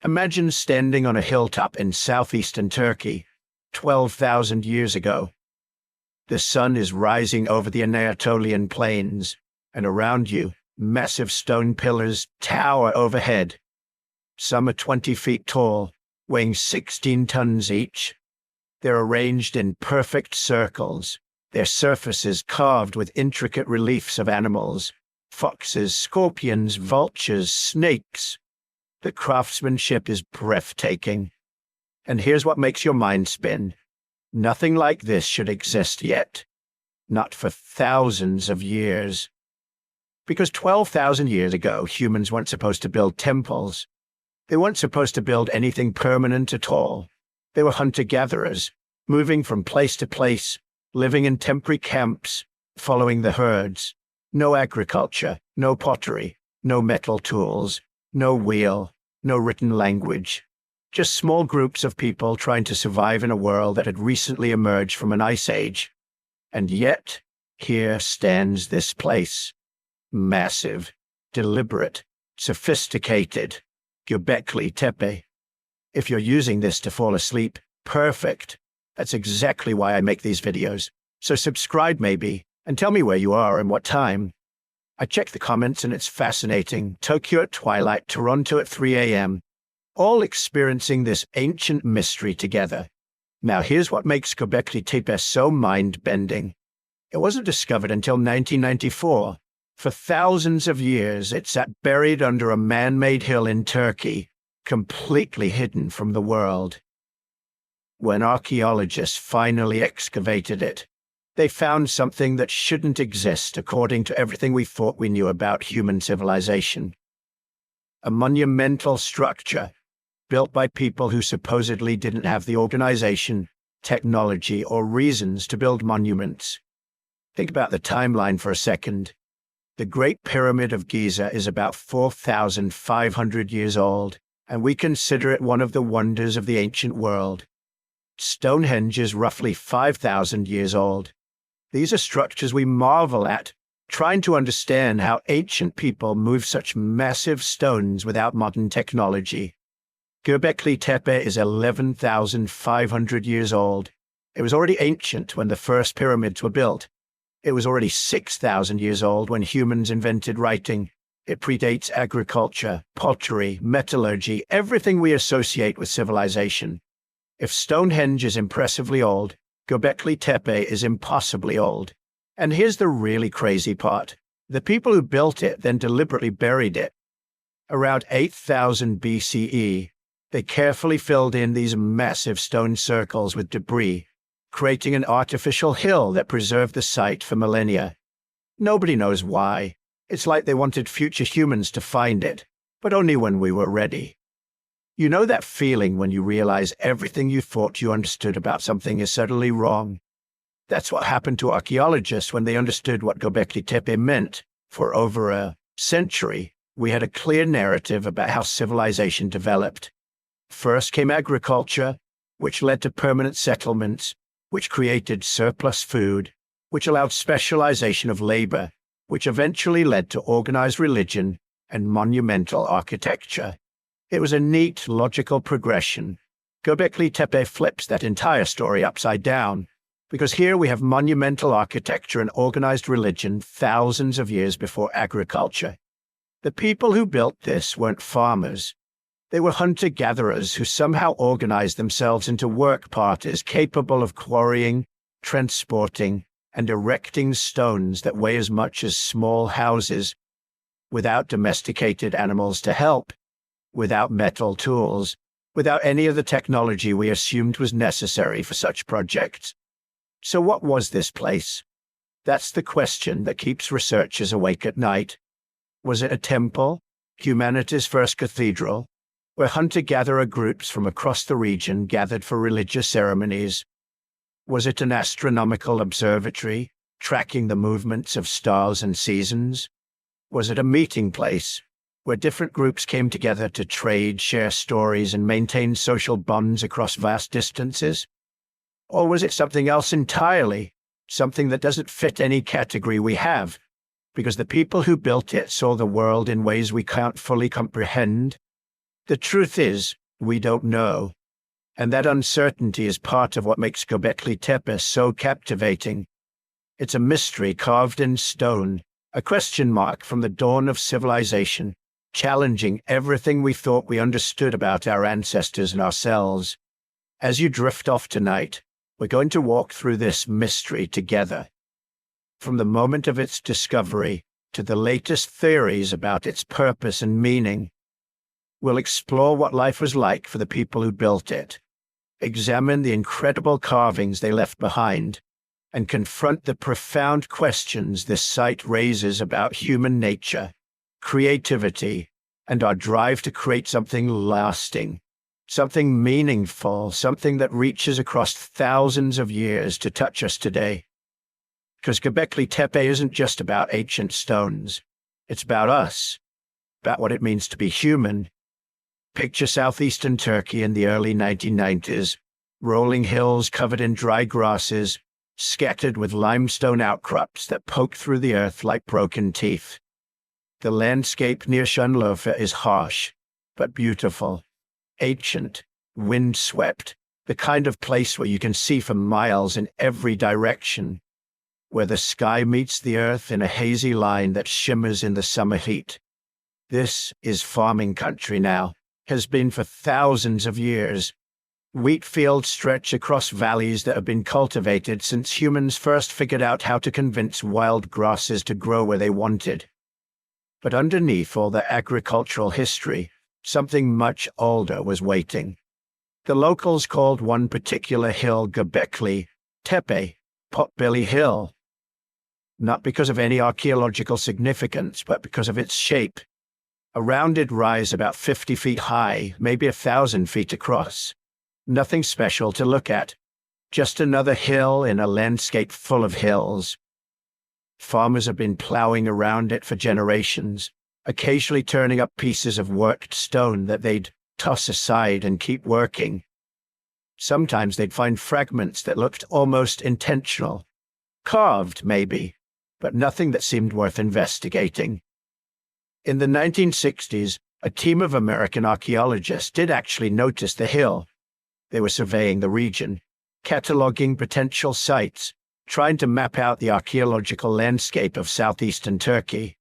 Imagine standing on a hilltop in southeastern Turkey, 12,000 years ago. The sun is rising over the Anatolian plains, and around you, massive stone pillars tower overhead. Some are 20 feet tall, weighing 16 tons each. They're arranged in perfect circles, their surfaces carved with intricate reliefs of animals, foxes, scorpions, vultures, snakes. The craftsmanship is breathtaking. And here's what makes your mind spin. Nothing like this should exist yet. Not for thousands of years. Because 12,000 years ago, humans weren't supposed to build temples. They weren't supposed to build anything permanent at all. They were hunter-gatherers, moving from place to place, living in temporary camps, following the herds. No agriculture, no pottery, no metal tools, no wheel, no written language. Just small groups of people trying to survive in a world that had recently emerged from an ice age. And yet, here stands this place. Massive, deliberate, sophisticated. Göbekli Tepe. If you're using this to fall asleep, perfect. That's exactly why I make these videos. So subscribe maybe, and tell me where you are and what time. I check the comments and it's fascinating. Tokyo at twilight, Toronto at 3 a.m. All experiencing this ancient mystery together. Now here's what makes Göbekli Tepe so mind-bending. It wasn't discovered until 1994. For thousands of years, it sat buried under a man-made hill in Turkey, completely hidden from the world. When archaeologists finally excavated it, they found something that shouldn't exist according to everything we thought we knew about human civilization. A monumental structure built by people who supposedly didn't have the organization, technology, or reasons to build monuments. Think about the timeline for a second. The Great Pyramid of Giza is about 4,500 years old, and we consider it one of the wonders of the ancient world. Stonehenge is roughly 5,000 years old. These are structures we marvel at, trying to understand how ancient people moved such massive stones without modern technology. Göbekli Tepe is 11,500 years old. It was already ancient when the first pyramids were built. It was already 6,000 years old when humans invented writing. It predates agriculture, pottery, metallurgy, everything we associate with civilization. If Stonehenge is impressively old, Göbekli Tepe is impossibly old. And here's the really crazy part. The people who built it then deliberately buried it. Around 8,000 BCE, they carefully filled in these massive stone circles with debris, creating an artificial hill that preserved the site for millennia. Nobody knows why. It's like they wanted future humans to find it, but only when we were ready. You know that feeling when you realize everything you thought you understood about something is suddenly wrong? That's what happened to archaeologists when they understood what Göbekli Tepe meant. For over a century, we had a clear narrative about how civilization developed. First came agriculture, which led to permanent settlements, which created surplus food, which allowed specialization of labor, which eventually led to organized religion and monumental architecture. It was a neat, logical progression. Göbekli Tepe flips that entire story upside down, because here we have monumental architecture and organized religion thousands of years before agriculture. The people who built this weren't farmers. They were hunter-gatherers who somehow organized themselves into work parties capable of quarrying, transporting, and erecting stones that weigh as much as small houses, without domesticated animals to help, without metal tools, without any of the technology we assumed was necessary for such projects. So what was this place? That's the question that keeps researchers awake at night. Was it a temple, humanity's first cathedral, where hunter-gatherer groups from across the region gathered for religious ceremonies? Was it an astronomical observatory, tracking the movements of stars and seasons? Was it a meeting place, where different groups came together to trade, share stories, and maintain social bonds across vast distances? Or was it something else entirely, something that doesn't fit any category we have, because the people who built it saw the world in ways we can't fully comprehend? The truth is, we don't know. And that uncertainty is part of what makes Göbekli Tepe so captivating. It's a mystery carved in stone, a question mark from the dawn of civilization, challenging everything we thought we understood about our ancestors and ourselves. As you drift off tonight, we're going to walk through this mystery together. From the moment of its discovery to the latest theories about its purpose and meaning, we'll explore what life was like for the people who built it, examine the incredible carvings they left behind, and confront the profound questions this site raises about human nature, creativity, and our drive to create something lasting, something meaningful, something that reaches across thousands of years to touch us today. Because Göbekli Tepe isn't just about ancient stones. It's about us, about what it means to be human. Picture southeastern Turkey in the early 1990s, rolling hills covered in dry grasses, scattered with limestone outcrops that poke through the earth like broken teeth. The landscape near Şanlıurfa is harsh, but beautiful, ancient, wind-swept, the kind of place where you can see for miles in every direction, where the sky meets the earth in a hazy line that shimmers in the summer heat. This is farming country now, has been for thousands of years. Wheat fields stretch across valleys that have been cultivated since humans first figured out how to convince wild grasses to grow where they wanted. But underneath all the agricultural history, something much older was waiting. The locals called one particular hill Göbekli Tepe, Potbelly Hill. Not because of any archaeological significance, but because of its shape. A rounded rise about 50 feet high, maybe 1,000 feet across. Nothing special to look at, just another hill in a landscape full of hills. Farmers have been plowing around it for generations, occasionally turning up pieces of worked stone that they'd toss aside and keep working. Sometimes they'd find fragments that looked almost intentional, carved maybe, but nothing that seemed worth investigating. In the 1960s, a team of American archaeologists did actually notice the hill. They were surveying the region, cataloging potential sites, trying to map out the archaeological landscape of southeastern Turkey.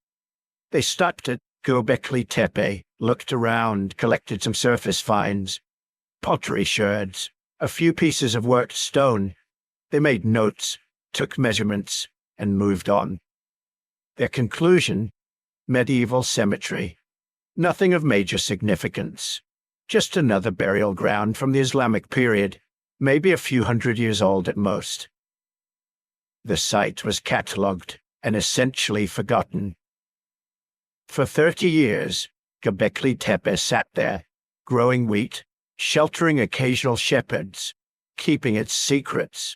They stopped at Göbekli Tepe, looked around, collected some surface finds, pottery sherds, a few pieces of worked stone. They made notes, took measurements, and moved on. Their conclusion: medieval cemetery. Nothing of major significance. Just another burial ground from the Islamic period, maybe a few hundred years old at most. The site was catalogued and essentially forgotten. For 30 years, Göbekli Tepe sat there, growing wheat, sheltering occasional shepherds, keeping its secrets.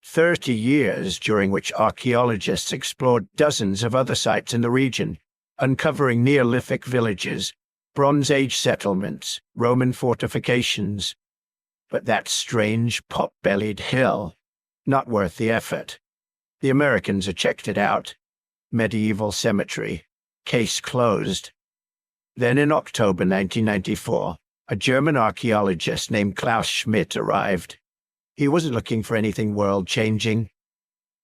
30 years during which archaeologists explored dozens of other sites in the region, uncovering Neolithic villages, Bronze Age settlements, Roman fortifications. But that strange pot-bellied hill, not worth the effort. The Americans had checked it out. Medieval cemetery. Case closed. Then in October 1994, a German archaeologist named Klaus Schmidt arrived. He wasn't looking for anything world-changing.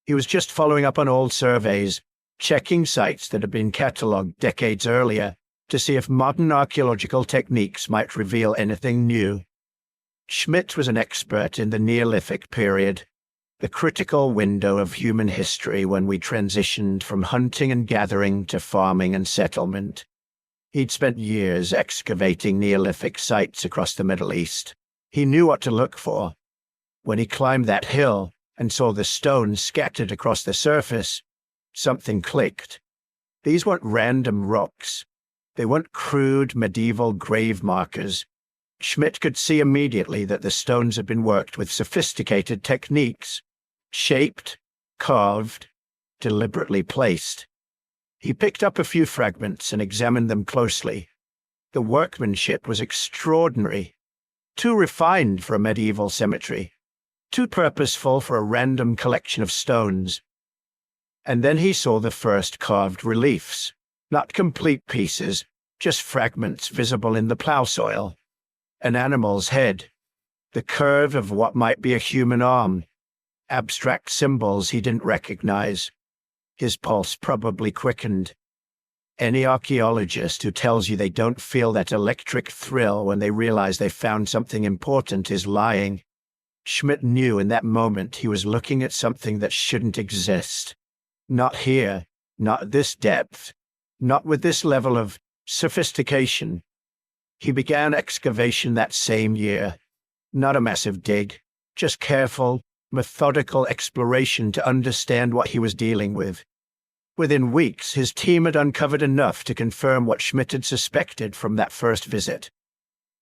He was just following up on old surveys, checking sites that had been catalogued decades earlier to see if modern archaeological techniques might reveal anything new. Schmidt was an expert in the Neolithic period, the critical window of human history when we transitioned from hunting and gathering to farming and settlement. He'd spent years excavating Neolithic sites across the Middle East. He knew what to look for. When he climbed that hill and saw the stones scattered across the surface, something clicked. These weren't random rocks. They weren't crude medieval grave markers. Schmidt could see immediately that the stones had been worked with sophisticated techniques, shaped, carved, deliberately placed. He picked up a few fragments and examined them closely. The workmanship was extraordinary, too refined for a medieval cemetery, too purposeful for a random collection of stones. And then he saw the first carved reliefs, not complete pieces, just fragments visible in the plow soil. An animal's head, the curve of what might be a human arm, abstract symbols he didn't recognize. His pulse probably quickened. Any archaeologist who tells you they don't feel that electric thrill when they realize they found something important is lying. Schmidt knew in that moment he was looking at something that shouldn't exist. Not here, not this depth, not with this level of sophistication. He began excavation that same year. Not a massive dig, just careful, methodical exploration to understand what he was dealing with. Within weeks, his team had uncovered enough to confirm what Schmidt had suspected from that first visit.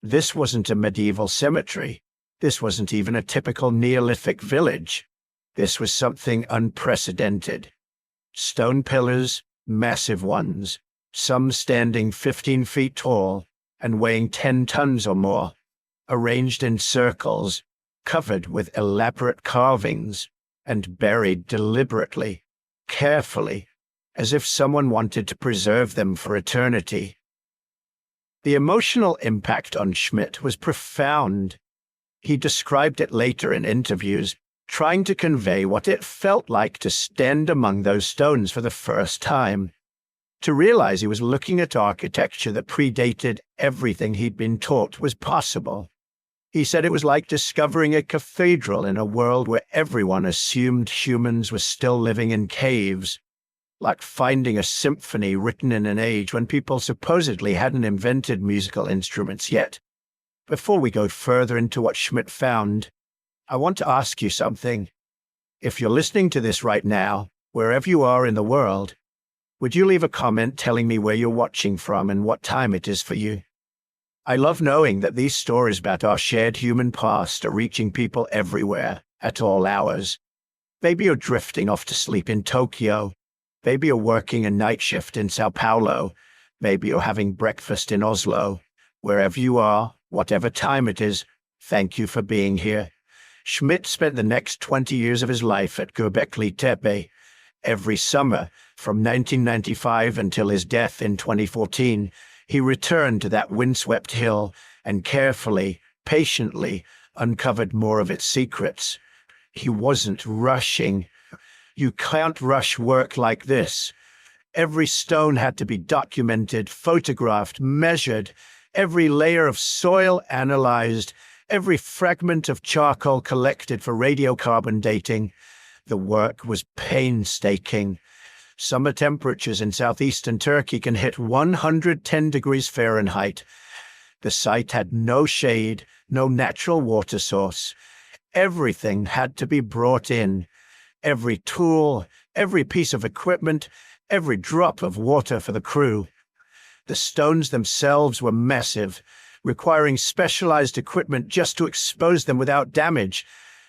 This wasn't a medieval cemetery. This wasn't even a typical Neolithic village. This was something unprecedented. Stone pillars, massive ones, some standing 15 feet tall and weighing 10 tons or more, arranged in circles, covered with elaborate carvings, and buried deliberately, carefully, as if someone wanted to preserve them for eternity. The emotional impact on Schmidt was profound. He described it later in interviews, trying to convey what it felt like to stand among those stones for the first time, to realize he was looking at architecture that predated everything he'd been taught was possible. He said it was like discovering a cathedral in a world where everyone assumed humans were still living in caves, like finding a symphony written in an age when people supposedly hadn't invented musical instruments yet. Before we go further into what Schmidt found, I want to ask you something. If you're listening to this right now, wherever you are in the world, would you leave a comment telling me where you're watching from and what time it is for you? I love knowing that these stories about our shared human past are reaching people everywhere, at all hours. Maybe you're drifting off to sleep in Tokyo. Maybe you're working a night shift in Sao Paulo. Maybe you're having breakfast in Oslo. Wherever you are, whatever time it is, thank you for being here. Schmidt spent the next 20 years of his life at Göbekli Tepe. Every summer, from 1995 until his death in 2014, he returned to that windswept hill and carefully, patiently uncovered more of its secrets. He wasn't rushing. You can't rush work like this. Every stone had to be documented, photographed, measured, every layer of soil analyzed, every fragment of charcoal collected for radiocarbon dating. The work was painstaking. Summer temperatures in southeastern Turkey can hit 110 degrees Fahrenheit. The site had no shade, no natural water source. Everything had to be brought in. Every tool, every piece of equipment, every drop of water for the crew. The stones themselves were massive, requiring specialized equipment just to expose them without damage.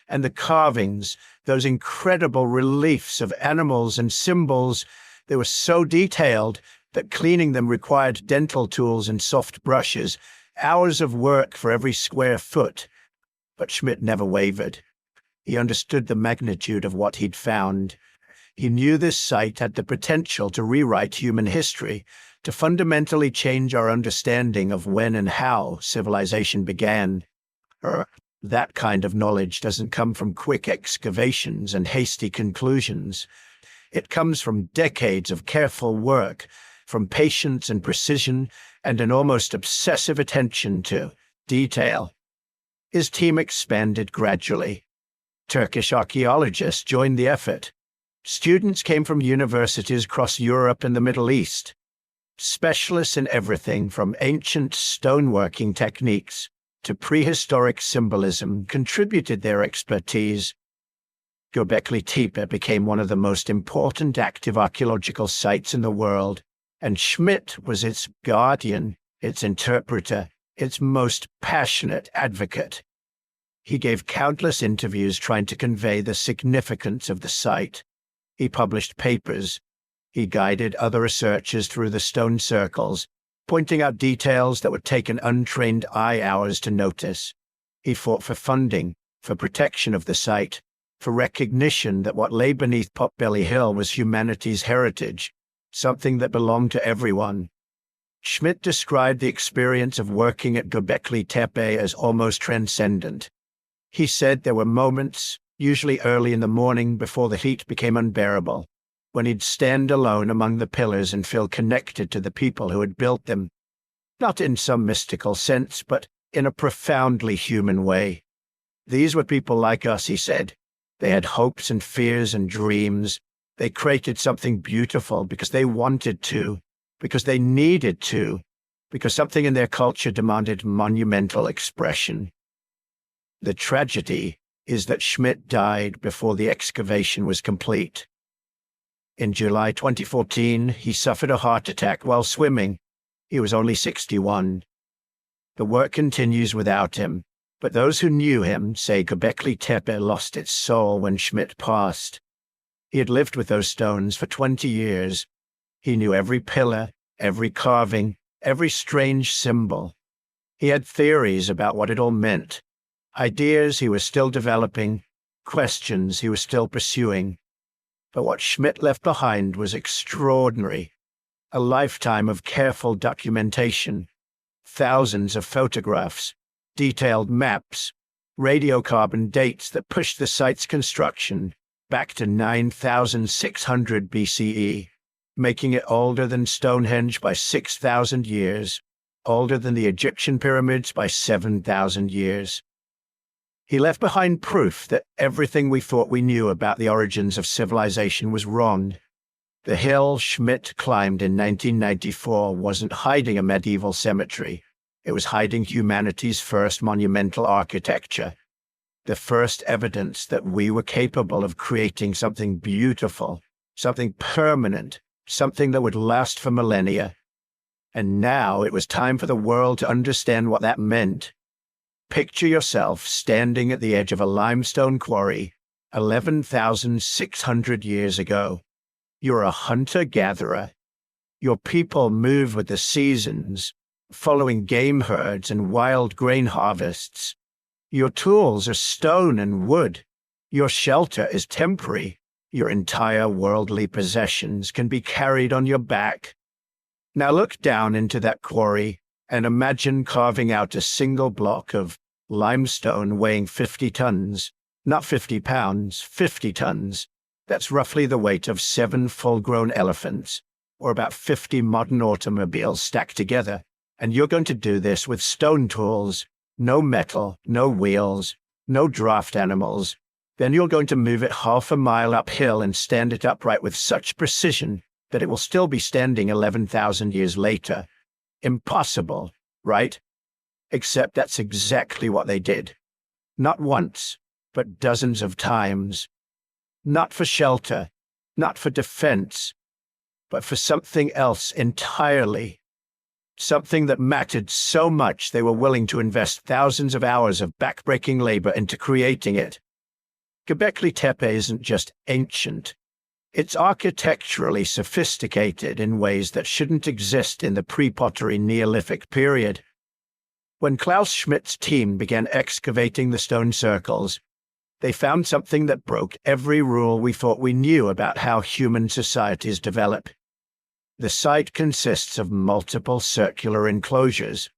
And the carvings, those incredible reliefs of animals and symbols, they were so detailed that cleaning them required dental tools and soft brushes, hours of work for every square foot. But Schmidt never wavered. He understood the magnitude of what he'd found. He knew this site had the potential to rewrite human history, to fundamentally change our understanding of when and how civilization began. That kind of knowledge doesn't come from quick excavations and hasty conclusions. It comes from decades of careful work, from patience and precision, and an almost obsessive attention to detail. His team expanded gradually. Turkish archaeologists joined the effort. Students came from universities across Europe and the Middle East. Specialists in everything from ancient stoneworking techniques to prehistoric symbolism contributed their expertise. Göbekli Tepe became one of the most important active archaeological sites in the world, and Schmidt was its guardian, its interpreter, its most passionate advocate. He gave countless interviews trying to convey the significance of the site. He published papers. He guided other researchers through the stone circles, pointing out details that would take an untrained eye hours to notice. He fought for funding, for protection of the site, for recognition that what lay beneath Potbelly Hill was humanity's heritage, something that belonged to everyone. Schmidt described the experience of working at Göbekli Tepe as almost transcendent. He said there were moments, usually early in the morning before the heat became unbearable, when he'd stand alone among the pillars and feel connected to the people who had built them, not in some mystical sense, but in a profoundly human way. These were people like us, he said. They had hopes and fears and dreams. They created something beautiful because they wanted to, because they needed to, because something in their culture demanded monumental expression. The tragedy is that Schmidt died before the excavation was complete. In July 2014, he suffered a heart attack while swimming. He was only 61. The work continues without him, but those who knew him say Göbekli Tepe lost its soul when Schmidt passed. He had lived with those stones for 20 years. He knew every pillar, every carving, every strange symbol. He had theories about what it all meant, ideas he was still developing, questions he was still pursuing. But what Schmidt left behind was extraordinary. A lifetime of careful documentation, thousands of photographs, detailed maps, radiocarbon dates that pushed the site's construction back to 9,600 BCE, making it older than Stonehenge by 6,000 years, older than the Egyptian pyramids by 7,000 years. He left behind proof that everything we thought we knew about the origins of civilization was wrong. The hill Schmidt climbed in 1994 wasn't hiding a medieval cemetery. It was hiding humanity's first monumental architecture, the first evidence that we were capable of creating something beautiful, something permanent, something that would last for millennia. And now it was time for the world to understand what that meant. Picture yourself standing at the edge of a limestone quarry 11,600 years ago. You're a hunter-gatherer. Your people move with the seasons, following game herds and wild grain harvests. Your tools are stone and wood. Your shelter is temporary. Your entire worldly possessions can be carried on your back. Now look down into that quarry and imagine carving out a single block of limestone weighing 50 tons, not 50 pounds, 50 tons. That's roughly the weight of 7 full-grown elephants, or about 50 modern automobiles stacked together. And you're going to do this with stone tools, no metal, no wheels, no draft animals. Then you're going to move it half a mile uphill and stand it upright with such precision that it will still be standing 11,000 years later. Impossible, right? Except that's exactly what they did. Not once, but dozens of times. Not for shelter, not for defense, but for something else entirely. Something that mattered so much they were willing to invest thousands of hours of backbreaking labor into creating it. Göbekli Tepe isn't just ancient. It's architecturally sophisticated in ways that shouldn't exist in the pre-pottery Neolithic period. When Klaus Schmidt's team began excavating the stone circles, they found something that broke every rule we thought we knew about how human societies develop. The site consists of multiple circular enclosures.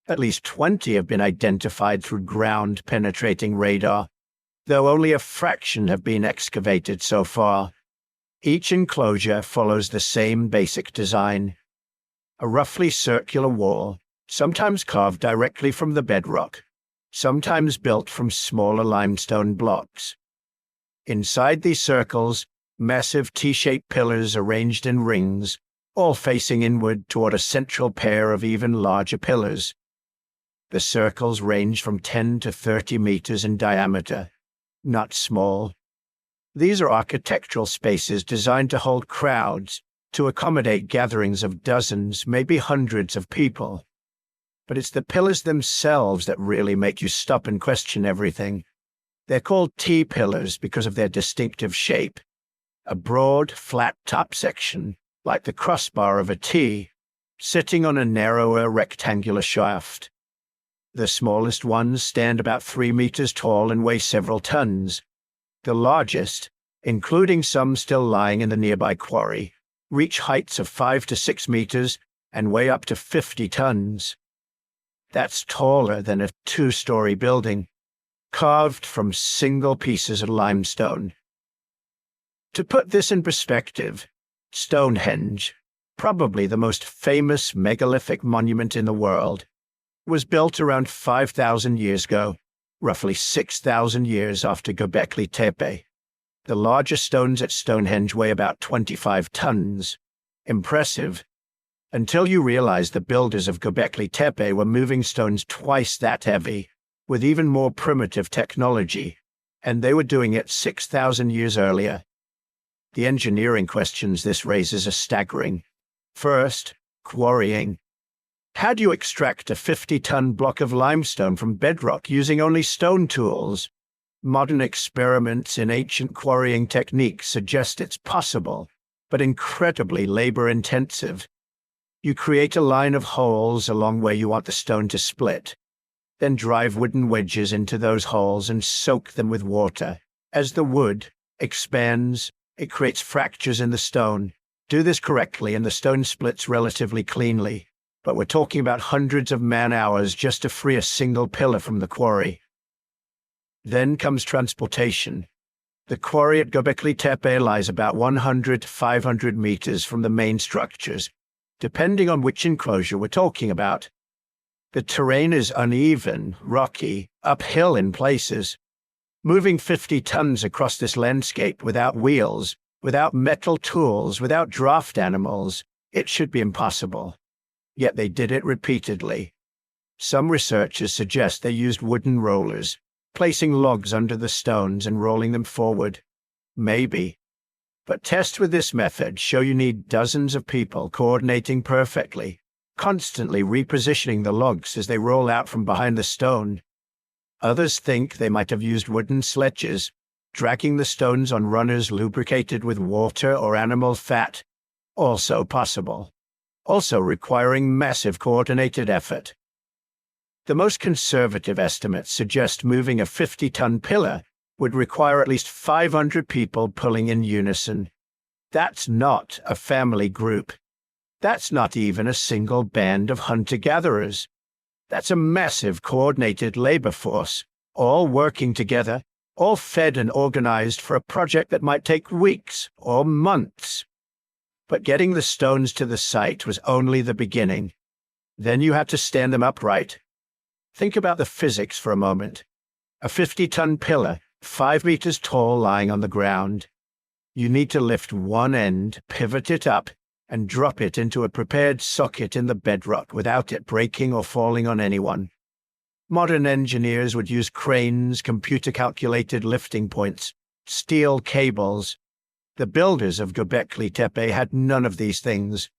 At least 20 have been identified through ground-penetrating radar, though only a fraction have been excavated so far. Each enclosure follows the same basic design. A roughly circular wall, sometimes carved directly from the bedrock, sometimes built from smaller limestone blocks. Inside these circles, massive T-shaped pillars arranged in rings, all facing inward toward a central pair of even larger pillars. The circles range from 10 to 30 meters in diameter, not small. These are architectural spaces designed to hold crowds, to accommodate gatherings of dozens, maybe hundreds of people. But it's the pillars themselves that really make you stop and question everything. They're called T-pillars because of their distinctive shape. A broad, flat top section, like the crossbar of a T, sitting on a narrower rectangular shaft. The smallest ones stand about 3 meters tall and weigh several tons. The largest, including some still lying in the nearby quarry, reach heights of 5 to 6 meters and weigh up to 50 tons. That's taller than a 2-story building, carved from single pieces of limestone. To put this in perspective, Stonehenge, probably the most famous megalithic monument in the world, was built around 5,000 years ago, roughly 6,000 years after Göbekli Tepe. The largest stones at Stonehenge weigh about 25 tons. Impressive. Until you realize the builders of Göbekli Tepe were moving stones twice that heavy, with even more primitive technology, and they were doing it 6,000 years earlier. The engineering questions this raises are staggering. First, quarrying. How do you extract a 50-ton block of limestone from bedrock using only stone tools? Modern experiments in ancient quarrying techniques suggest it's possible, but incredibly labor-intensive. You create a line of holes along where you want the stone to split, then drive wooden wedges into those holes and soak them with water. As the wood expands, it creates fractures in the stone. Do this correctly and the stone splits relatively cleanly, but we're talking about hundreds of man-hours just to free a single pillar from the quarry. Then comes transportation. The quarry at Göbekli Tepe lies about 100 to 500 meters from the main structures, depending on which enclosure we're talking about. The terrain is uneven, rocky, uphill in places. Moving 50 tons across this landscape without wheels, without metal tools, without draft animals, it should be impossible. Yet they did it repeatedly. Some researchers suggest they used wooden rollers, placing logs under the stones and rolling them forward. Maybe. But tests with this method show you need dozens of people coordinating perfectly, constantly repositioning the logs as they roll out from behind the stone. Others think they might have used wooden sledges, dragging the stones on runners lubricated with water or animal fat. Also possible. Also requiring massive coordinated effort. The most conservative estimates suggest moving a 50-ton pillar would require at least 500 people pulling in unison. That's not a family group. That's not even a single band of hunter-gatherers. That's a massive coordinated labor force, all working together, all fed and organized for a project that might take weeks or months. But getting the stones to the site was only the beginning. Then you had to stand them upright. Think about the physics for a moment. A 50-ton pillar, 5 meters tall, lying on the ground. You need to lift one end, pivot it up, and drop it into a prepared socket in the bedrock without it breaking or falling on anyone. Modern engineers would use cranes, computer-calculated lifting points, steel cables. The builders of Göbekli Tepe had none of these things.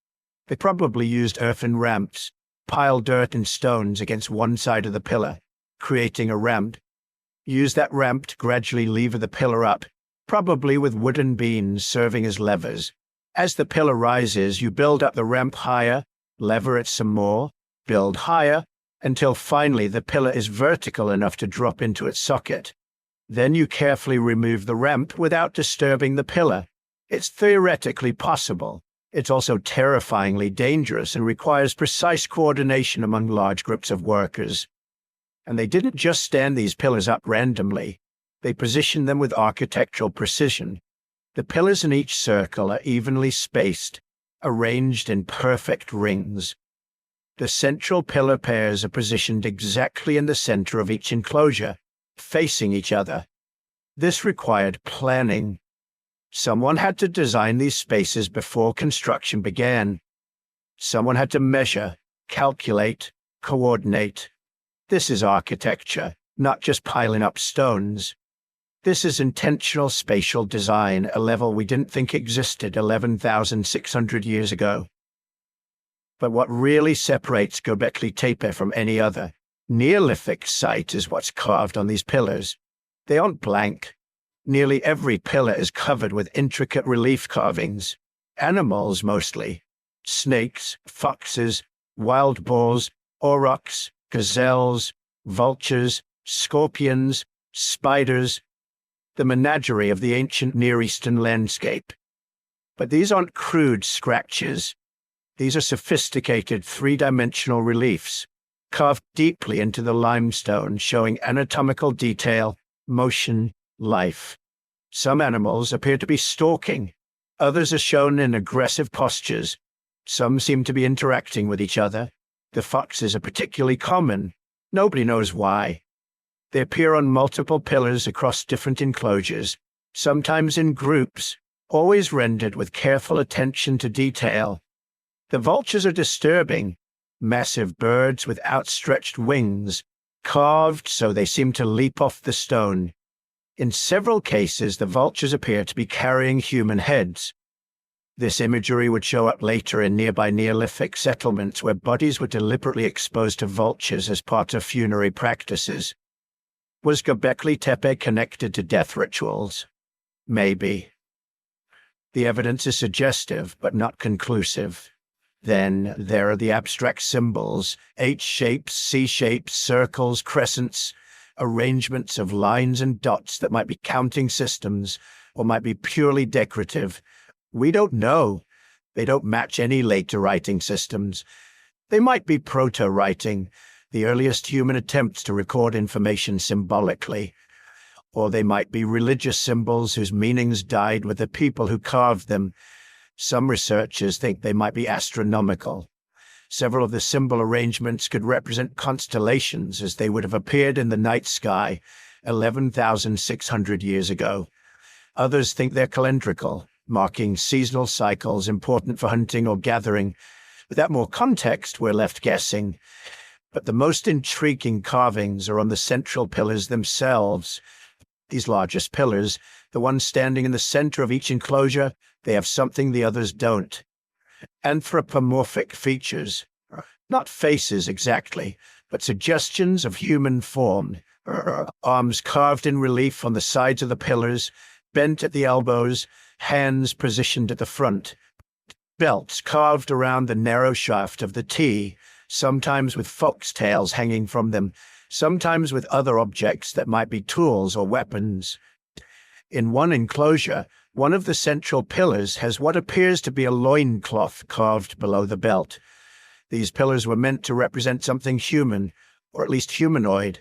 They probably used earthen ramps, piled dirt and stones against one side of the pillar, creating a ramp. Use that ramp to gradually lever the pillar up, probably with wooden beams serving as levers. As the pillar rises, you build up the ramp higher, lever it some more, build higher, until finally the pillar is vertical enough to drop into its socket. Then you carefully remove the ramp without disturbing the pillar. It's theoretically possible. It's also terrifyingly dangerous and requires precise coordination among large groups of workers. And they didn't just stand these pillars up randomly. They positioned them with architectural precision. The pillars in each circle are evenly spaced, arranged in perfect rings. The central pillar pairs are positioned exactly in the center of each enclosure, facing each other. This required planning. Someone had to design these spaces before construction began. Someone had to measure, calculate, coordinate. This is architecture, not just piling up stones. This is intentional spatial design, a level we didn't think existed 11,600 years ago. But what really separates Göbekli Tepe from any other Neolithic site is what's carved on these pillars. They aren't blank. Nearly every pillar is covered with intricate relief carvings. Animals mostly. Snakes, foxes, wild boars, aurochs, gazelles, vultures, scorpions, spiders. The menagerie of the ancient Near Eastern landscape. But these aren't crude scratches. These are sophisticated three-dimensional reliefs, carved deeply into the limestone, showing anatomical detail, motion, life. Some animals appear to be stalking. Others are shown in aggressive postures. Some seem to be interacting with each other. The foxes are particularly common. Nobody knows why. They appear on multiple pillars across different enclosures, sometimes in groups, always rendered with careful attention to detail. The vultures are disturbing. Massive birds with outstretched wings, carved so they seem to leap off the stone. In several cases, the vultures appear to be carrying human heads. This imagery would show up later in nearby Neolithic settlements where bodies were deliberately exposed to vultures as part of funerary practices. Was Göbekli Tepe connected to death rituals? Maybe. The evidence is suggestive, but not conclusive. Then there are the abstract symbols, H-shapes, C-shapes, circles, crescents, arrangements of lines and dots that might be counting systems or might be purely decorative. We don't know. They don't match any later writing systems. They might be proto-writing, the earliest human attempts to record information symbolically. Or they might be religious symbols whose meanings died with the people who carved them. Some researchers think they might be astronomical. Several of the symbol arrangements could represent constellations as they would have appeared in the night sky 11,600 years ago. Others think they're calendrical, marking seasonal cycles important for hunting or gathering. Without more context, we're left guessing. But the most intriguing carvings are on the central pillars themselves. These largest pillars, the ones standing in the center of each enclosure, they have something the others don't. Anthropomorphic features. Not faces exactly, but suggestions of human form. Arms carved in relief on the sides of the pillars, bent at the elbows, hands positioned at the front. Belts carved around the narrow shaft of the T, sometimes with foxtails hanging from them, sometimes with other objects that might be tools or weapons. In one enclosure, one of the central pillars has what appears to be a loincloth carved below the belt. These pillars were meant to represent something human, or at least humanoid.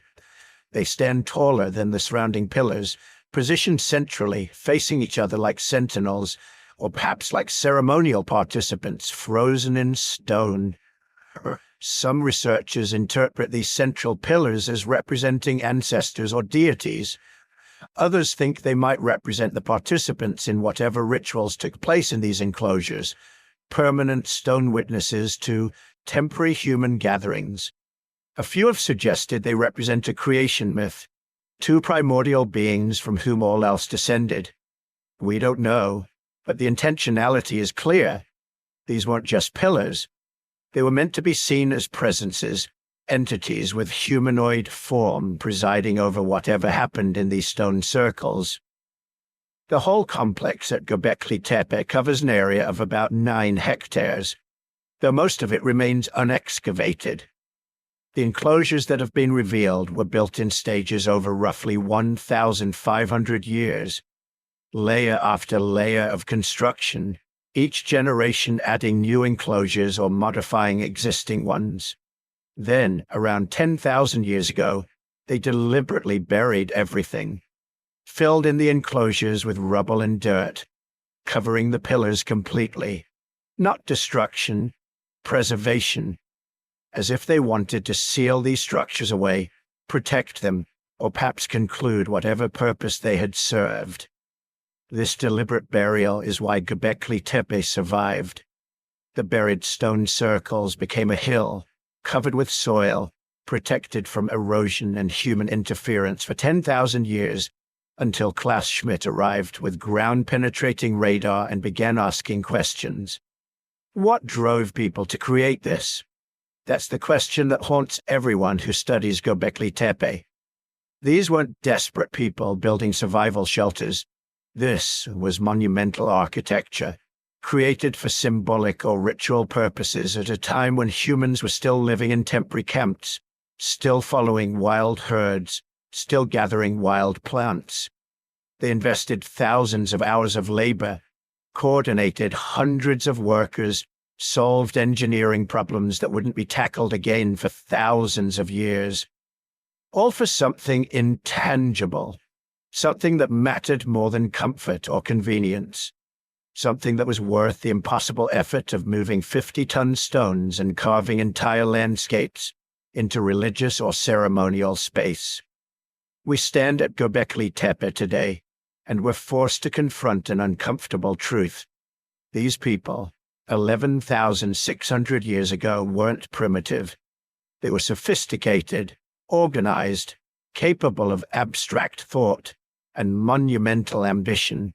They stand taller than the surrounding pillars, positioned centrally, facing each other like sentinels, or perhaps like ceremonial participants frozen in stone. Some researchers interpret these central pillars as representing ancestors or deities. Others think they might represent the participants in whatever rituals took place in these enclosures, permanent stone witnesses to temporary human gatherings. A few have suggested they represent a creation myth, two primordial beings from whom all else descended. We don't know, but the intentionality is clear. These weren't just pillars. They were meant to be seen as presences, entities with humanoid form presiding over whatever happened in these stone circles. The whole complex at Göbekli Tepe covers an area of about 9 hectares, though most of it remains unexcavated. The enclosures that have been revealed were built in stages over roughly 1,500 years, layer after layer of construction, each generation adding new enclosures or modifying existing ones. Then, around 10,000 years ago, they deliberately buried everything, filled in the enclosures with rubble and dirt, covering the pillars completely. Not destruction, preservation, as if they wanted to seal these structures away, protect them, or perhaps conclude whatever purpose they had served. This deliberate burial is why Göbekli Tepe survived. The buried stone circles became a hill, covered with soil, protected from erosion and human interference for 10,000 years, until Klaus Schmidt arrived with ground-penetrating radar and began asking questions. What drove people to create this? That's the question that haunts everyone who studies Göbekli Tepe. These weren't desperate people building survival shelters. This was monumental architecture, created for symbolic or ritual purposes at a time when humans were still living in temporary camps, still following wild herds, still gathering wild plants. They invested thousands of hours of labor, coordinated hundreds of workers, solved engineering problems that wouldn't be tackled again for thousands of years, all for something intangible, something that mattered more than comfort or convenience, something that was worth the impossible effort of moving 50-ton stones and carving entire landscapes into religious or ceremonial space. We stand at Göbekli Tepe today, and we're forced to confront an uncomfortable truth. These people, 11,600 years ago, weren't primitive. They were sophisticated, organized, capable of abstract thought and monumental ambition.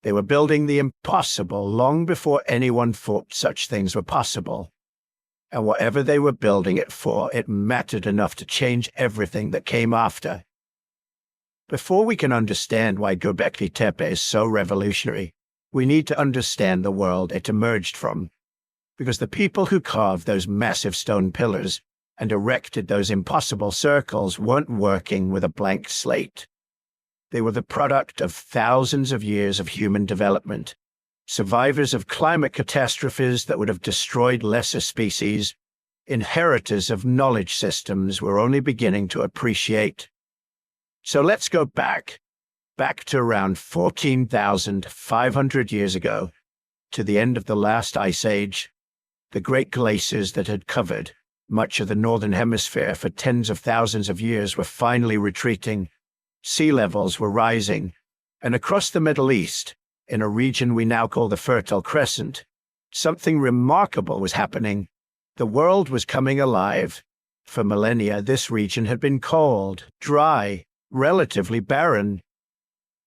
They were building the impossible long before anyone thought such things were possible. And whatever they were building it for, it mattered enough to change everything that came after. Before we can understand why Göbekli Tepe is so revolutionary, we need to understand the world it emerged from. Because the people who carved those massive stone pillars and erected those impossible circles weren't working with a blank slate. They were the product of thousands of years of human development, survivors of climate catastrophes that would have destroyed lesser species, inheritors of knowledge systems we're only beginning to appreciate. So let's go back to around 14,500 years ago, to the end of the last ice age. The great glaciers that had covered much of the northern hemisphere for tens of thousands of years were finally retreating. Sea levels were rising, and across the Middle East, in a region we now call the Fertile Crescent, something remarkable was happening. The world was coming alive. For millennia, this region had been cold, dry, relatively barren.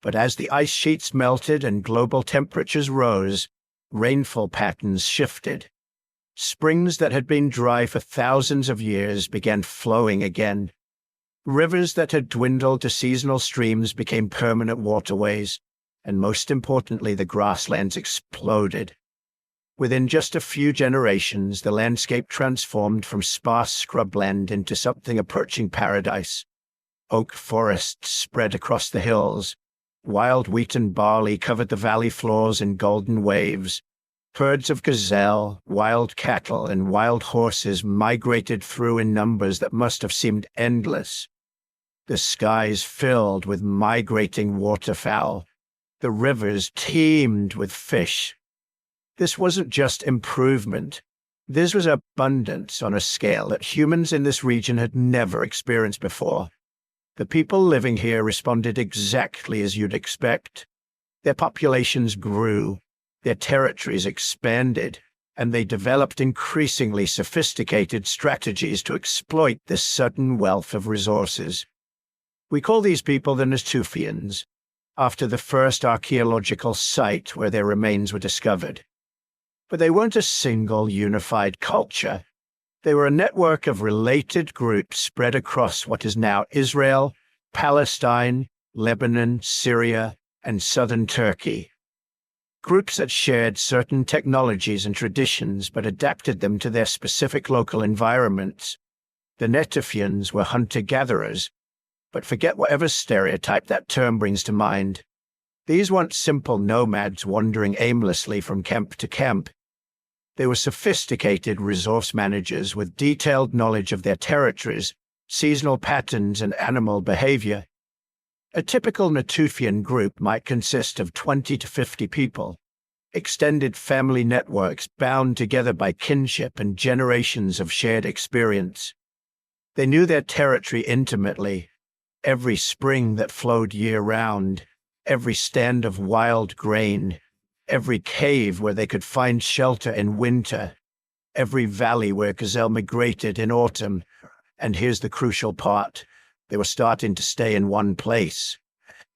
But as the ice sheets melted and global temperatures rose, rainfall patterns shifted. Springs that had been dry for thousands of years began flowing again. Rivers that had dwindled to seasonal streams became permanent waterways, and most importantly, the grasslands exploded. Within just a few generations, the landscape transformed from sparse scrubland into something approaching paradise. Oak forests spread across the hills. Wild wheat and barley covered the valley floors in golden waves. Herds of gazelle, wild cattle, and wild horses migrated through in numbers that must have seemed endless. The skies filled with migrating waterfowl. The rivers teemed with fish. This wasn't just improvement. This was abundance on a scale that humans in this region had never experienced before. The people living here responded exactly as you'd expect. Their populations grew, their territories expanded, and they developed increasingly sophisticated strategies to exploit this sudden wealth of resources. We call these people the Natufians, after the first archaeological site where their remains were discovered. But they weren't a single unified culture. They were a network of related groups spread across what is now Israel, Palestine, Lebanon, Syria, and southern Turkey. Groups that shared certain technologies and traditions but adapted them to their specific local environments. The Natufians were hunter-gatherers, but forget whatever stereotype that term brings to mind. These weren't simple nomads wandering aimlessly from camp to camp. They were sophisticated resource managers with detailed knowledge of their territories, seasonal patterns, and animal behavior. A typical Natufian group might consist of 20 to 50 people, extended family networks bound together by kinship and generations of shared experience. They knew their territory intimately, every spring that flowed year-round, every stand of wild grain, every cave where they could find shelter in winter, every valley where gazelle migrated in autumn. And here's the crucial part. They were starting to stay in one place.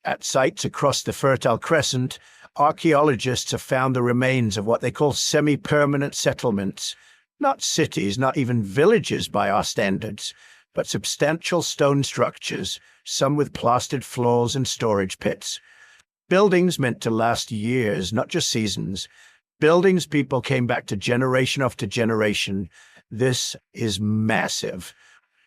At sites across the Fertile Crescent, archaeologists have found the remains of what they call semi-permanent settlements. Not cities, not even villages by our standards, but substantial stone structures, some with plastered floors and storage pits. Buildings meant to last years, not just seasons. Buildings people came back to generation after generation. This is massive.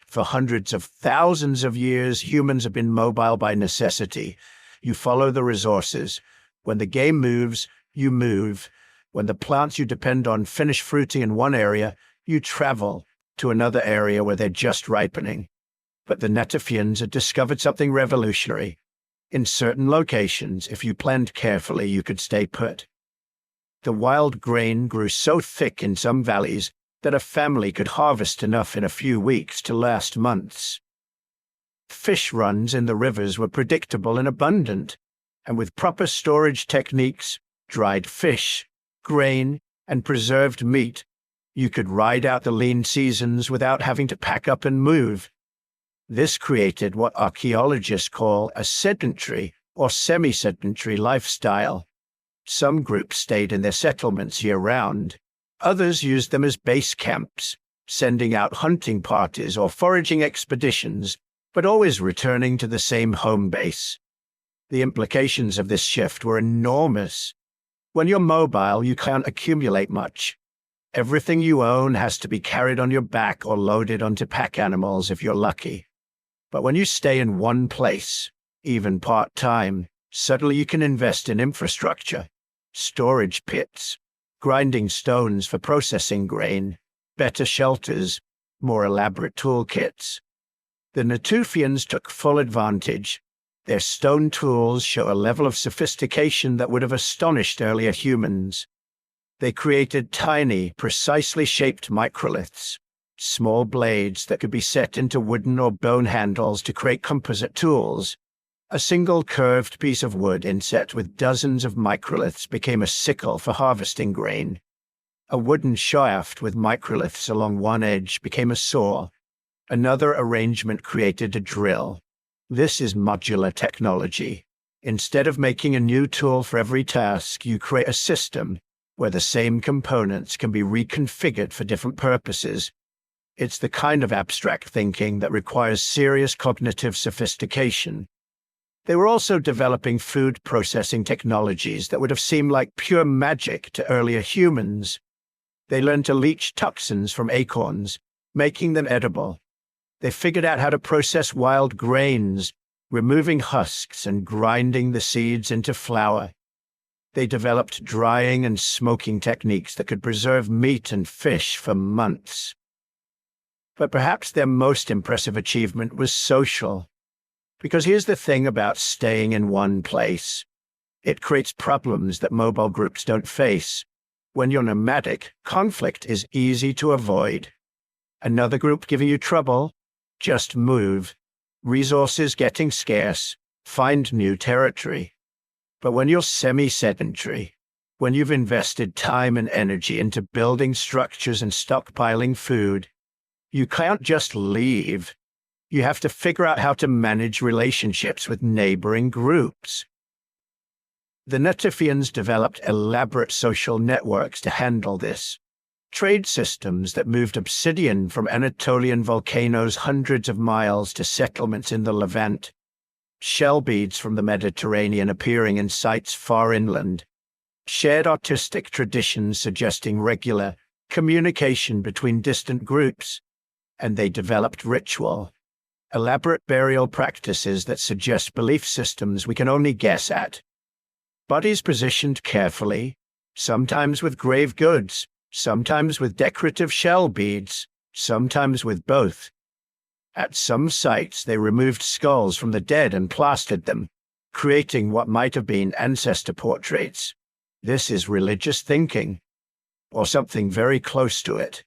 For hundreds of thousands of years, humans have been mobile by necessity. You follow the resources. When the game moves, you move. When the plants you depend on finish fruiting in one area, you travel to another area where they're just ripening. But the Natufians had discovered something revolutionary. In certain locations, if you planned carefully, you could stay put. The wild grain grew so thick in some valleys that a family could harvest enough in a few weeks to last months. Fish runs in the rivers were predictable and abundant, and with proper storage techniques, dried fish, grain, and preserved meat, you could ride out the lean seasons without having to pack up and move. This created what archaeologists call a sedentary or semi-sedentary lifestyle. Some groups stayed in their settlements year-round. Others used them as base camps, sending out hunting parties or foraging expeditions, but always returning to the same home base. The implications of this shift were enormous. When you're mobile, you can't accumulate much. Everything you own has to be carried on your back or loaded onto pack animals if you're lucky. But when you stay in one place, even part-time, suddenly you can invest in infrastructure, storage pits, grinding stones for processing grain, better shelters, more elaborate toolkits. The Natufians took full advantage. Their stone tools show a level of sophistication that would have astonished earlier humans. They created tiny, precisely shaped microliths, small blades that could be set into wooden or bone handles to create composite tools. A single curved piece of wood inset with dozens of microliths became a sickle for harvesting grain. A wooden shaft with microliths along one edge became a saw. Another arrangement created a drill. This is modular technology. Instead of making a new tool for every task, you create a system where the same components can be reconfigured for different purposes. It's the kind of abstract thinking that requires serious cognitive sophistication. They were also developing food processing technologies that would have seemed like pure magic to earlier humans. They learned to leach toxins from acorns, making them edible. They figured out how to process wild grains, removing husks and grinding the seeds into flour. They developed drying and smoking techniques that could preserve meat and fish for months. But perhaps their most impressive achievement was social. Because here's the thing about staying in one place. It creates problems that mobile groups don't face. When you're nomadic, conflict is easy to avoid. Another group giving you trouble? Just move. Resources getting scarce? Find new territory. But when you're semi-sedentary, when you've invested time and energy into building structures and stockpiling food, you can't just leave. You have to figure out how to manage relationships with neighboring groups. The Natufians developed elaborate social networks to handle this. Trade systems that moved obsidian from Anatolian volcanoes hundreds of miles to settlements in the Levant. Shell beads from the Mediterranean appearing in sites far inland. Shared artistic traditions suggesting regular communication between distant groups. And they developed ritual. Elaborate burial practices that suggest belief systems we can only guess at. Bodies positioned carefully, sometimes with grave goods, sometimes with decorative shell beads, sometimes with both. At some sites, they removed skulls from the dead and plastered them, creating what might have been ancestor portraits. This is religious thinking, or something very close to it.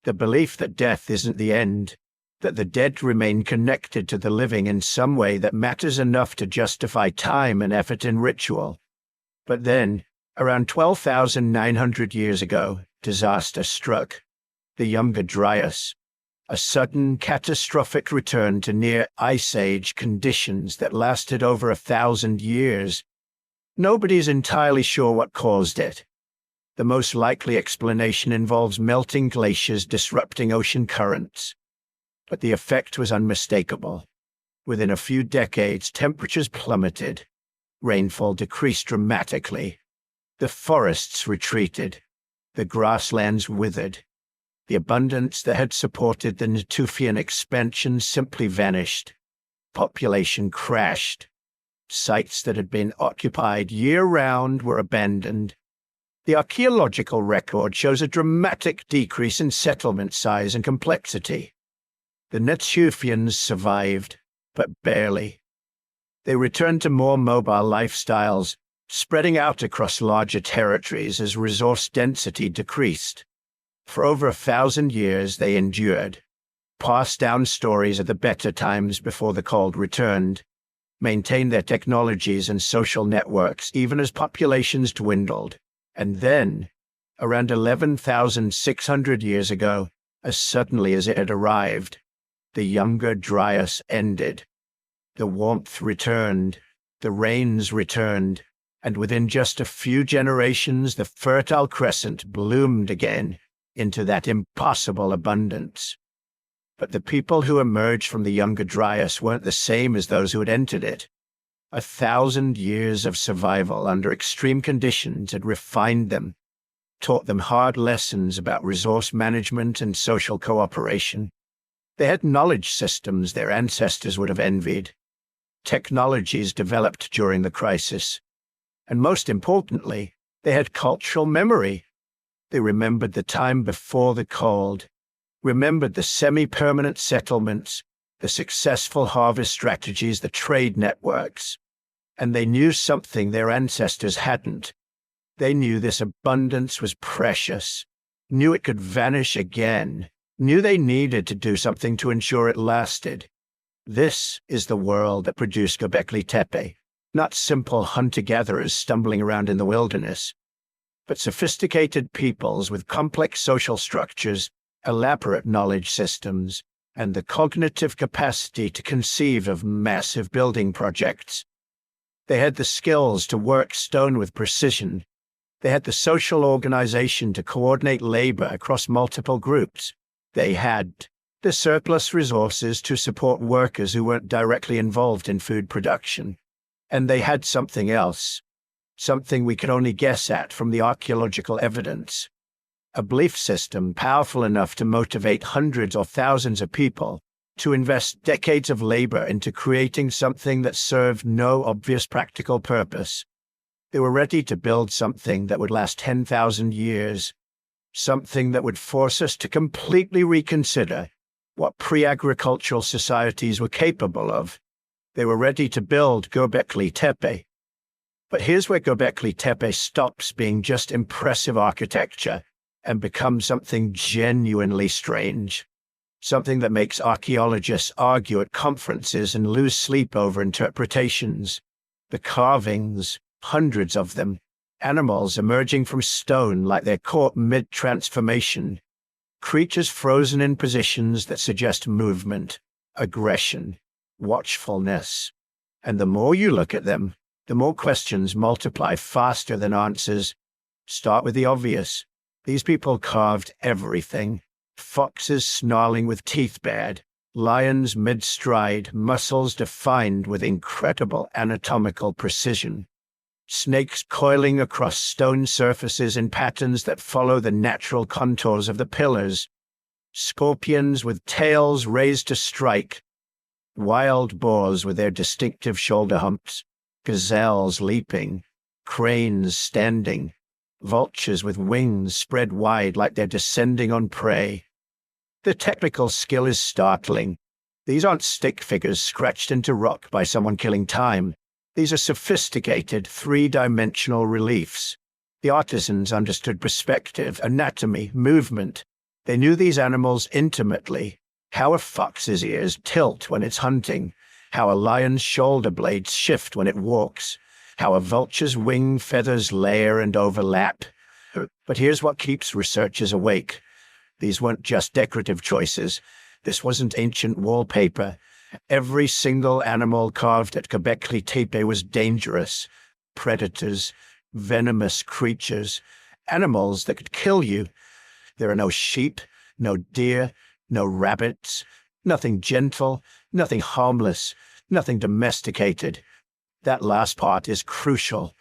The belief that death isn't the end, that the dead remain connected to the living in some way that matters enough to justify time and effort in ritual. But then, around 12,900 years ago, disaster struck. The Younger Dryas. A sudden, catastrophic return to near Ice Age conditions that lasted over 1,000 years. Nobody's entirely sure what caused it. The most likely explanation involves melting glaciers disrupting ocean currents. But the effect was unmistakable. Within a few decades, temperatures plummeted. Rainfall decreased dramatically. The forests retreated. The grasslands withered. The abundance that had supported the Natufian expansion simply vanished. Population crashed. Sites that had been occupied year-round were abandoned. The archaeological record shows a dramatic decrease in settlement size and complexity. The Netsufians survived, but barely. They returned to more mobile lifestyles, spreading out across larger territories as resource density decreased. For over 1,000 years they endured, passed down stories of the better times before the cold returned, maintained their technologies and social networks even as populations dwindled. And then, around 11,600 years ago, as suddenly as it had arrived, the Younger Dryas ended. The warmth returned, the rains returned, and within just a few generations the Fertile Crescent bloomed again into that impossible abundance. But the people who emerged from the Younger Dryas weren't the same as those who had entered it. 1,000 years of survival under extreme conditions had refined them, taught them hard lessons about resource management and social cooperation. They had knowledge systems their ancestors would have envied, technologies developed during the crisis, and most importantly, they had cultural memory. They remembered the time before the cold, remembered the semi-permanent settlements, the successful harvest strategies, the trade networks. And they knew something their ancestors hadn't. They knew this abundance was precious, knew it could vanish again, knew they needed to do something to ensure it lasted. This is the world that produced Göbekli Tepe, not simple hunter-gatherers stumbling around in the wilderness, but sophisticated peoples with complex social structures, elaborate knowledge systems, and the cognitive capacity to conceive of massive building projects. They had the skills to work stone with precision. They had the social organization to coordinate labor across multiple groups. They had the surplus resources to support workers who weren't directly involved in food production. And they had something else, something we could only guess at from the archaeological evidence. A belief system powerful enough to motivate hundreds or thousands of people to invest decades of labor into creating something that served no obvious practical purpose. They were ready to build something that would last 10,000 years, something that would force us to completely reconsider what pre-agricultural societies were capable of. They were ready to build Göbekli Tepe. But here's where Göbekli Tepe stops being just impressive architecture and becomes something genuinely strange. Something that makes archaeologists argue at conferences and lose sleep over interpretations. The carvings, hundreds of them, animals emerging from stone like they're caught mid-transformation, creatures frozen in positions that suggest movement, aggression, watchfulness. And the more you look at them, the more questions multiply faster than answers. Start with the obvious. These people carved everything. Foxes snarling with teeth bared, lions mid-stride, muscles defined with incredible anatomical precision, snakes coiling across stone surfaces in patterns that follow the natural contours of the pillars, scorpions with tails raised to strike, wild boars with their distinctive shoulder humps, gazelles leaping, cranes standing, vultures with wings spread wide like they're descending on prey. The technical skill is startling. These aren't stick figures scratched into rock by someone killing time. These are sophisticated, three-dimensional reliefs. The artisans understood perspective, anatomy, movement. They knew these animals intimately. How a fox's ears tilt when it's hunting, how a lion's shoulder blades shift when it walks, how a vulture's wing feathers layer and overlap. But here's what keeps researchers awake. These weren't just decorative choices. This wasn't ancient wallpaper. Every single animal carved at Göbekli Tepe was dangerous. Predators, venomous creatures, animals that could kill you. There are no sheep, no deer, no rabbits, nothing gentle, nothing harmless, nothing domesticated. That last part is crucial.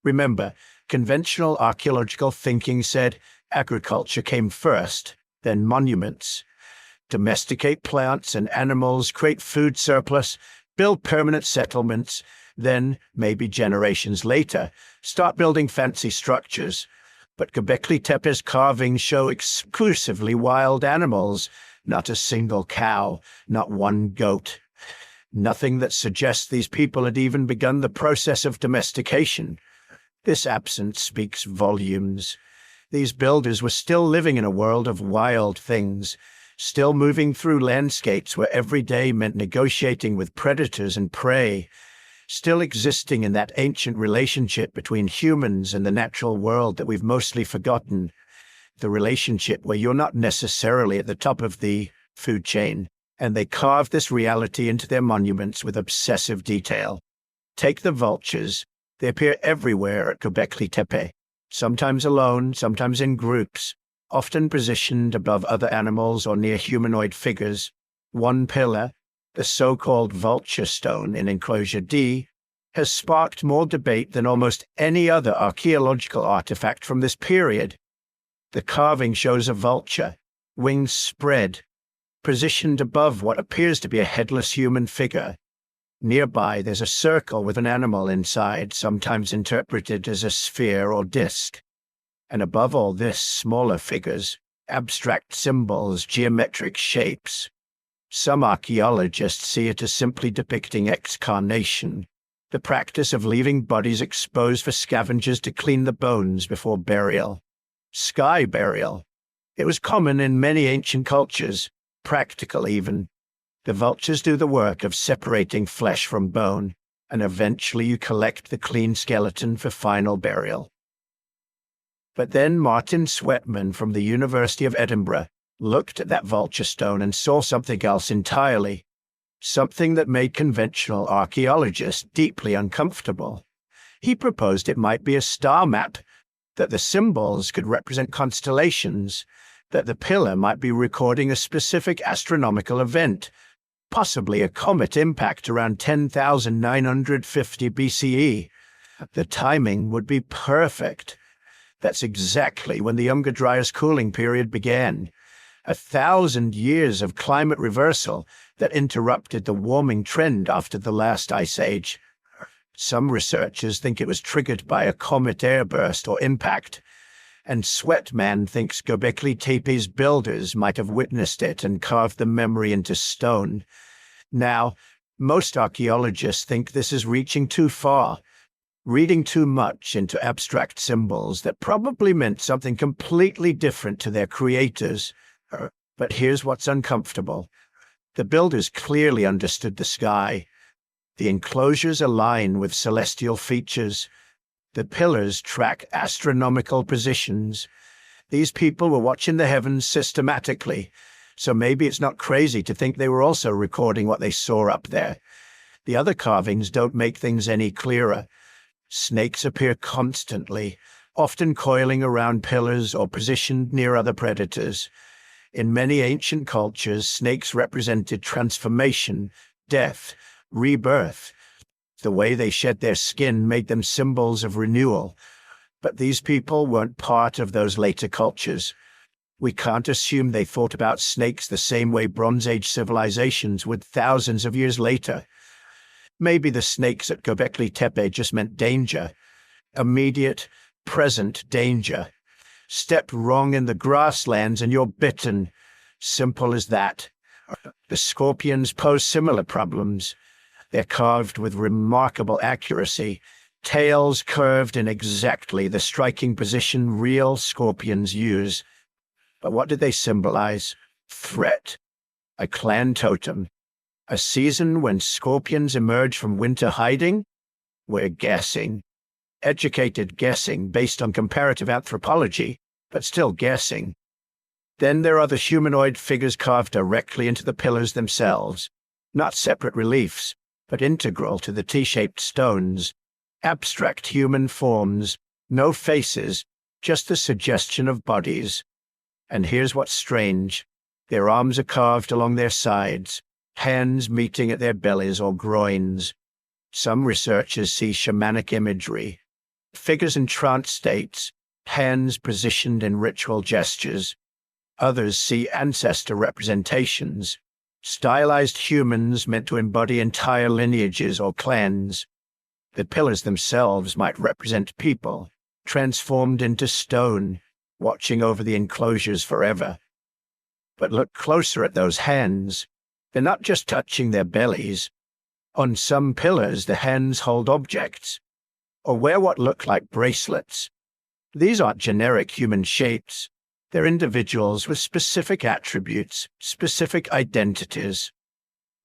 Remember, conventional archaeological thinking said agriculture came first, then monuments. Domesticate plants and animals, create food surplus, build permanent settlements, then, maybe generations later, start building fancy structures. But Göbekli Tepe's carvings show exclusively wild animals, not a single cow, not one goat. Nothing that suggests these people had even begun the process of domestication. This absence speaks volumes. These builders were still living in a world of wild things, still moving through landscapes where every day meant negotiating with predators and prey, still existing in that ancient relationship between humans and the natural world that we've mostly forgotten, the relationship where you're not necessarily at the top of the food chain, and they carved this reality into their monuments with obsessive detail. Take the vultures. They appear everywhere at Göbekli Tepe, sometimes alone, sometimes in groups, often positioned above other animals or near humanoid figures. One pillar, the so-called vulture stone in enclosure D, has sparked more debate than almost any other archaeological artifact from this period. The carving shows a vulture, wings spread, positioned above what appears to be a headless human figure. Nearby, there's a circle with an animal inside, sometimes interpreted as a sphere or disc. And above all this, smaller figures, abstract symbols, geometric shapes. Some archaeologists see it as simply depicting excarnation, the practice of leaving bodies exposed for scavengers to clean the bones before burial. Sky burial. It was common in many ancient cultures, practical even. The vultures do the work of separating flesh from bone, and eventually you collect the clean skeleton for final burial. But then Martin Sweatman from the University of Edinburgh looked at that vulture stone and saw something else entirely, something that made conventional archaeologists deeply uncomfortable. He proposed it might be a star map, that the symbols could represent constellations, that the pillar might be recording a specific astronomical event, possibly a comet impact around 10,950 BCE. The timing would be perfect. That's exactly when the Younger Dryas cooling period began. 1,000 years of climate reversal that interrupted the warming trend after the last ice age. Some researchers think it was triggered by a comet airburst or impact, and Sweatman thinks Göbekli Tepe's builders might have witnessed it and carved the memory into stone. Now, most archaeologists think this is reaching too far, reading too much into abstract symbols that probably meant something completely different to their creators. But here's what's uncomfortable. The builders clearly understood the sky. The enclosures align with celestial features. The pillars track astronomical positions. These people were watching the heavens systematically, so maybe it's not crazy to think they were also recording what they saw up there. The other carvings don't make things any clearer. Snakes appear constantly, often coiling around pillars or positioned near other predators. In many ancient cultures, snakes represented transformation, death, rebirth. The way they shed their skin made them symbols of renewal. But these people weren't part of those later cultures. We can't assume they thought about snakes the same way Bronze Age civilizations would thousands of years later. Maybe the snakes at Göbekli Tepe just meant danger. Immediate, present danger. Step wrong in the grasslands and you're bitten. Simple as that. The scorpions pose similar problems. They're carved with remarkable accuracy, tails curved in exactly the striking position real scorpions use. But what do they symbolize? Threat. A clan totem. A season when scorpions emerge from winter hiding? We're guessing. Educated guessing based on comparative anthropology, but still guessing. Then there are the humanoid figures carved directly into the pillars themselves, not separate reliefs, but integral to the T-shaped stones. Abstract human forms, no faces, just the suggestion of bodies. And here's what's strange. Their arms are carved along their sides, hands meeting at their bellies or groins. Some researchers see shamanic imagery. Figures in trance states, hands positioned in ritual gestures. Others see ancestor representations, stylized humans meant to embody entire lineages or clans. The pillars themselves might represent people, transformed into stone, watching over the enclosures forever. But look closer at those hands. They're not just touching their bellies. On some pillars, the hands hold objects, or wear what look like bracelets. These aren't generic human shapes. They're individuals with specific attributes, specific identities.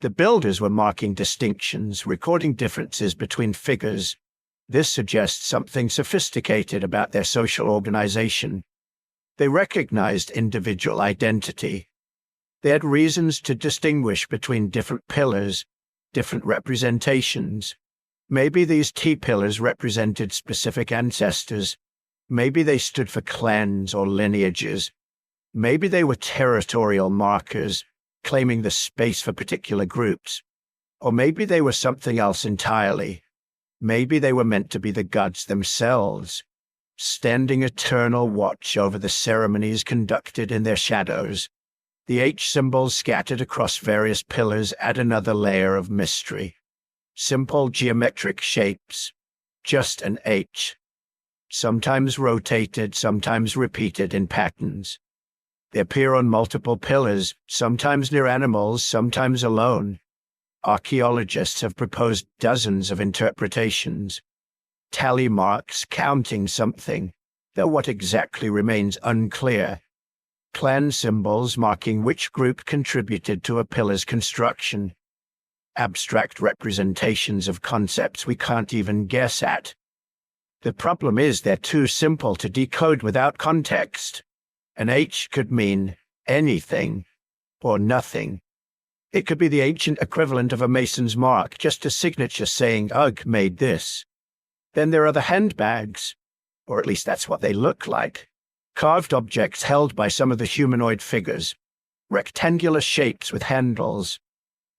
The builders were marking distinctions, recording differences between figures. This suggests something sophisticated about their social organization. They recognized individual identity. They had reasons to distinguish between different pillars, different representations. Maybe these T-pillars represented specific ancestors. Maybe they stood for clans or lineages. Maybe they were territorial markers, claiming the space for particular groups. Or maybe they were something else entirely. Maybe they were meant to be the gods themselves, standing eternal watch over the ceremonies conducted in their shadows. The H symbols scattered across various pillars add another layer of mystery. Simple geometric shapes, just an H, sometimes rotated, sometimes repeated in patterns. They appear on multiple pillars, sometimes near animals, sometimes alone. Archaeologists have proposed dozens of interpretations. Tally marks counting something, though what exactly remains unclear. Clan symbols marking which group contributed to a pillar's construction. Abstract representations of concepts we can't even guess at. The problem is they're too simple to decode without context. An H could mean anything or nothing. It could be the ancient equivalent of a mason's mark, just a signature saying, "Ugh, made this." Then there are the handbags, or at least that's what they look like. Carved objects held by some of the humanoid figures, rectangular shapes with handles.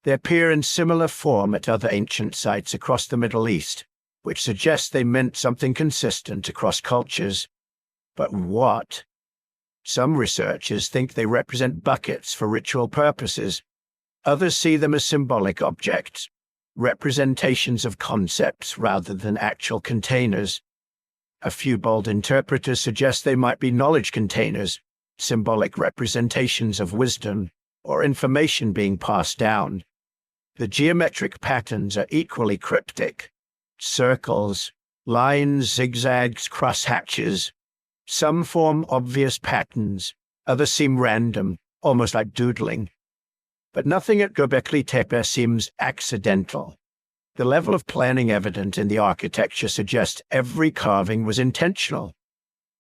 They appear in similar form at other ancient sites across the Middle East, which suggests they meant something consistent across cultures. But what? Some researchers think they represent buckets for ritual purposes. Others see them as symbolic objects, representations of concepts rather than actual containers. A few bold interpreters suggest they might be knowledge containers, symbolic representations of wisdom, or information being passed down. The geometric patterns are equally cryptic. Circles, lines, zigzags, crosshatches. Some form obvious patterns, others seem random, almost like doodling. But nothing at Göbekli Tepe seems accidental. The level of planning evident in the architecture suggests every carving was intentional.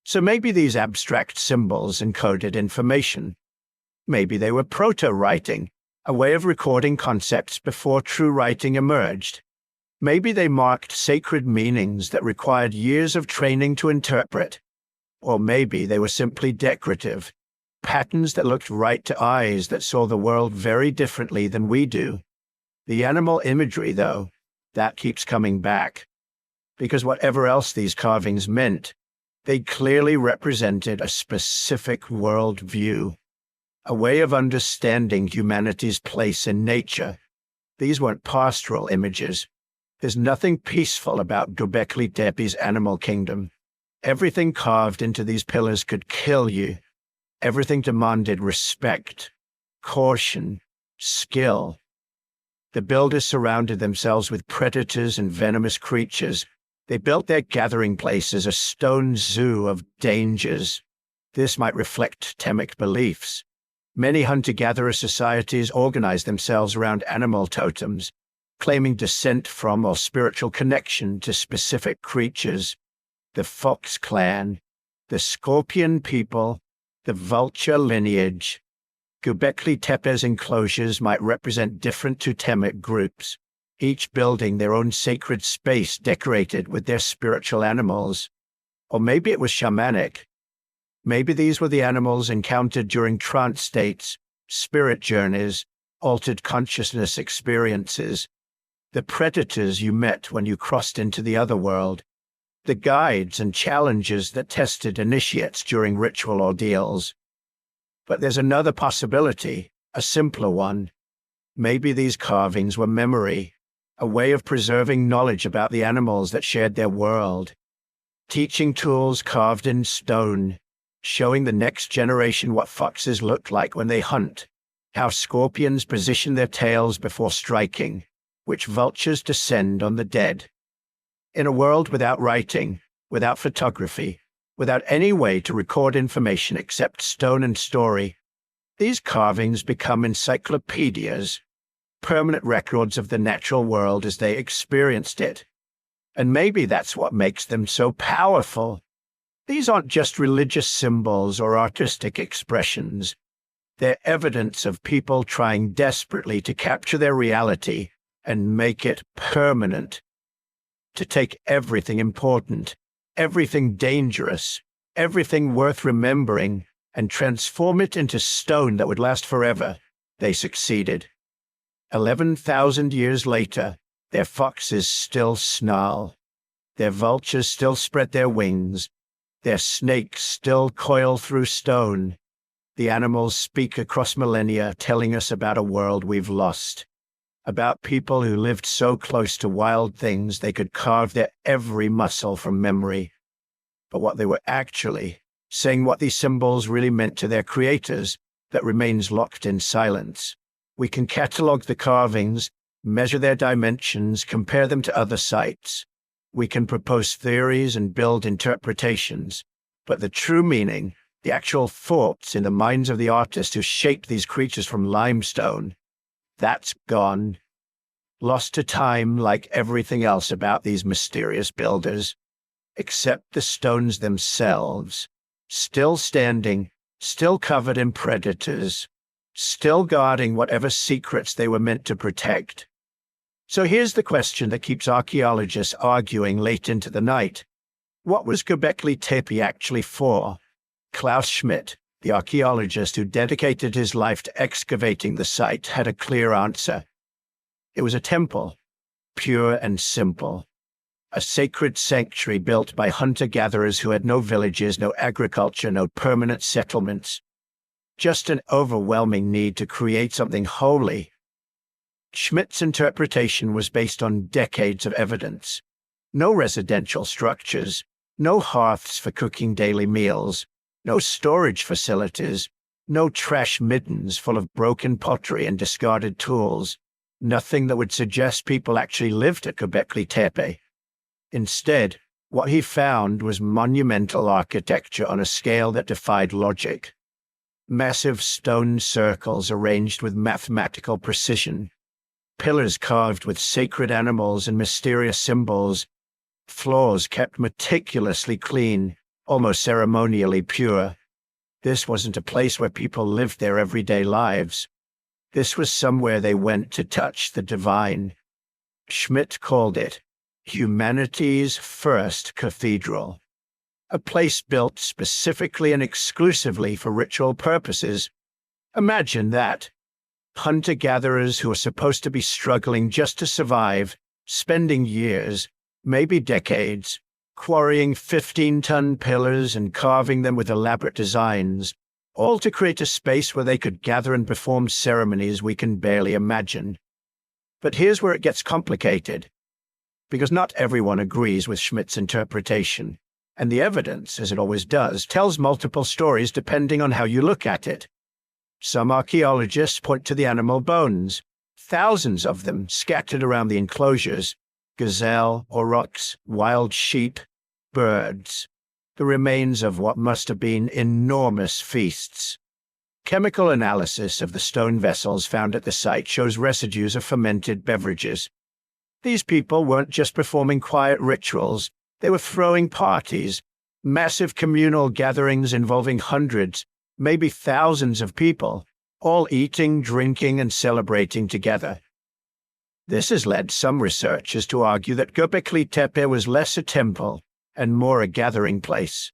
So maybe these abstract symbols encoded information. Maybe they were proto-writing, a way of recording concepts before true writing emerged. Maybe they marked sacred meanings that required years of training to interpret. Or maybe they were simply decorative, patterns that looked right to eyes that saw the world very differently than we do. The animal imagery, though, that keeps coming back. Because whatever else these carvings meant, they clearly represented a specific world view, a way of understanding humanity's place in nature. These weren't pastoral images. There's nothing peaceful about Göbekli Tepe's animal kingdom. Everything carved into these pillars could kill you. Everything demanded respect, caution, skill. The builders surrounded themselves with predators and venomous creatures. They built their gathering place as a stone zoo of dangers. This might reflect Temic beliefs. Many hunter-gatherer societies organized themselves around animal totems, claiming descent from or spiritual connection to specific creatures. The Fox clan, the Scorpion people, the Vulture lineage. Göbekli Tepe's enclosures might represent different totemic groups, each building their own sacred space decorated with their spiritual animals. Or maybe it was shamanic. Maybe these were the animals encountered during trance states, spirit journeys, altered consciousness experiences, the predators you met when you crossed into the other world, the guides and challenges that tested initiates during ritual ordeals. But there's another possibility, a simpler one. Maybe these carvings were memory, a way of preserving knowledge about the animals that shared their world. teaching tools carved in stone, showing the next generation what foxes look like when they hunt, how scorpions position their tails before striking, which vultures descend on the dead. In a world without writing, without photography, without any way to record information except stone and story, these carvings become encyclopedias, permanent records of the natural world as they experienced it. And maybe that's what makes them so powerful. These aren't just religious symbols or artistic expressions. They're evidence of people trying desperately to capture their reality and make it permanent. To take everything important, everything dangerous, everything worth remembering, and transform it into stone that would last forever. They succeeded. 11,000 years later, their foxes still snarl. Their vultures still spread their wings. Their snakes still coil through stone. The animals speak across millennia, telling us about a world we've lost. About people who lived so close to wild things they could carve their every muscle from memory. But what they were actually, saying what these symbols really meant to their creators, that remains locked in silence. We can catalog the carvings, measure their dimensions, compare them to other sites. We can propose theories and build interpretations. But the true meaning, the actual thoughts in the minds of the artists who shaped these creatures from limestone, that's gone. Lost to time like everything else about these mysterious builders, except the stones themselves, still standing, still covered in predators, still guarding whatever secrets they were meant to protect. So here's the question that keeps archaeologists arguing late into the night. What was Göbekli Tepe actually for? Klaus Schmidt, the archaeologist who dedicated his life to excavating the site, had a clear answer. It was a temple, pure and simple. A sacred sanctuary built by hunter-gatherers who had no villages, no agriculture, no permanent settlements. Just an overwhelming need to create something holy. Schmidt's interpretation was based on decades of evidence. No residential structures, no hearths for cooking daily meals, no storage facilities, no trash middens full of broken pottery and discarded tools, nothing that would suggest people actually lived at Göbekli Tepe. Instead, what he found was monumental architecture on a scale that defied logic. Massive stone circles arranged with mathematical precision, pillars carved with sacred animals and mysterious symbols, floors kept meticulously clean, almost ceremonially pure. This wasn't a place where people lived their everyday lives. This was somewhere they went to touch the divine. Schmidt called it humanity's first cathedral, a place built specifically and exclusively for ritual purposes. Imagine that. Hunter-gatherers who are supposed to be struggling just to survive, spending years, maybe decades, quarrying 15-ton pillars and carving them with elaborate designs, all to create a space where they could gather and perform ceremonies we can barely imagine. But here's where it gets complicated, because not everyone agrees with Schmidt's interpretation, and the evidence, as it always does, tells multiple stories depending on how you look at it. Some archaeologists point to the animal bones, thousands of them scattered around the enclosures, gazelle, aurochs, wild sheep, birds, the remains of what must have been enormous feasts. Chemical analysis of the stone vessels found at the site shows residues of fermented beverages. These people weren't just performing quiet rituals, they were throwing parties, massive communal gatherings involving hundreds, maybe thousands of people, all eating, drinking, and celebrating together. This has led some researchers to argue that Göbekli Tepe was less a temple and more a gathering place.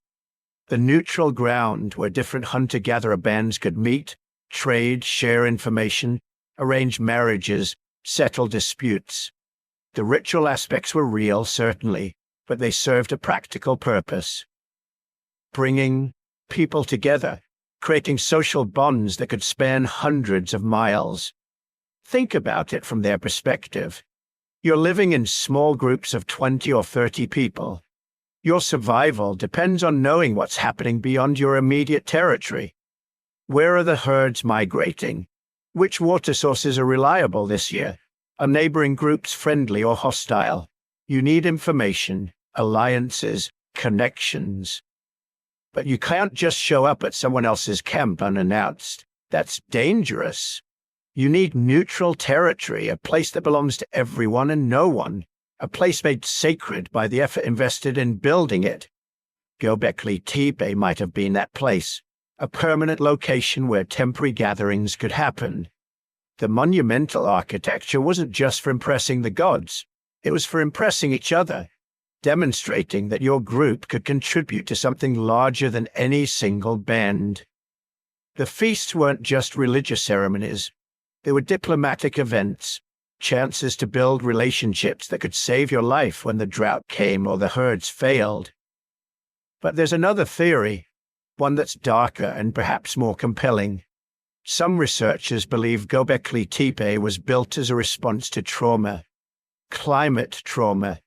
The neutral ground where different hunter-gatherer bands could meet, trade, share information, arrange marriages, settle disputes. The ritual aspects were real, certainly, but they served a practical purpose. Bringing people together, creating social bonds that could span hundreds of miles. Think about it from their perspective. You're living in small groups of 20 or 30 people. Your survival depends on knowing what's happening beyond your immediate territory. Where are the herds migrating? Which water sources are reliable this year? Are neighboring groups friendly or hostile? You need information, alliances, connections. But you can't just show up at someone else's camp unannounced. That's dangerous. You need neutral territory, a place that belongs to everyone and no one, a place made sacred by the effort invested in building it. Göbekli Tepe might have been that place, a permanent location where temporary gatherings could happen. The monumental architecture wasn't just for impressing the gods, it was for impressing each other, demonstrating that your group could contribute to something larger than any single band. The feasts weren't just religious ceremonies, they were diplomatic events, chances to build relationships that could save your life when the drought came or the herds failed. But there's another theory, one that's darker and perhaps more compelling. Some researchers believe Göbekli Tepe was built as a response to trauma, climate trauma.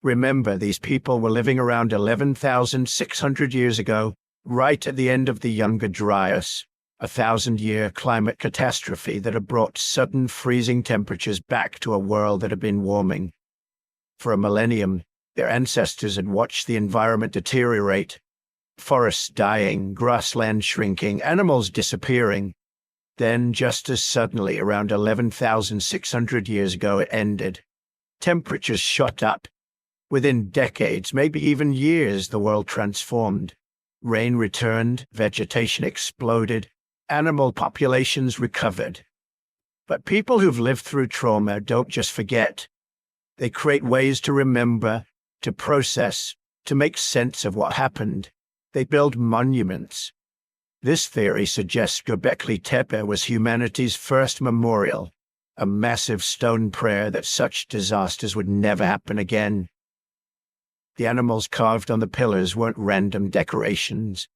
Remember, these people were living around 11,600 years ago, right at the end of the Younger Dryas, a 1,000-year climate catastrophe that had brought sudden freezing temperatures back to a world that had been warming. For a millennium, their ancestors had watched the environment deteriorate, forests dying, grassland shrinking, animals disappearing. Then, just as suddenly, around 11,600 years ago, it ended. Temperatures shot up. Within decades, maybe even years, the world transformed. Rain returned, vegetation exploded, animal populations recovered. But people who've lived through trauma don't just forget. They create ways to remember, to process, to make sense of what happened. They build monuments. This theory suggests Göbekli Tepe was humanity's first memorial, a massive stone prayer that such disasters would never happen again. The animals carved on the pillars weren't random decorations.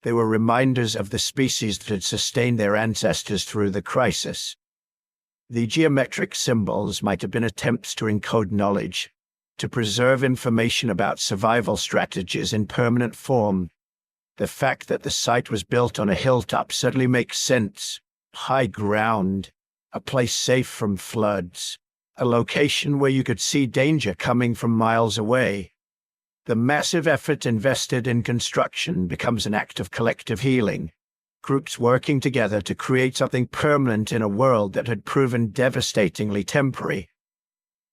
They were reminders of the species that had sustained their ancestors through the crisis. The geometric symbols might have been attempts to encode knowledge, to preserve information about survival strategies in permanent form. The fact that the site was built on a hilltop suddenly makes sense. High ground, a place safe from floods, a location where you could see danger coming from miles away. The massive effort invested in construction becomes an act of collective healing, groups working together to create something permanent in a world that had proven devastatingly temporary.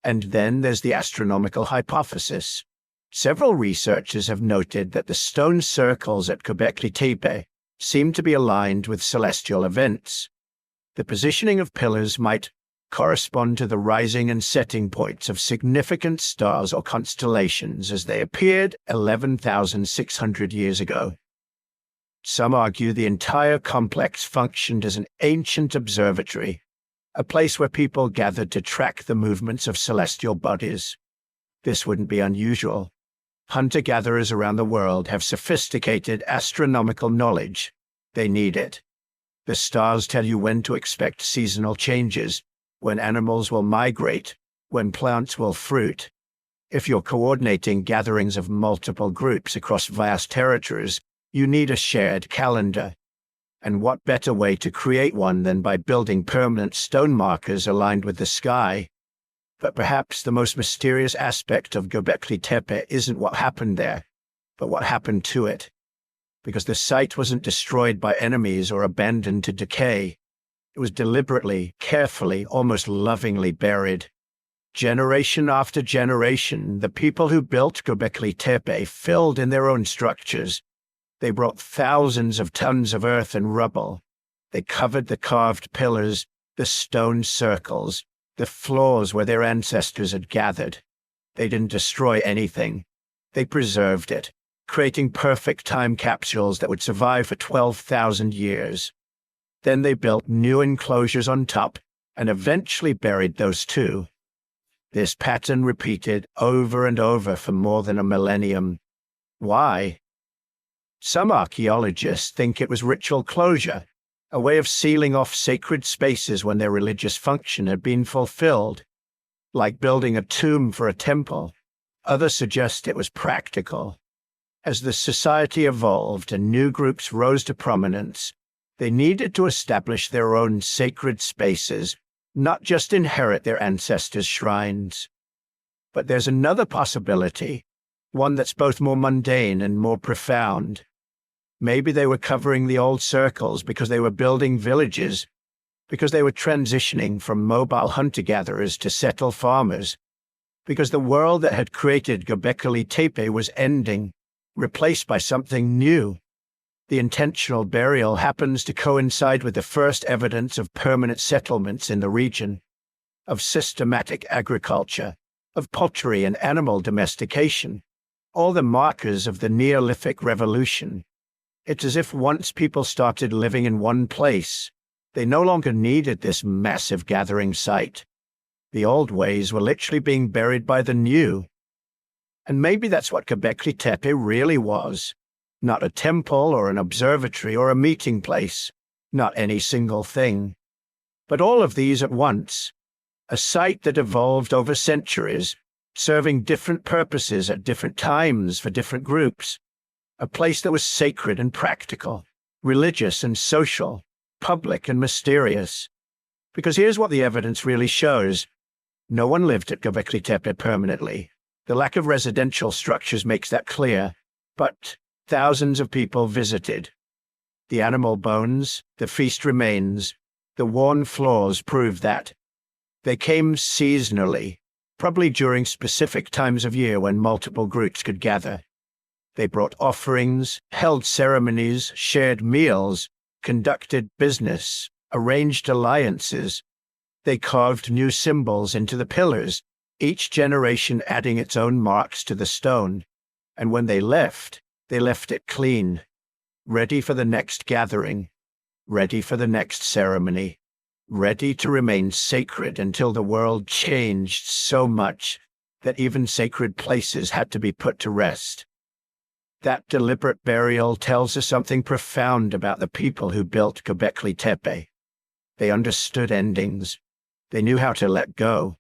And then there's the astronomical hypothesis. Several researchers have noted that the stone circles at Göbekli Tepe seem to be aligned with celestial events. The positioning of pillars might correspond to the rising and setting points of significant stars or constellations as they appeared 11,600 years ago. Some argue the entire complex functioned as an ancient observatory, a place where people gathered to track the movements of celestial bodies. This wouldn't be unusual. Hunter-gatherers around the world have sophisticated astronomical knowledge. They need it. The stars tell you when to expect seasonal changes, when animals will migrate, when plants will fruit. If you're coordinating gatherings of multiple groups across vast territories, you need a shared calendar. And what better way to create one than by building permanent stone markers aligned with the sky? But perhaps the most mysterious aspect of Göbekli Tepe isn't what happened there, but what happened to it. Because the site wasn't destroyed by enemies or abandoned to decay. It was deliberately, carefully, almost lovingly buried. Generation after generation, the people who built Göbekli Tepe filled in their own structures. They brought thousands of tons of earth and rubble. They covered the carved pillars, the stone circles, the floors where their ancestors had gathered. They didn't destroy anything. They preserved it, creating perfect time capsules that would survive for 12,000 years. Then they built new enclosures on top and eventually buried those too. This pattern repeated over and over for more than a millennium. Why? Some archaeologists think it was ritual closure, a way of sealing off sacred spaces when their religious function had been fulfilled, like building a tomb for a temple. Others suggest it was practical. As the society evolved and new groups rose to prominence, they needed to establish their own sacred spaces, not just inherit their ancestors' shrines. But there's another possibility, one that's both more mundane and more profound. Maybe they were covering the old circles because they were building villages, because they were transitioning from mobile hunter-gatherers to settled farmers, because the world that had created Göbekli Tepe was ending, replaced by something new. The intentional burial happens to coincide with the first evidence of permanent settlements in the region, of systematic agriculture, of poultry and animal domestication, all the markers of the Neolithic revolution. It's as if once people started living in one place, they no longer needed this massive gathering site. The old ways were literally being buried by the new. And maybe that's what Göbekli Tepe really was. Not a temple or an observatory or a meeting place, not any single thing. But all of these at once. A site that evolved over centuries, serving different purposes at different times for different groups. A place that was sacred and practical, religious and social, public and mysterious. Because here's what the evidence really shows. No one lived at Göbekli Tepe permanently. The lack of residential structures makes that clear. But thousands of people visited. The animal bones, the feast remains, the worn floors prove that. They came seasonally, probably during specific times of year when multiple groups could gather. They brought offerings, held ceremonies, shared meals, conducted business, arranged alliances. They carved new symbols into the pillars, each generation adding its own marks to the stone. And when they left it clean, ready for the next gathering, ready for the next ceremony, ready to remain sacred until the world changed so much that even sacred places had to be put to rest. That deliberate burial tells us something profound about the people who built Göbekli Tepe. They understood endings. They knew how to let go.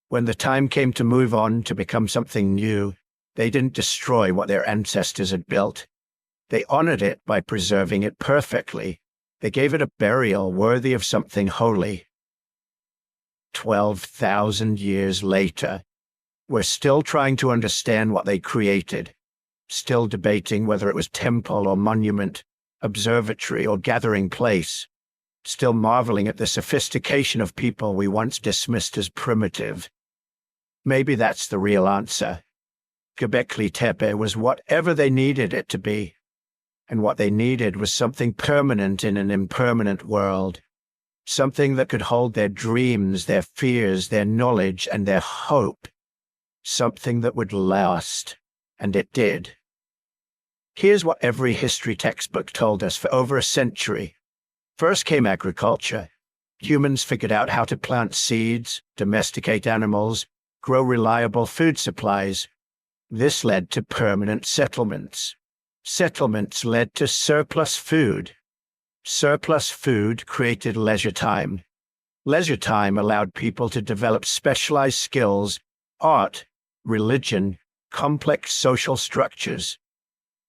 When the time came to move on to become something new, they didn't destroy what their ancestors had built. They honored it by preserving it perfectly. They gave it a burial worthy of something holy. 12,000 years later, we're still trying to understand what they created, still debating whether it was temple or monument, observatory or gathering place, still marveling at the sophistication of people we once dismissed as primitive. Maybe that's the real answer. Göbekli Tepe was whatever they needed it to be, and what they needed was something permanent in an impermanent world, something that could hold their dreams, their fears, their knowledge, and their hope, something that would last, and it did. Here's what every history textbook told us for over a century. First came agriculture. Humans figured out how to plant seeds, domesticate animals, grow reliable food supplies. This led to permanent settlements. Settlements led to surplus food. Surplus food created leisure time. Leisure time allowed people to develop specialized skills, art, religion, complex social structures.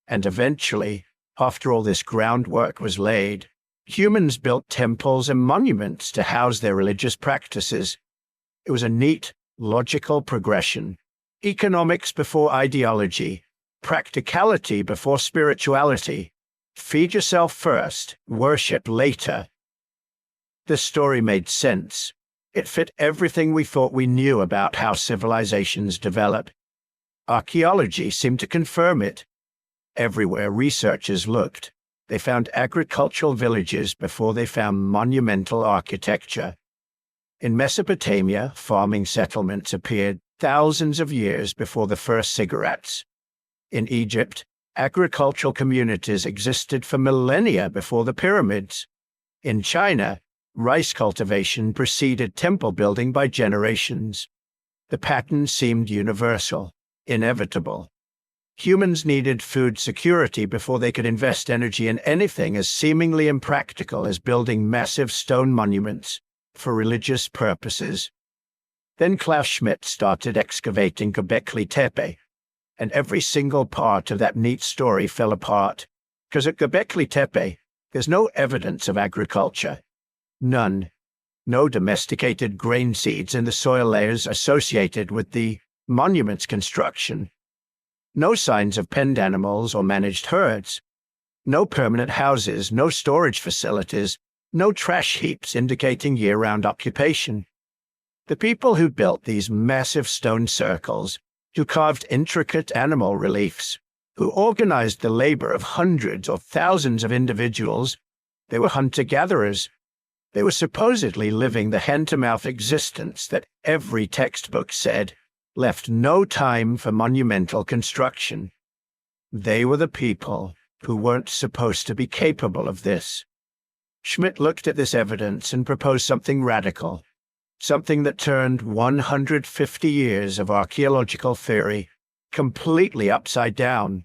And eventually, after all this groundwork was laid, humans built temples and monuments to house their religious practices. It was a neat, logical progression. Economics before ideology, practicality before spirituality. Feed yourself first, worship later. The story made sense. It fit everything we thought we knew about how civilizations develop. Archaeology seemed to confirm it. Everywhere researchers looked, they found agricultural villages before they found monumental architecture. In Mesopotamia, farming settlements appeared thousands of years before the first cigarettes. In Egypt, agricultural communities existed for millennia before the pyramids. In China, rice cultivation preceded temple building by generations. The pattern seemed universal, inevitable. Humans needed food security before they could invest energy in anything as seemingly impractical as building massive stone monuments for religious purposes. Then Klaus Schmidt started excavating Göbekli Tepe, and every single part of that neat story fell apart, because at Göbekli Tepe, there's no evidence of agriculture. None. No domesticated grain seeds in the soil layers associated with the monument's construction. No signs of penned animals or managed herds. No permanent houses, no storage facilities, no trash heaps indicating year-round occupation. The people who built these massive stone circles, who carved intricate animal reliefs, who organized the labor of hundreds or thousands of individuals, they were hunter-gatherers. They were supposedly living the hand-to-mouth existence that every textbook said left no time for monumental construction. They were the people who weren't supposed to be capable of this. Schmidt looked at this evidence and proposed something radical, something that turned 150 years of archaeological theory completely upside down.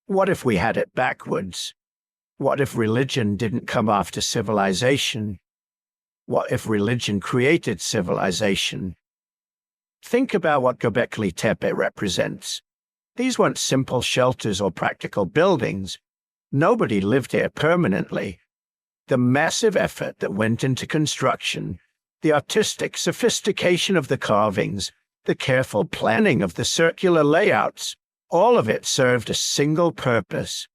What if we had it backwards? What if religion didn't come after civilization? What if religion created civilization? Think about what Göbekli Tepe represents. These weren't simple shelters or practical buildings. Nobody lived here permanently. The massive effort that went into construction, the artistic sophistication of the carvings, the careful planning of the circular layouts, all of it served a single purpose.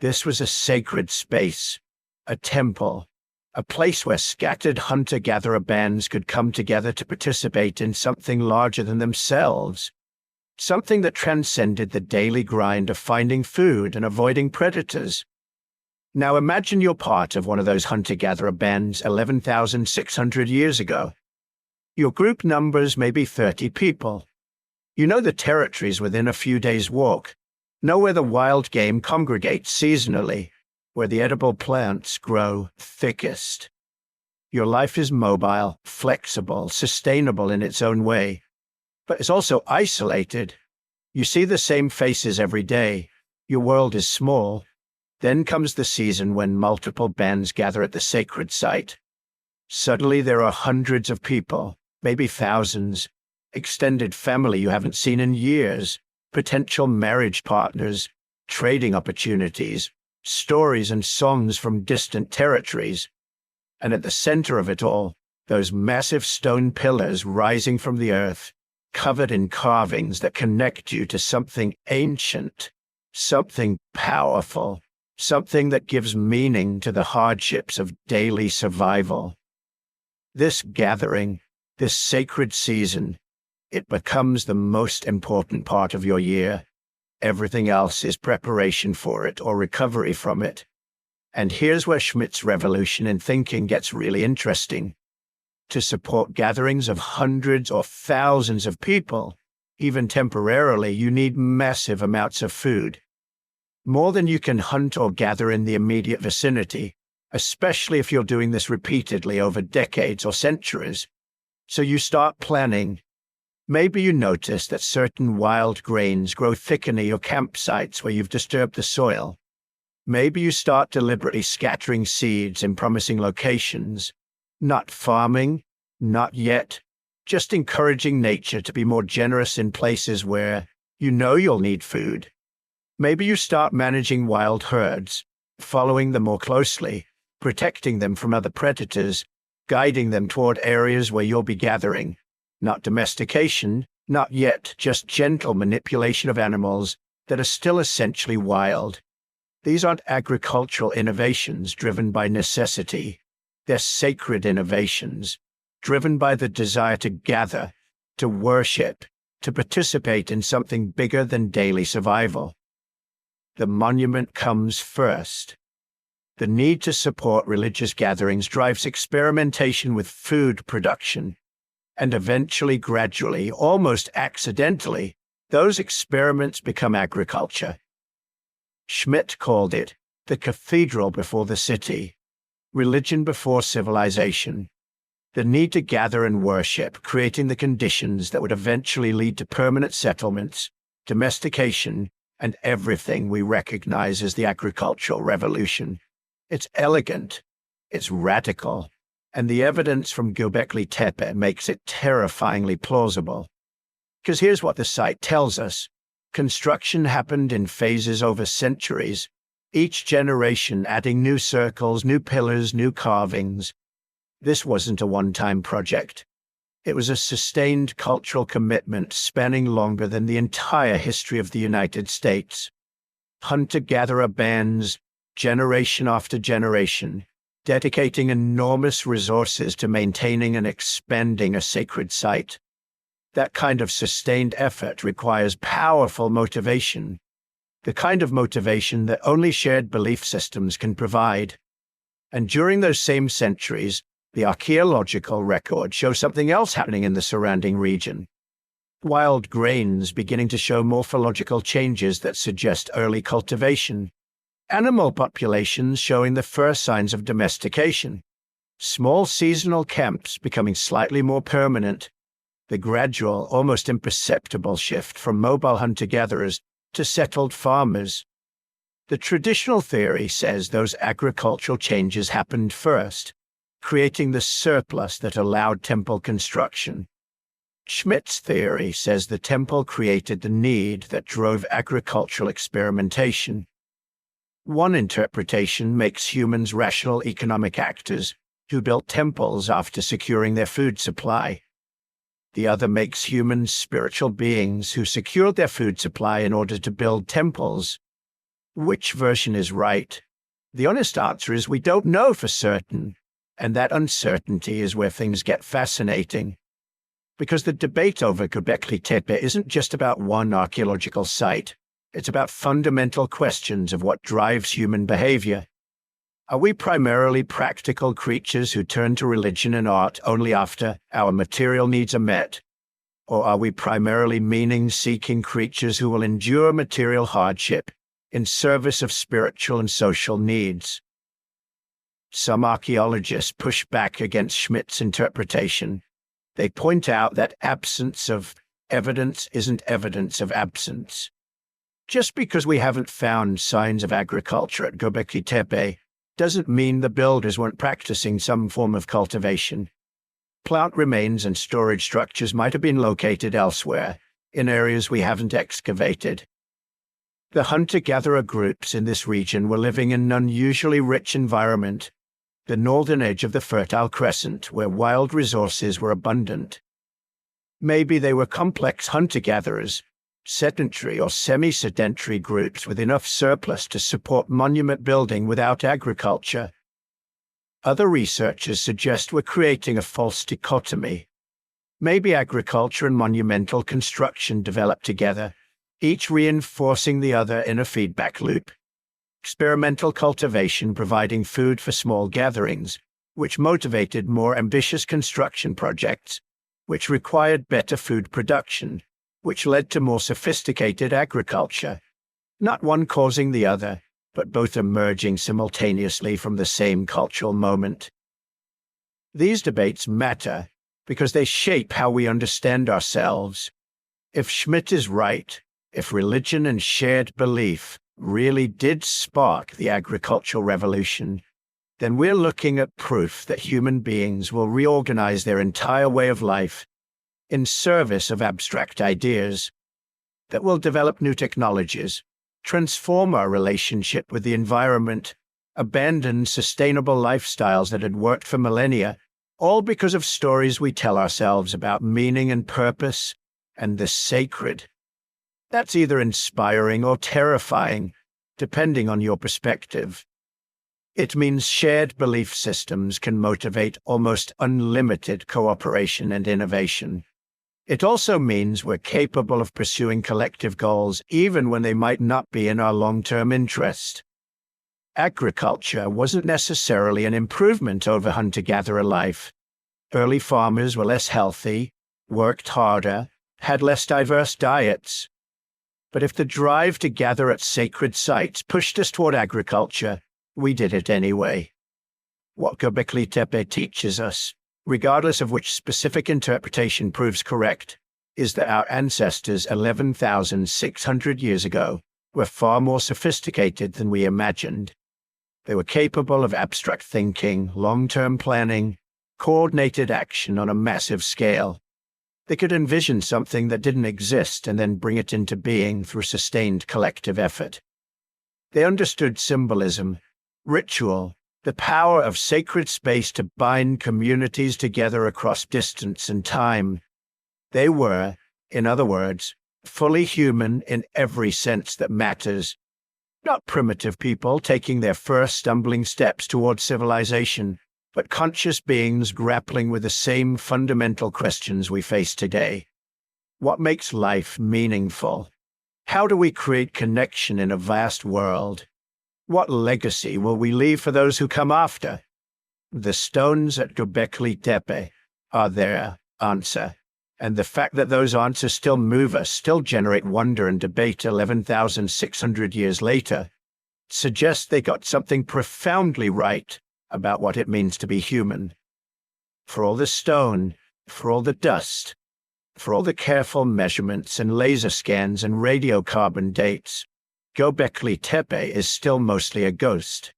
This was a sacred space, a temple, a place where scattered hunter-gatherer bands could come together to participate in something larger than themselves, something that transcended the daily grind of finding food and avoiding predators. Now imagine you're part of one of those hunter-gatherer bands 11,600 years ago. Your group numbers may be 30 people. You know the territories within a few days' walk, know where the wild game congregates seasonally, where the edible plants grow thickest. Your life is mobile, flexible, sustainable in its own way, but it's also isolated. You see the same faces every day. Your world is small. Then comes the season when multiple bands gather at the sacred site. Suddenly there are hundreds of people, maybe thousands, extended family you haven't seen in years, potential marriage partners, trading opportunities, stories and songs from distant territories. And at the center of it all, those massive stone pillars rising from the earth, covered in carvings that connect you to something ancient, something powerful, something that gives meaning to the hardships of daily survival. This gathering, this sacred season, it becomes the most important part of your year. Everything else is preparation for it or recovery from it. And here's where Schmidt's revolution in thinking gets really interesting. To support gatherings of hundreds or thousands of people, even temporarily, you need massive amounts of food. More than you can hunt or gather in the immediate vicinity, especially if you're doing this repeatedly over decades or centuries. So you start planning. Maybe you notice that certain wild grains grow thicker near your campsites where you've disturbed the soil. Maybe you start deliberately scattering seeds in promising locations. Not farming, not yet, just encouraging nature to be more generous in places where you know you'll need food. Maybe you start managing wild herds, following them more closely, protecting them from other predators, guiding them toward areas where you'll be gathering. Not domestication, not yet, just gentle manipulation of animals that are still essentially wild. These aren't agricultural innovations driven by necessity. They're sacred innovations, driven by the desire to gather, to worship, to participate in something bigger than daily survival. The monument comes first. The need to support religious gatherings drives experimentation with food production. And eventually, gradually, almost accidentally, those experiments become agriculture. Schmidt called it the cathedral before the city, religion before civilization, the need to gather and worship, creating the conditions that would eventually lead to permanent settlements, domestication, and everything we recognize as the agricultural revolution. It's elegant, it's radical, And the evidence from Göbekli Tepe makes it terrifyingly plausible. Because here's what the site tells us. Construction happened in phases over centuries, each generation adding new circles, new pillars, new carvings. This wasn't a one-time project. It was a sustained cultural commitment spanning longer than the entire history of the United States. Hunter-gatherer bands, generation after generation, dedicating enormous resources to maintaining and expanding a sacred site. That kind of sustained effort requires powerful motivation, the kind of motivation that only shared belief systems can provide. And during those same centuries, the archaeological record shows something else happening in the surrounding region. Wild grains beginning to show morphological changes that suggest early cultivation. Animal populations showing the first signs of domestication. Small seasonal camps becoming slightly more permanent. The gradual, almost imperceptible shift from mobile hunter-gatherers to settled farmers. The traditional theory says those agricultural changes happened first, creating the surplus that allowed temple construction. Schmidt's theory says the temple created the need that drove agricultural experimentation. One interpretation makes humans rational economic actors who built temples after securing their food supply. The other makes humans spiritual beings who secured their food supply in order to build temples. Which version is right? The honest answer is we don't know for certain, and that uncertainty is where things get fascinating. Because the debate over Göbekli Tepe isn't just about one archaeological site. It's about fundamental questions of what drives human behavior. Are we primarily practical creatures who turn to religion and art only after our material needs are met? Or are we primarily meaning-seeking creatures who will endure material hardship in service of spiritual and social needs? Some archaeologists push back against Schmidt's interpretation. They point out that absence of evidence isn't evidence of absence. Just because we haven't found signs of agriculture at Göbekli Tepe doesn't mean the builders weren't practicing some form of cultivation. Plant remains and storage structures might have been located elsewhere, in areas we haven't excavated. The hunter-gatherer groups in this region were living in an unusually rich environment, the northern edge of the Fertile Crescent, where wild resources were abundant. Maybe they were complex hunter-gatherers, sedentary or semi-sedentary groups with enough surplus to support monument building without agriculture. Other researchers suggest we're creating a false dichotomy. Maybe agriculture and monumental construction developed together, each reinforcing the other in a feedback loop. Experimental cultivation providing food for small gatherings, which motivated more ambitious construction projects, which required better food production, which led to more sophisticated agriculture, not one causing the other, but both emerging simultaneously from the same cultural moment. These debates matter because they shape how we understand ourselves. If Schmidt is right, if religion and shared belief really did spark the agricultural revolution, then we're looking at proof that human beings will reorganize their entire way of life in service of abstract ideas, that will develop new technologies, transform our relationship with the environment, abandon sustainable lifestyles that had worked for millennia, all because of stories we tell ourselves about meaning and purpose and the sacred. That's either inspiring or terrifying, depending on your perspective. It means shared belief systems can motivate almost unlimited cooperation and innovation. It also means we're capable of pursuing collective goals even when they might not be in our long-term interest. Agriculture wasn't necessarily an improvement over hunter-gatherer life. Early farmers were less healthy, worked harder, had less diverse diets. But if the drive to gather at sacred sites pushed us toward agriculture, we did it anyway. What Göbekli Tepe teaches us, regardless of which specific interpretation proves correct, is that our ancestors 11,600 years ago were far more sophisticated than we imagined. They were capable of abstract thinking, long-term planning, coordinated action on a massive scale. They could envision something that didn't exist and then bring it into being through sustained collective effort. They understood symbolism, ritual, the power of sacred space to bind communities together across distance and time. They were, in other words, fully human in every sense that matters. Not primitive people taking their first stumbling steps towards civilization, but conscious beings grappling with the same fundamental questions we face today. What makes life meaningful? How do we create connection in a vast world? What legacy will we leave for those who come after? The stones at Göbekli Tepe are their answer. And the fact that those answers still move us, still generate wonder and debate 11,600 years later, suggests they got something profoundly right about what it means to be human. For all the stone, for all the dust, for all the careful measurements and laser scans and radiocarbon dates, Göbekli Tepe is still mostly a ghost.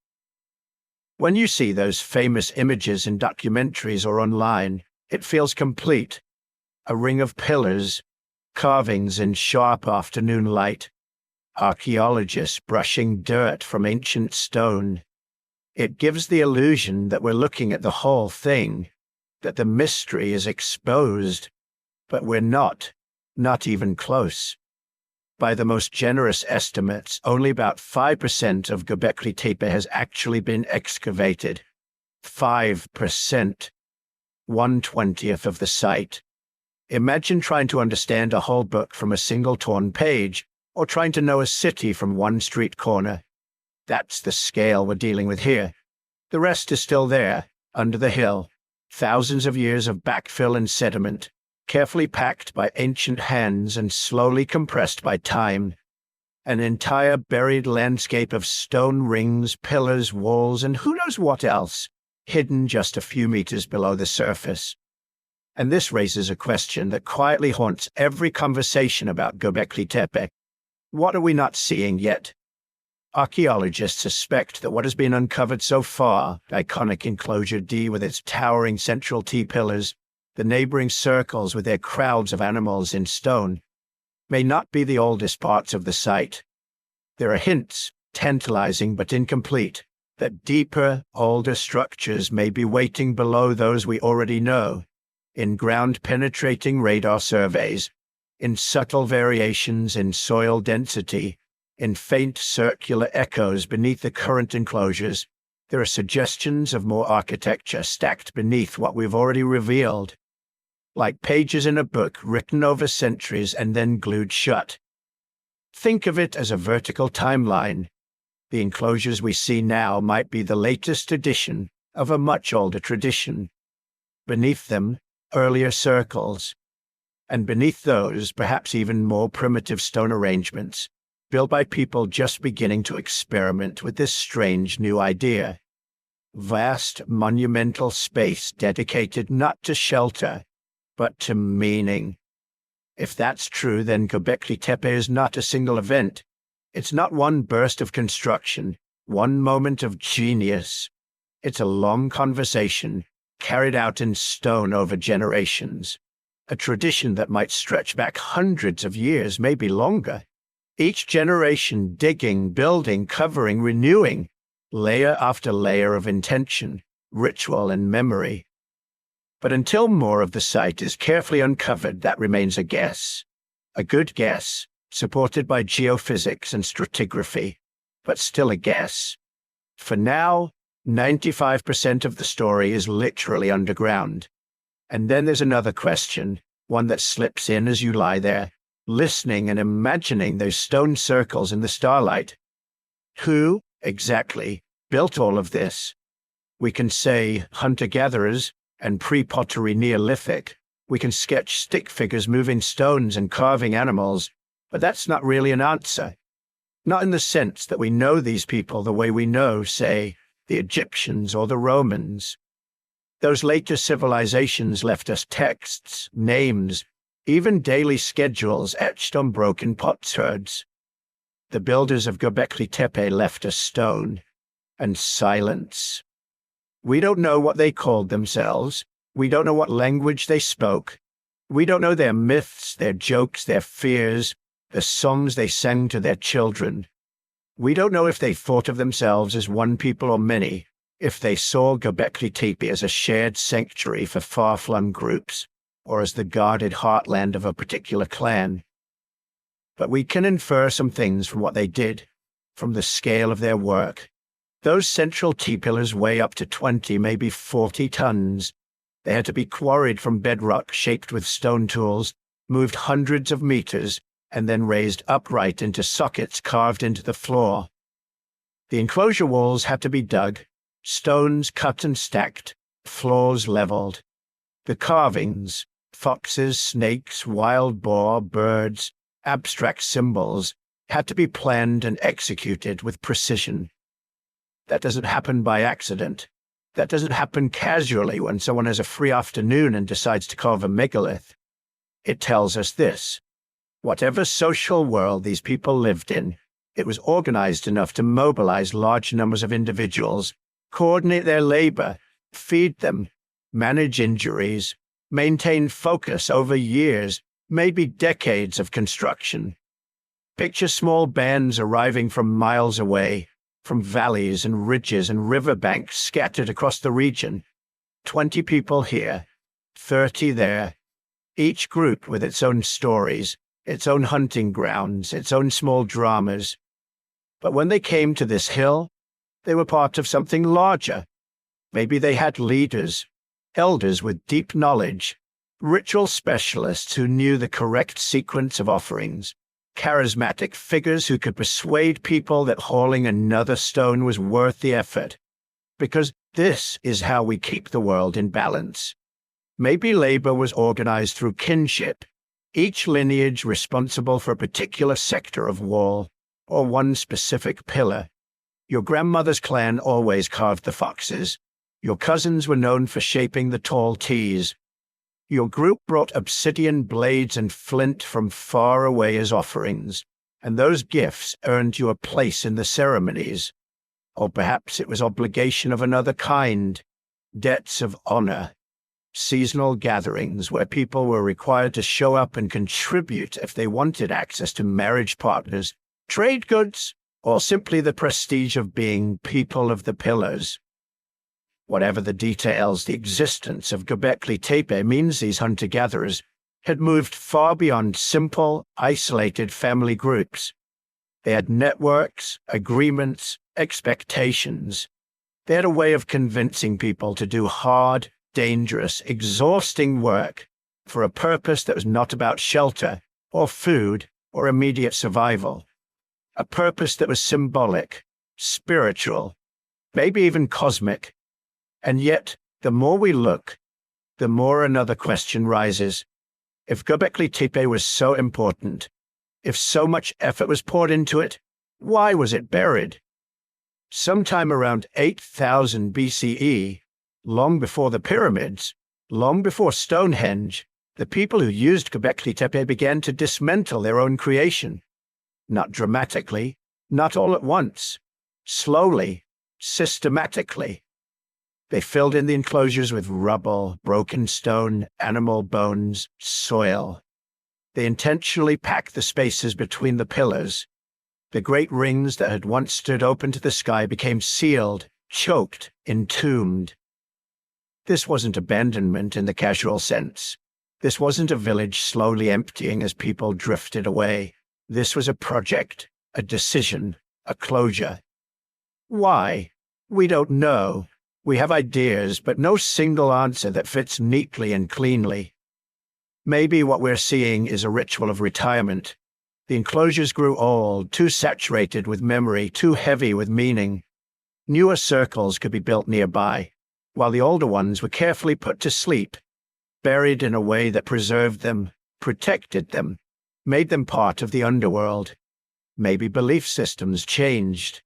When you see those famous images in documentaries or online, it feels complete. A ring of pillars, carvings in sharp afternoon light, archaeologists brushing dirt from ancient stone. It gives the illusion that we're looking at the whole thing, that the mystery is exposed, but we're not even close. By the most generous estimates, only about 5% of Göbekli Tepe has actually been excavated. 5%. 1/20th of the site. Imagine trying to understand a whole book from a single torn page, or trying to know a city from one street corner. That's the scale we're dealing with here. The rest is still there, under the hill. Thousands of years of backfill and sediment, carefully packed by ancient hands and slowly compressed by time. An entire buried landscape of stone rings, pillars, walls, and who knows what else, hidden just a few meters below the surface. And this raises a question that quietly haunts every conversation about Göbekli Tepe. What are we not seeing yet? Archaeologists suspect that what has been uncovered so far, iconic enclosure D with its towering central T-pillars, the neighboring circles with their crowds of animals in stone, may not be the oldest parts of the site. There are hints, tantalizing but incomplete, that deeper, older structures may be waiting below those we already know, in ground-penetrating radar surveys, in subtle variations in soil density, in faint circular echoes beneath the current enclosures. There are suggestions of more architecture stacked beneath what we've already revealed, like pages in a book written over centuries and then glued shut. Think of it as a vertical timeline. The enclosures we see now might be the latest edition of a much older tradition. Beneath them, earlier circles, and beneath those, perhaps even more primitive stone arrangements, built by people just beginning to experiment with this strange new idea. Vast, monumental space dedicated not to shelter, but to meaning. If that's true, then Göbekli Tepe is not a single event. It's not one burst of construction, one moment of genius. It's a long conversation, carried out in stone over generations. A tradition that might stretch back hundreds of years, maybe longer. Each generation digging, building, covering, renewing, layer after layer of intention, ritual, and memory. But until more of the site is carefully uncovered, that remains a guess. A good guess, supported by geophysics and stratigraphy, but still a guess. For now, 95% of the story is literally underground. And then there's another question, one that slips in as you lie there, listening and imagining those stone circles in the starlight. Who, exactly, built all of this? We can say hunter-gatherers and pre-pottery Neolithic. We can sketch stick figures moving stones and carving animals, but that's not really an answer. Not in the sense that we know these people the way we know, say, the Egyptians or the Romans. Those later civilizations left us texts, names, even daily schedules etched on broken potsherds. The builders of Göbekli Tepe left us stone and silence. We don't know what they called themselves, We don't know what language they spoke. We don't know their myths, their jokes, their fears, the songs they sang to their children. We don't know if they thought of themselves as one people or many, if they saw Göbekli Tepe as a shared sanctuary for far-flung groups, or as the guarded heartland of a particular clan. But we can infer some things from what they did, from the scale of their work. Those central T-pillars weigh up to 20, maybe 40 tons. They had to be quarried from bedrock shaped with stone tools, moved hundreds of meters, and then raised upright into sockets carved into the floor. The enclosure walls had to be dug, stones cut and stacked, floors leveled. The carvings, foxes, snakes, wild boar, birds, abstract symbols, had to be planned and executed with precision. That doesn't happen by accident. That doesn't happen casually when someone has a free afternoon and decides to carve a megalith. It tells us this: whatever social world these people lived in, it was organized enough to mobilize large numbers of individuals, coordinate their labor, feed them, manage injuries, maintain focus over years, maybe decades of construction. Picture small bands arriving from miles away, from valleys and ridges and riverbanks scattered across the region. 20 people here, 30 there, each group with its own stories, its own hunting grounds, its own small dramas. But when they came to this hill, they were part of something larger. Maybe they had leaders, elders with deep knowledge, ritual specialists who knew the correct sequence of offerings, charismatic figures who could persuade people that hauling another stone was worth the effort. Because this is how we keep the world in balance. Maybe labor was organized through kinship, each lineage responsible for a particular sector of wall, or one specific pillar. Your grandmother's clan always carved the foxes. Your cousins were known for shaping the tall T's. Your group brought obsidian blades and flint from far away as offerings, and those gifts earned you a place in the ceremonies. Or perhaps it was obligation of another kind, debts of honor, seasonal gatherings where people were required to show up and contribute if they wanted access to marriage partners, trade goods, or simply the prestige of being people of the pillars. Whatever the details, the existence of Göbekli Tepe means these hunter-gatherers had moved far beyond simple, isolated family groups. They had networks, agreements, expectations. They had a way of convincing people to do hard, dangerous, exhausting work for a purpose that was not about shelter, or food, or immediate survival. A purpose that was symbolic, spiritual, maybe even cosmic. And yet, the more we look, the more another question rises. If Göbekli Tepe was so important, if so much effort was poured into it, why was it buried? Sometime around 8,000 BCE, long before the pyramids, long before Stonehenge, the people who used Göbekli Tepe began to dismantle their own creation. Not dramatically, not all at once, slowly, systematically. They filled in the enclosures with rubble, broken stone, animal bones, soil. They intentionally packed the spaces between the pillars. The great rings that had once stood open to the sky became sealed, choked, entombed. This wasn't abandonment in the casual sense. This wasn't a village slowly emptying as people drifted away. This was a project, a decision, a closure. Why? We don't know. We have ideas, but no single answer that fits neatly and cleanly. Maybe what we're seeing is a ritual of retirement. The enclosures grew old, too saturated with memory, too heavy with meaning. Newer circles could be built nearby, while the older ones were carefully put to sleep, buried in a way that preserved them, protected them, made them part of the underworld. Maybe belief systems changed.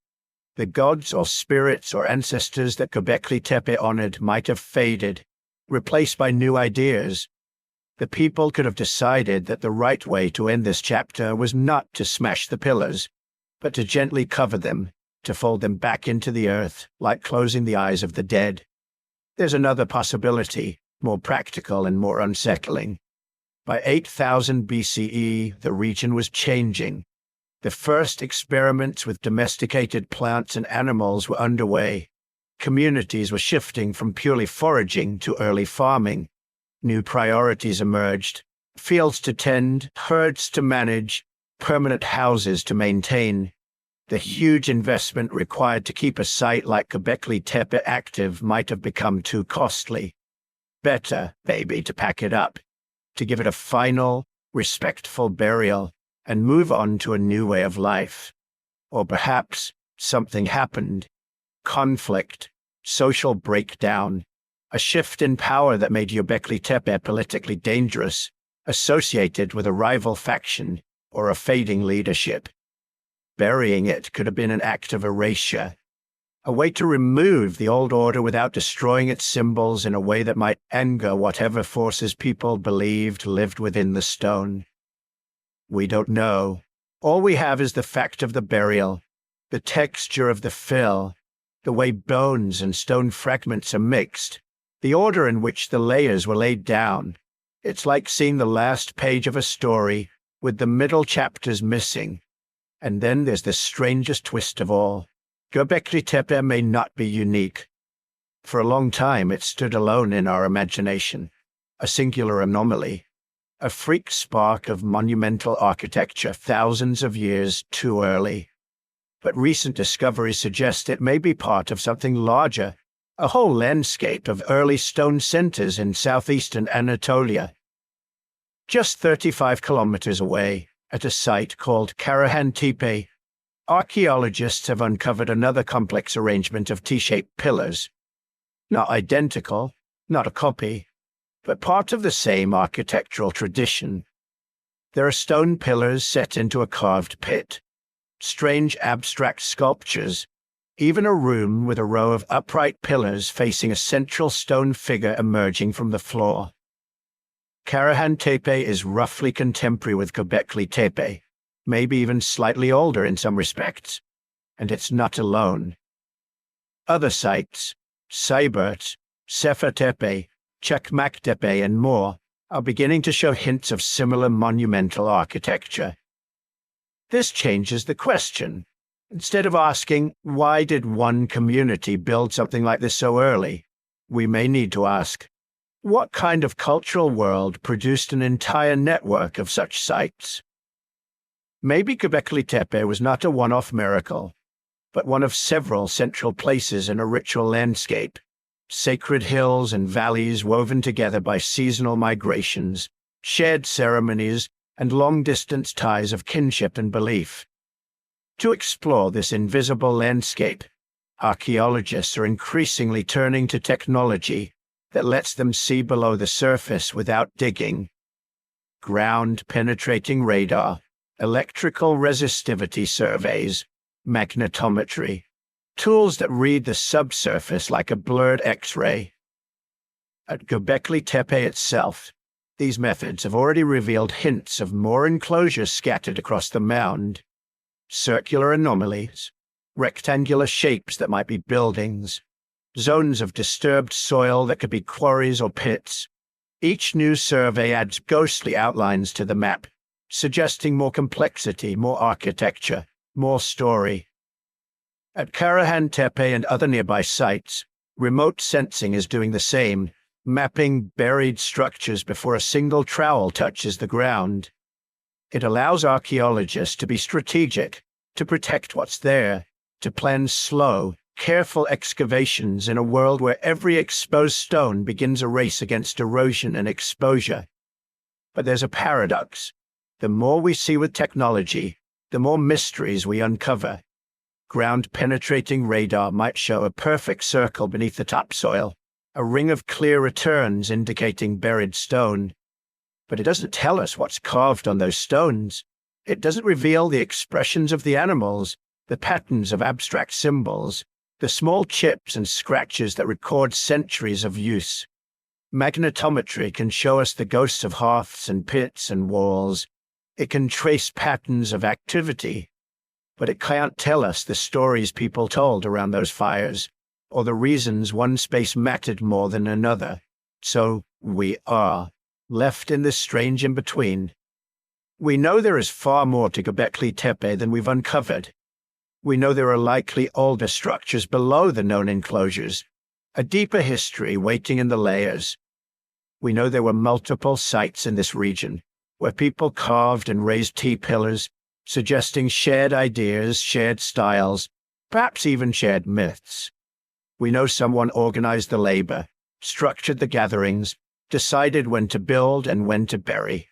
The gods or spirits or ancestors that Göbekli Tepe honored might have faded, replaced by new ideas. The people could have decided that the right way to end this chapter was not to smash the pillars, but to gently cover them, to fold them back into the earth, like closing the eyes of the dead. There's another possibility. more practical and more unsettling. By 8000 BCE, the region was changing. The first experiments with domesticated plants and animals were underway. Communities were shifting from purely foraging to early farming. New priorities emerged: fields to tend, herds to manage, permanent houses to maintain. The huge investment required to keep a site like Göbekli Tepe active might have become too costly. Better, maybe, to pack it up, to give it a final, respectful burial, and move on to a new way of life. Or perhaps something happened. Conflict, social breakdown, a shift in power that made Göbekli Tepe politically dangerous, associated with a rival faction or a fading leadership. Burying it could have been an act of erasure, a way to remove the old order without destroying its symbols in a way that might anger whatever forces people believed lived within the stone. We don't know. All we have is the fact of the burial, the texture of the fill, the way bones and stone fragments are mixed, the order in which the layers were laid down. It's like seeing the last page of a story with the middle chapters missing. And then there's the strangest twist of all. Göbekli Tepe may not be unique. For a long time it stood alone in our imagination, a singular anomaly, a freak spark of monumental architecture thousands of years too early. But recent discoveries suggest it may be part of something larger, a whole landscape of early stone centers in southeastern Anatolia. Just 35 kilometers away, at a site called Karahan Tepe, archaeologists have uncovered another complex arrangement of T-shaped pillars. Not identical, not a copy, but part of the same architectural tradition. There are stone pillars set into a carved pit, strange abstract sculptures, even a room with a row of upright pillars facing a central stone figure emerging from the floor. Karahan Tepe is roughly contemporary with Göbekli Tepe, maybe even slightly older in some respects, and it's not alone. Other sites, Seibert, Sefer Tepe, Çakmak Tepe, and more, are beginning to show hints of similar monumental architecture. This changes the question. Instead of asking, why did one community build something like this so early, we may need to ask, what kind of cultural world produced an entire network of such sites? Maybe Göbekli Tepe was not a one-off miracle, but one of several central places in a ritual landscape, sacred hills and valleys woven together by seasonal migrations, shared ceremonies, and long-distance ties of kinship and belief. To explore this invisible landscape, archaeologists are increasingly turning to technology that lets them see below the surface without digging. Ground-penetrating radar, electrical resistivity surveys, magnetometry, tools that read the subsurface like a blurred X-ray. At Göbekli Tepe itself, these methods have already revealed hints of more enclosures scattered across the mound. Circular anomalies, rectangular shapes that might be buildings, zones of disturbed soil that could be quarries or pits. Each new survey adds ghostly outlines to the map, suggesting more complexity, more architecture, more story. At Karahan Tepe and other nearby sites, remote sensing is doing the same, mapping buried structures before a single trowel touches the ground. It allows archaeologists to be strategic, to protect what's there, to plan slow, careful excavations in a world where every exposed stone begins a race against erosion and exposure. But there's a paradox. The more we see with technology, the more mysteries we uncover. Ground-penetrating radar might show a perfect circle beneath the topsoil, a ring of clear returns indicating buried stone. But it doesn't tell us what's carved on those stones. It doesn't reveal the expressions of the animals, the patterns of abstract symbols, the small chips and scratches that record centuries of use. Magnetometry can show us the ghosts of hearths and pits and walls. It can trace patterns of activity, but it can't tell us the stories people told around those fires, or the reasons one space mattered more than another. So, We are left in this strange in-between. We know there is far more to Göbekli Tepe than we've uncovered. We know there are likely older structures below the known enclosures, a deeper history waiting in the layers. We know there were multiple sites in this region where people carved and raised T-pillars, suggesting shared ideas, shared styles, perhaps even shared myths. We know someone organized the labor, structured the gatherings, decided when to build and when to bury.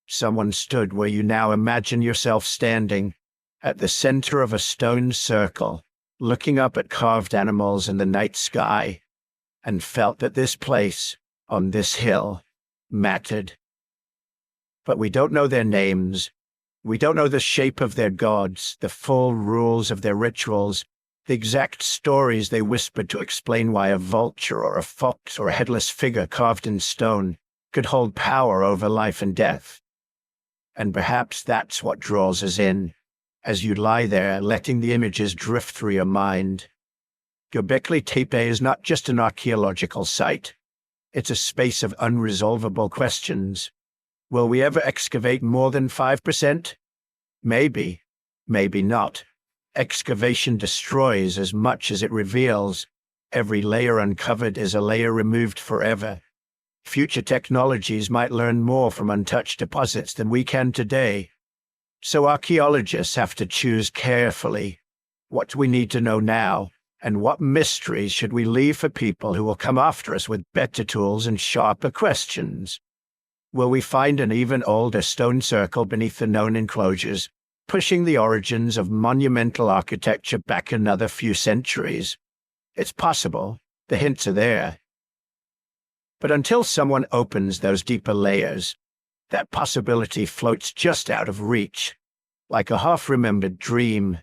Someone stood where you now imagine yourself standing, at the center of a stone circle, looking up at carved animals in the night sky, and felt that this place, on this hill, mattered. But we don't know their names. We don't know the shape of their gods, the full rules of their rituals, the exact stories they whispered to explain why a vulture or a fox or a headless figure carved in stone could hold power over life and death. And perhaps that's what draws us in, as you lie there letting the images drift through your mind. Göbekli Tepe is not just an archaeological site. It's a space of unresolvable questions. Will we ever excavate more than 5%? Maybe, maybe not. Excavation destroys as much as it reveals. Every layer uncovered is a layer removed forever. Future technologies might learn more from untouched deposits than we can today. So archaeologists have to choose carefully. What do we need to know now, and what mysteries should we leave for people who will come after us with better tools and sharper questions? Will we find an even older stone circle beneath the known enclosures, pushing the origins of monumental architecture back another few centuries? It's possible. The hints are there. But until someone opens those deeper layers, that possibility floats just out of reach, like a half-remembered dream.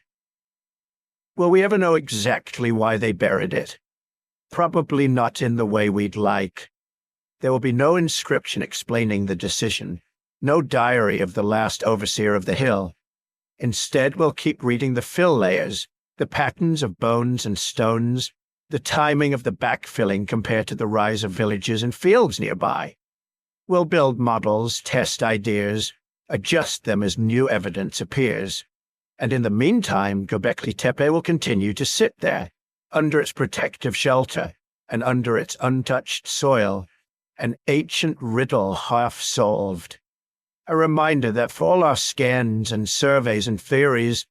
Will we ever know exactly why they buried it? Probably not in the way we'd like. There will be no inscription explaining the decision, no diary of the last overseer of the hill. Instead, we'll keep reading the fill layers, the patterns of bones and stones, the timing of the backfilling compared to the rise of villages and fields nearby. We'll build models, test ideas, adjust them as new evidence appears. And in the meantime, Göbekli Tepe will continue to sit there, under its protective shelter and under its untouched soil, an ancient riddle half solved. A reminder that for all our scans and surveys and theories,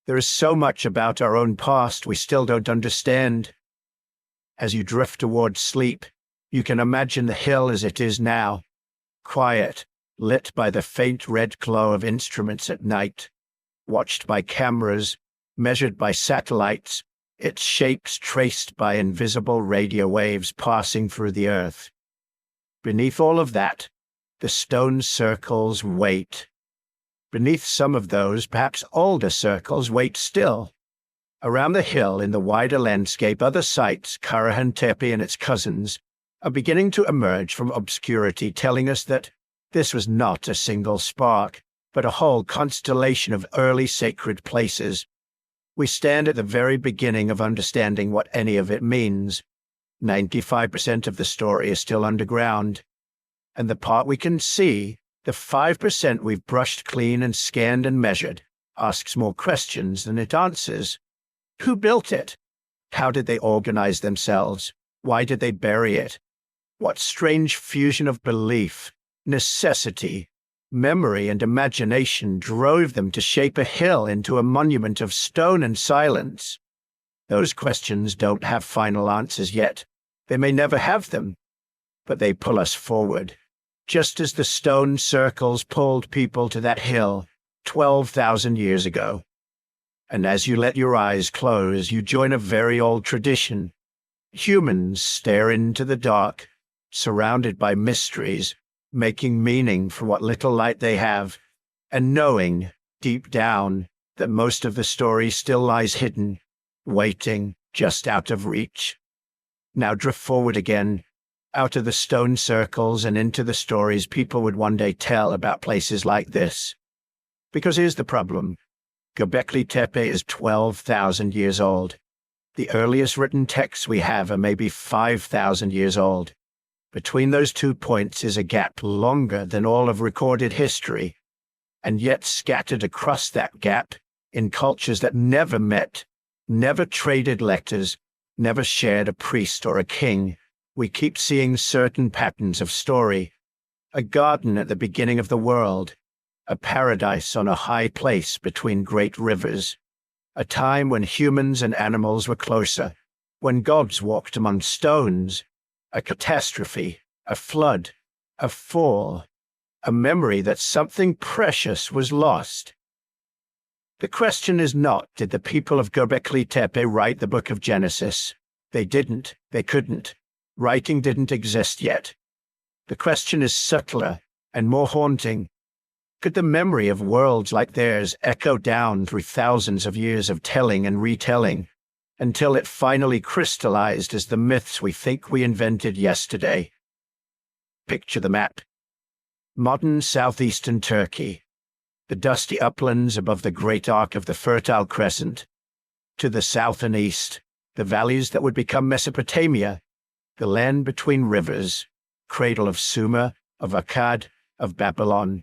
there is so much about our own past we still don't understand. As you drift towards sleep, you can imagine the hill as it is now, quiet, lit by the faint red glow of instruments at night, watched by cameras, measured by satellites, its shapes traced by invisible radio waves passing through the earth. Beneath all of that, the stone circles wait. Beneath some of those, perhaps older circles, wait still. Around the hill in the wider landscape, other sites, Karahan Tepe and its cousins, are beginning to emerge from obscurity, telling us that this was not a single spark, but a whole constellation of early sacred places. We stand at the very beginning of understanding what any of it means. 95% of the story is still underground. And the part we can see, the 5% we've brushed clean and scanned and measured, asks more questions than it answers. Who built it? How did they organize themselves? Why did they bury it? What strange fusion of belief, necessity, memory, and imagination drove them to shape a hill into a monument of stone and silence? Those questions don't have final answers yet. They may never have them, but they pull us forward, just as the stone circles pulled people to that hill 12,000 years ago. And as you let your eyes close, you join a very old tradition. Humans stare into the dark, surrounded by mysteries, making meaning for what little light they have, and knowing, deep down, that most of the story still lies hidden, waiting, just out of reach. Now drift forward again, out of the stone circles and into the stories people would one day tell about places like this. Because here's the problem. Göbekli Tepe is 12,000 years old. The earliest written texts we have are maybe 5,000 years old. Between those 2 points is a gap longer than all of recorded history, and yet scattered across that gap in cultures that never met, never traded letters, never shared a priest or a king, we keep seeing certain patterns of story. A garden at the beginning of the world, a paradise on a high place between great rivers, a time when humans and animals were closer, when gods walked among stones, a catastrophe, a flood, a fall, a memory that something precious was lost. The question is not, did the people of Göbekli Tepe write the book of Genesis? They didn't, they couldn't. Writing didn't exist yet. The question is subtler and more haunting. Could the memory of worlds like theirs echo down through thousands of years of telling and retelling, until it finally crystallized as the myths we think we invented yesterday? Picture the map. Modern southeastern Turkey. The dusty uplands above the great arc of the Fertile Crescent. To the south and east, the valleys that would become Mesopotamia, the land between rivers, cradle of Sumer, of Akkad, of Babylon.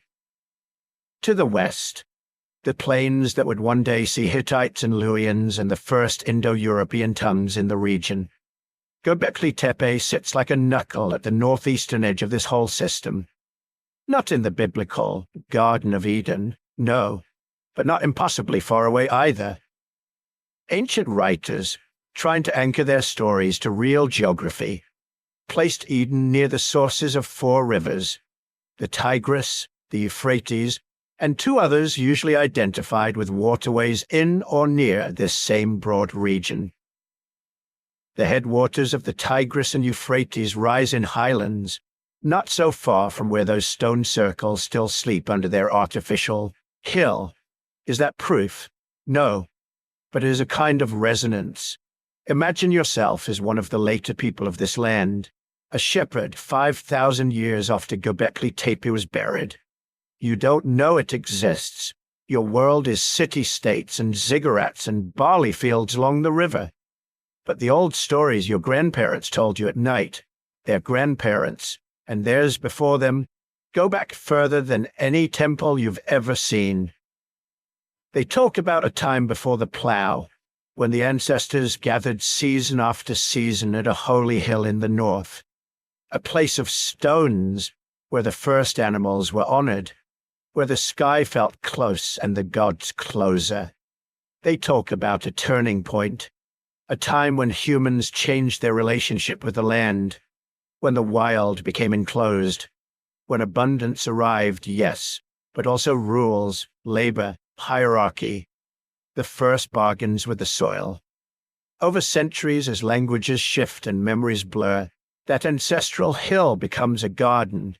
To the west, the plains that would one day see Hittites and Luwians and the first Indo-European tongues in the region. Göbekli Tepe sits like a knuckle at the northeastern edge of this whole system. Not in the biblical Garden of Eden, no, but not impossibly far away either. Ancient writers, trying to anchor their stories to real geography, placed Eden near the sources of 4 rivers, the Tigris, the Euphrates, and 2 others usually identified with waterways in or near this same broad region. The headwaters of the Tigris and Euphrates rise in highlands, not so far from where those stone circles still sleep under their artificial hill. Is that proof? No, but it is a kind of resonance. Imagine yourself as one of the later people of this land, a shepherd 5,000 years after Göbekli Tepe was buried. You don't know it exists. Your world is city-states and ziggurats and barley fields along the river. But the old stories your grandparents told you at night, their grandparents, and theirs before them, go back further than any temple you've ever seen. They talk about a time before the plow, when the ancestors gathered season after season at a holy hill in the north, a place of stones where the first animals were honored, where the sky felt close and the gods closer. They talk about a turning point, a time when humans changed their relationship with the land, when the wild became enclosed, when abundance arrived, yes, but also rules, labor, hierarchy, the first bargains with the soil. Over centuries, as languages shift and memories blur, that ancestral hill becomes a garden.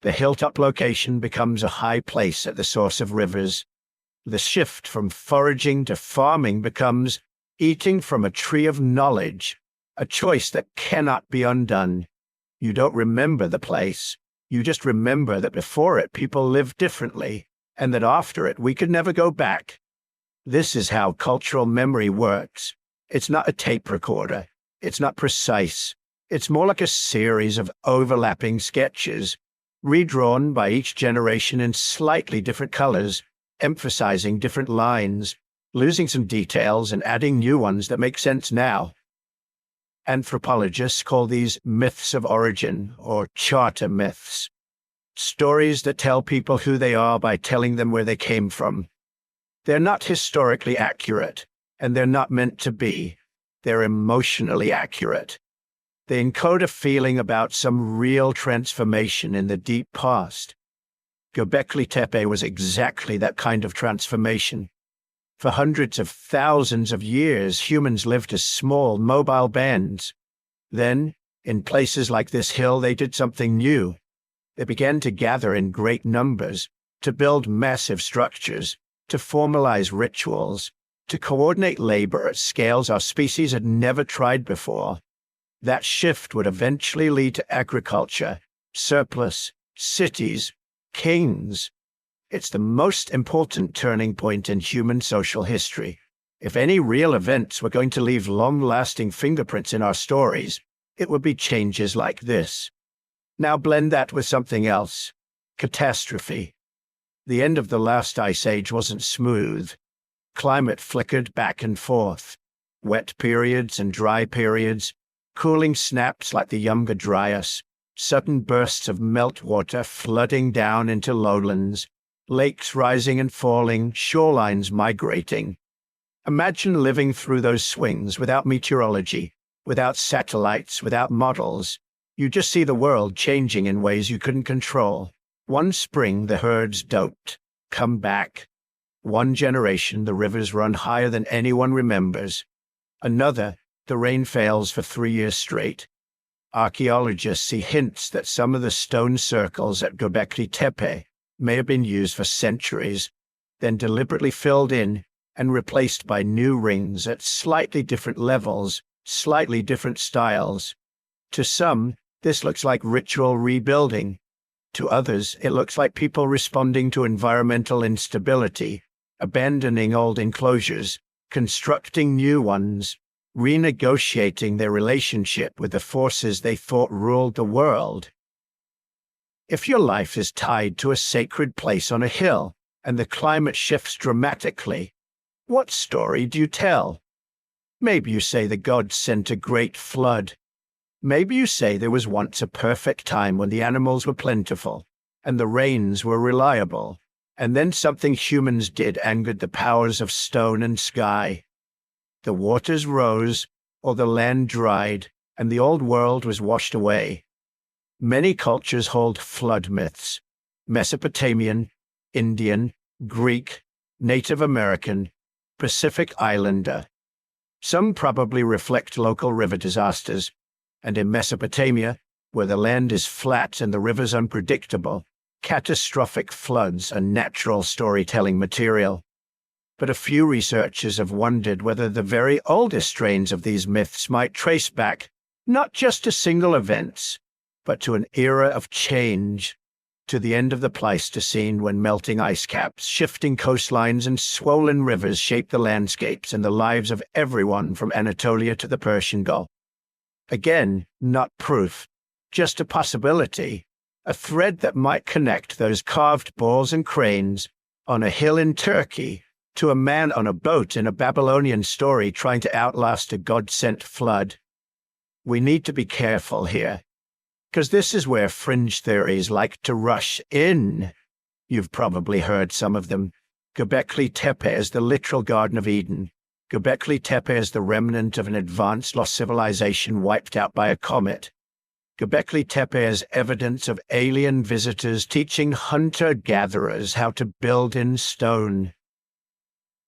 The hilltop location becomes a high place at the source of rivers. The shift from foraging to farming becomes eating from a tree of knowledge, a choice that cannot be undone. You don't remember the place. You just remember that before it people lived differently, and that after it we could never go back. This is how cultural memory works. It's not a tape recorder. It's not precise. It's more like a series of overlapping sketches, redrawn by each generation in slightly different colors, emphasizing different lines, losing some details and adding new ones that make sense now. Anthropologists call these myths of origin, or charter myths. Stories that tell people who they are by telling them where they came from. They're not historically accurate, and they're not meant to be. They're emotionally accurate. They encode a feeling about some real transformation in the deep past. Göbekli Tepe was exactly that kind of transformation. For hundreds of thousands of years, humans lived as small, mobile bands. Then, in places like this hill, they did something new. They began to gather in great numbers, to build massive structures, to formalize rituals, to coordinate labor at scales our species had never tried before. That shift would eventually lead to agriculture, surplus, cities, kings. It's the most important turning point in human social history. If any real events were going to leave long-lasting fingerprints in our stories, it would be changes like this. Now blend that with something else. Catastrophe. The end of the last ice age wasn't smooth. Climate flickered back and forth. Wet periods and dry periods, cooling snaps like the Younger Dryas, sudden bursts of meltwater flooding down into lowlands, lakes rising and falling, shorelines migrating. Imagine living through those swings without meteorology, without satellites, without models. You just see the world changing in ways you couldn't control. One spring, the herds don't come back. One generation, the rivers run higher than anyone remembers. Another, the rain fails for 3 years straight. Archaeologists see hints that some of the stone circles at Göbekli Tepe may have been used for centuries, then deliberately filled in and replaced by new rings at slightly different levels, slightly different styles. To some, this looks like ritual rebuilding. To others, it looks like people responding to environmental instability, abandoning old enclosures, constructing new ones, renegotiating their relationship with the forces they thought ruled the world. If your life is tied to a sacred place on a hill and the climate shifts dramatically, what story do you tell? Maybe you say the gods sent a great flood. Maybe you say there was once a perfect time when the animals were plentiful and the rains were reliable, and then something humans did angered the powers of stone and sky. The waters rose, or the land dried, and the old world was washed away. Many cultures hold flood myths: Mesopotamian, Indian, Greek, Native American, Pacific Islander. Some probably reflect local river disasters, and in Mesopotamia, where the land is flat and the rivers unpredictable, catastrophic floods are natural storytelling material. But a few researchers have wondered whether the very oldest strains of these myths might trace back not just to single events, but to an era of change, to the end of the Pleistocene, when melting ice caps, shifting coastlines, and swollen rivers shaped the landscapes and the lives of everyone from Anatolia to the Persian Gulf. Again, not proof, just a possibility, a thread that might connect those carved balls and cranes on a hill in Turkey to a man on a boat in a Babylonian story trying to outlast a God-sent flood. We need to be careful here, because this is where fringe theories like to rush in. You've probably heard some of them. Göbekli Tepe is the literal Garden of Eden. Göbekli Tepe is the remnant of an advanced lost civilization wiped out by a comet. Göbekli Tepe is evidence of alien visitors teaching hunter-gatherers how to build in stone.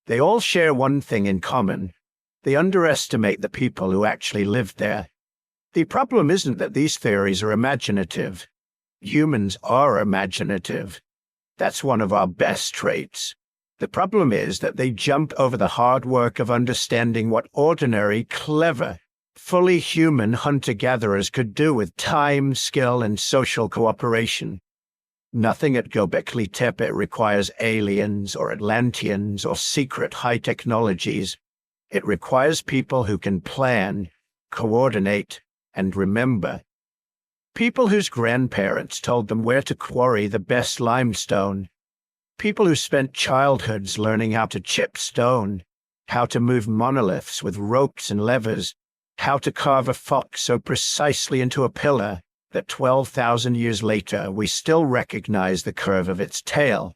They all share one thing in common: they underestimate the people who actually lived there. The problem isn't that these theories are imaginative. Humans are imaginative. That's one of our best traits. The problem is that they jump over the hard work of understanding what ordinary, clever, fully human hunter-gatherers could do with time, skill, and social cooperation. Nothing at Göbekli Tepe requires aliens or Atlanteans or secret high technologies. It requires people who can plan, coordinate, and remember. People whose grandparents told them where to quarry the best limestone. People who spent childhoods learning how to chip stone, how to move monoliths with ropes and levers, how to carve a fox so precisely into a pillar that 12,000 years later we still recognize the curve of its tail.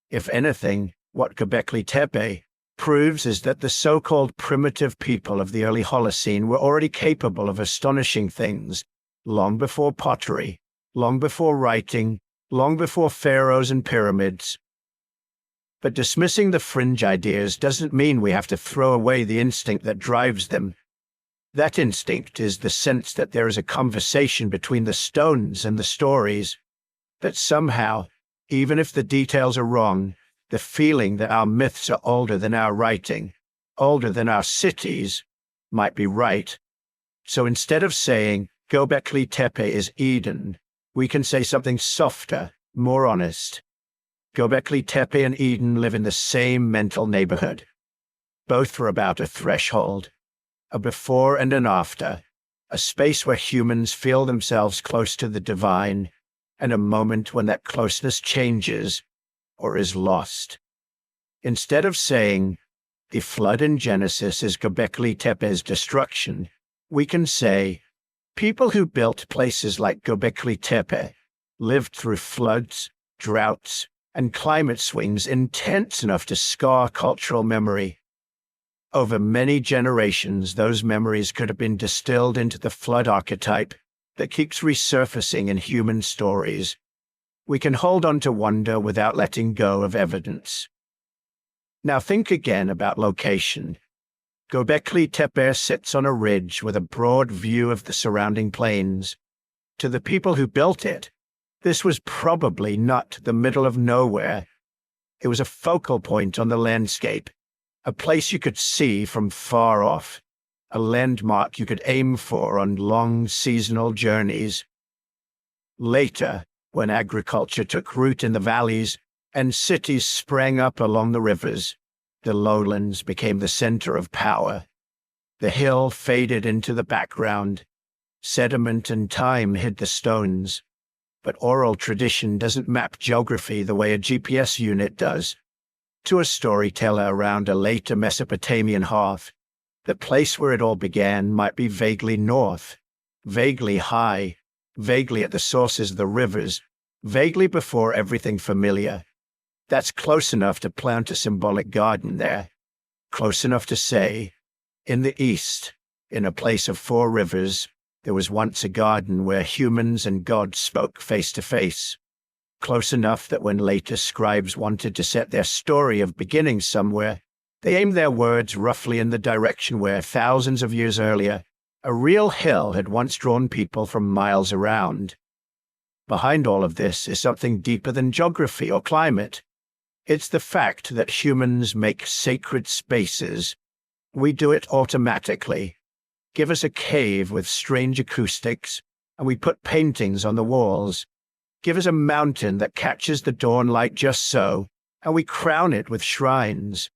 If anything, what Göbekli Tepe proves is that the so-called primitive people of the early Holocene were already capable of astonishing things, long before pottery, long before writing, long before pharaohs and pyramids. But dismissing the fringe ideas doesn't mean we have to throw away the instinct that drives them. That instinct is the sense that there is a conversation between the stones and the stories, that somehow, even if the details are wrong, the feeling that our myths are older than our writing, older than our cities, might be right. So instead of saying, Göbekli Tepe is Eden, we can say something softer, more honest. Göbekli Tepe and Eden live in the same mental neighborhood. Both are about a threshold, a before and an after, a space where humans feel themselves close to the divine, and a moment when that closeness changes or is lost. Instead of saying, the flood in Genesis is Göbekli Tepe's destruction, we can say, people who built places like Göbekli Tepe lived through floods, droughts, and climate swings intense enough to scar cultural memory. Over many generations, those memories could have been distilled into the flood archetype that keeps resurfacing in human stories. We can hold on to wonder without letting go of evidence. Now think again about location. Göbekli Tepe sits on a ridge with a broad view of the surrounding plains. To the people who built it, this was probably not the middle of nowhere. It was a focal point on the landscape, a place you could see from far off, a landmark you could aim for on long seasonal journeys. Later, when agriculture took root in the valleys and cities sprang up along the rivers, the lowlands became the center of power. The hill faded into the background. Sediment and time hid the stones. But oral tradition doesn't map geography the way a GPS unit does. To a storyteller around a later Mesopotamian hearth, the place where it all began might be vaguely north, vaguely high, vaguely at the sources of the rivers, vaguely before everything familiar. That's close enough to plant a symbolic garden there, close enough to say, in the east, in a place of 4 rivers, there was once a garden where humans and gods spoke face to face, close enough that when later scribes wanted to set their story of beginnings somewhere, they aimed their words roughly in the direction where, thousands of years earlier, a real hill had once drawn people from miles around. Behind all of this is something deeper than geography or climate. It's the fact that humans make sacred spaces. We do it automatically. Give us a cave with strange acoustics, and we put paintings on the walls. Give us a mountain that catches the dawn light just so, and we crown it with shrines.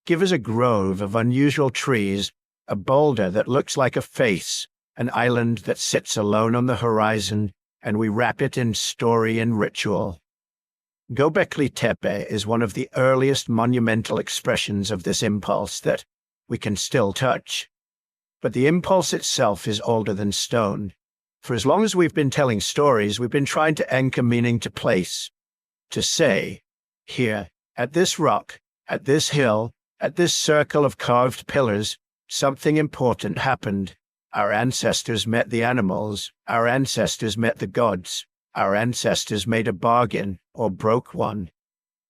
Give us a grove of unusual trees, a boulder that looks like a face, an island that sits alone on the horizon, and we wrap it in story and ritual. Göbekli Tepe is one of the earliest monumental expressions of this impulse that we can still touch. But the impulse itself is older than stone. For as long as we've been telling stories, we've been trying to anchor meaning to place, to say, here, at this rock, at this hill, at this circle of carved pillars, something important happened. Our ancestors met the animals, our ancestors met the gods, our ancestors made a bargain or broke one.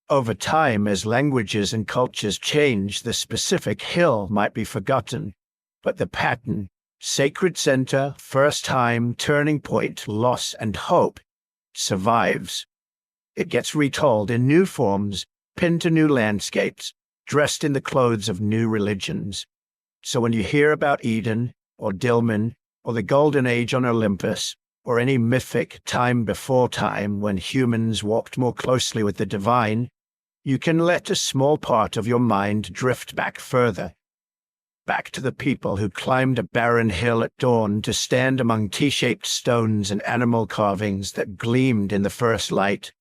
Over time, as languages and cultures change, the specific hill might be forgotten, but the pattern, sacred center, first time, turning point, loss, and hope, survives. It gets retold in new forms, pinned to new landscapes, dressed in the clothes of new religions. So when you hear about Eden, or Dilmun, or the Golden Age on Olympus, or any mythic time before time when humans walked more closely with the divine, you can let a small part of your mind drift back further. Back to the people who climbed a barren hill at dawn to stand among T-shaped stones and animal carvings that gleamed in the first light.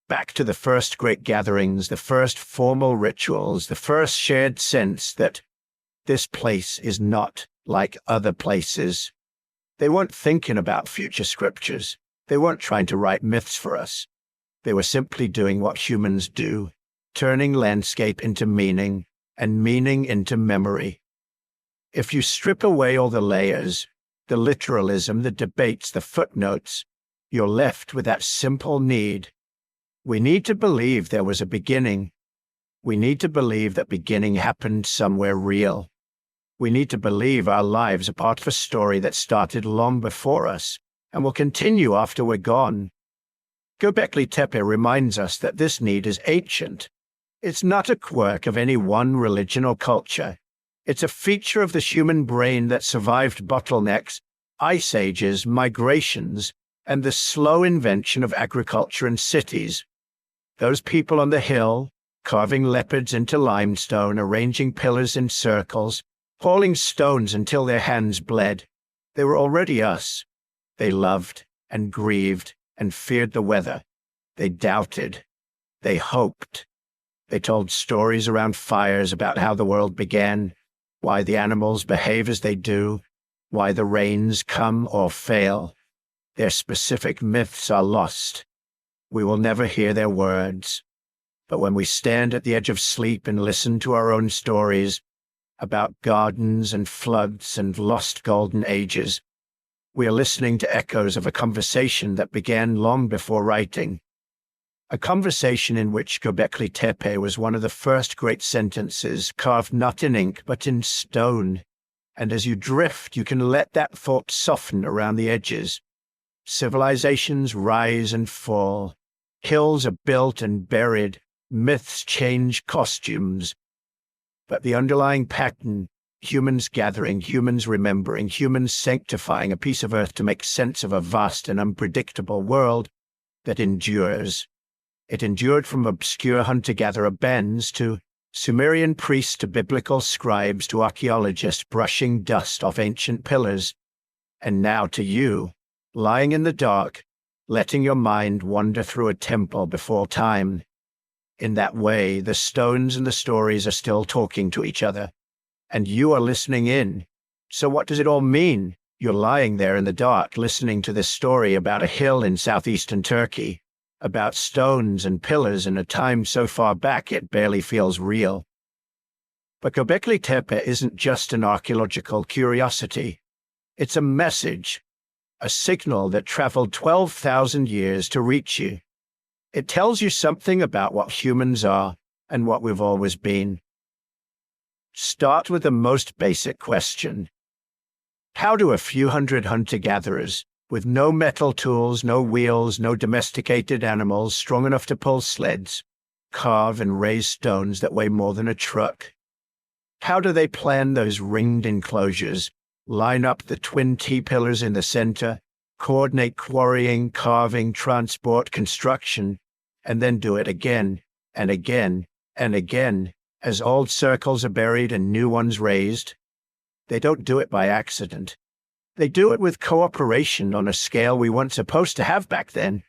Back to the first great gatherings, the first formal rituals, the first shared sense that this place is not like other places. They weren't thinking about future scriptures. They weren't trying to write myths for us. They were simply doing what humans do, turning landscape into meaning and meaning into memory. If you strip away all the layers, the literalism, the debates, the footnotes, you're left with that simple need. We need to believe there was a beginning. We need to believe that beginning happened somewhere real. We need to believe our lives are part of a story that started long before us and will continue after we're gone. Göbekli Tepe reminds us that this need is ancient. It's not a quirk of any one religion or culture. It's a feature of the human brain that survived bottlenecks, ice ages, migrations, and the slow invention of agriculture and cities. Those people on the hill, carving leopards into limestone, arranging pillars in circles, hauling stones until their hands bled. They were already us. They loved and grieved and feared the weather. They doubted. They hoped. They told stories around fires about how the world began, why the animals behave as they do, why the rains come or fail. Their specific myths are lost. We will never hear their words. But when we stand at the edge of sleep and listen to our own stories about gardens and floods and lost golden ages, we are listening to echoes of a conversation that began long before writing. A conversation in which Göbekli Tepe was one of the first great sentences, carved not in ink but in stone. And as you drift, you can let that thought soften around the edges. Civilizations rise and fall. Hills are built and buried. Myths change costumes. But the underlying pattern, humans gathering, humans remembering, humans sanctifying a piece of earth to make sense of a vast and unpredictable world that endures. It endured from obscure hunter-gatherer bands to Sumerian priests to biblical scribes to archaeologists brushing dust off ancient pillars, and now to you, lying in the dark, letting your mind wander through a temple before time. In that way, the stones and the stories are still talking to each other, and you are listening in. So what does it all mean? You're lying there in the dark listening to this story about a hill in southeastern Turkey, about stones and pillars in a time so far back it barely feels real. But Göbekli Tepe isn't just an archaeological curiosity. It's a message, a signal that traveled 12,000 years to reach you. It tells you something about what humans are and what we've always been. Start with the most basic question. How do a few hundred hunter-gatherers, with no metal tools, no wheels, no domesticated animals strong enough to pull sleds, carve and raise stones that weigh more than a truck? How do they plan those ringed enclosures, line up the twin T-pillars in the center, coordinate quarrying, carving, transport, construction, and then do it again and again and again as old circles are buried and new ones raised? They don't do it by accident. They do it with cooperation on a scale we weren't supposed to have back then.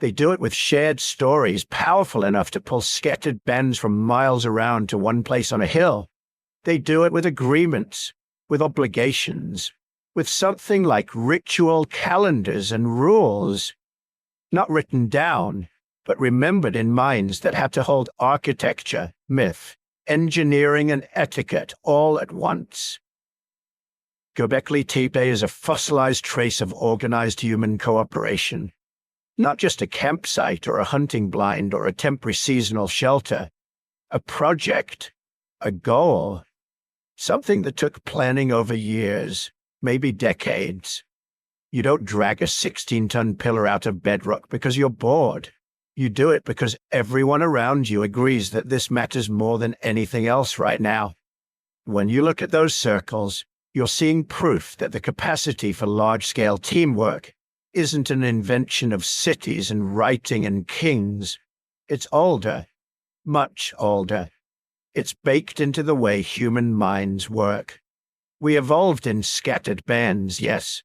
They do it with shared stories powerful enough to pull scattered bands from miles around to one place on a hill. They do it with agreements, with obligations, with something like ritual calendars and rules, not written down, but remembered in minds that have to hold architecture, myth, engineering, and etiquette all at once. Göbekli Tepe is a fossilized trace of organized human cooperation, not just a campsite or a hunting blind or a temporary seasonal shelter, a project, a goal, something that took planning over years, maybe decades. You don't drag a 16-ton pillar out of bedrock because you're bored. You do it because everyone around you agrees that this matters more than anything else right now. When you look at those circles, you're seeing proof that the capacity for large-scale teamwork isn't an invention of cities and writing and kings. It's older, much older. It's baked into the way human minds work. We evolved in scattered bands, yes,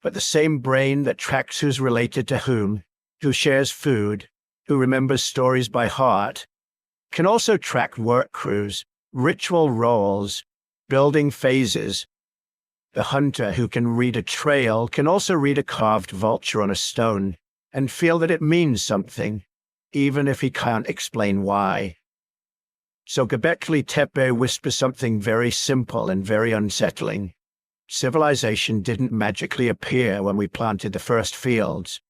but the same brain that tracks who's related to whom, who shares food, who remembers stories by heart, can also track work crews, ritual roles, building phases. The hunter who can read a trail can also read a carved vulture on a stone and feel that it means something, even if he can't explain why. So Göbekli Tepe whispers something very simple and very unsettling. Civilization didn't magically appear when we planted the first fields.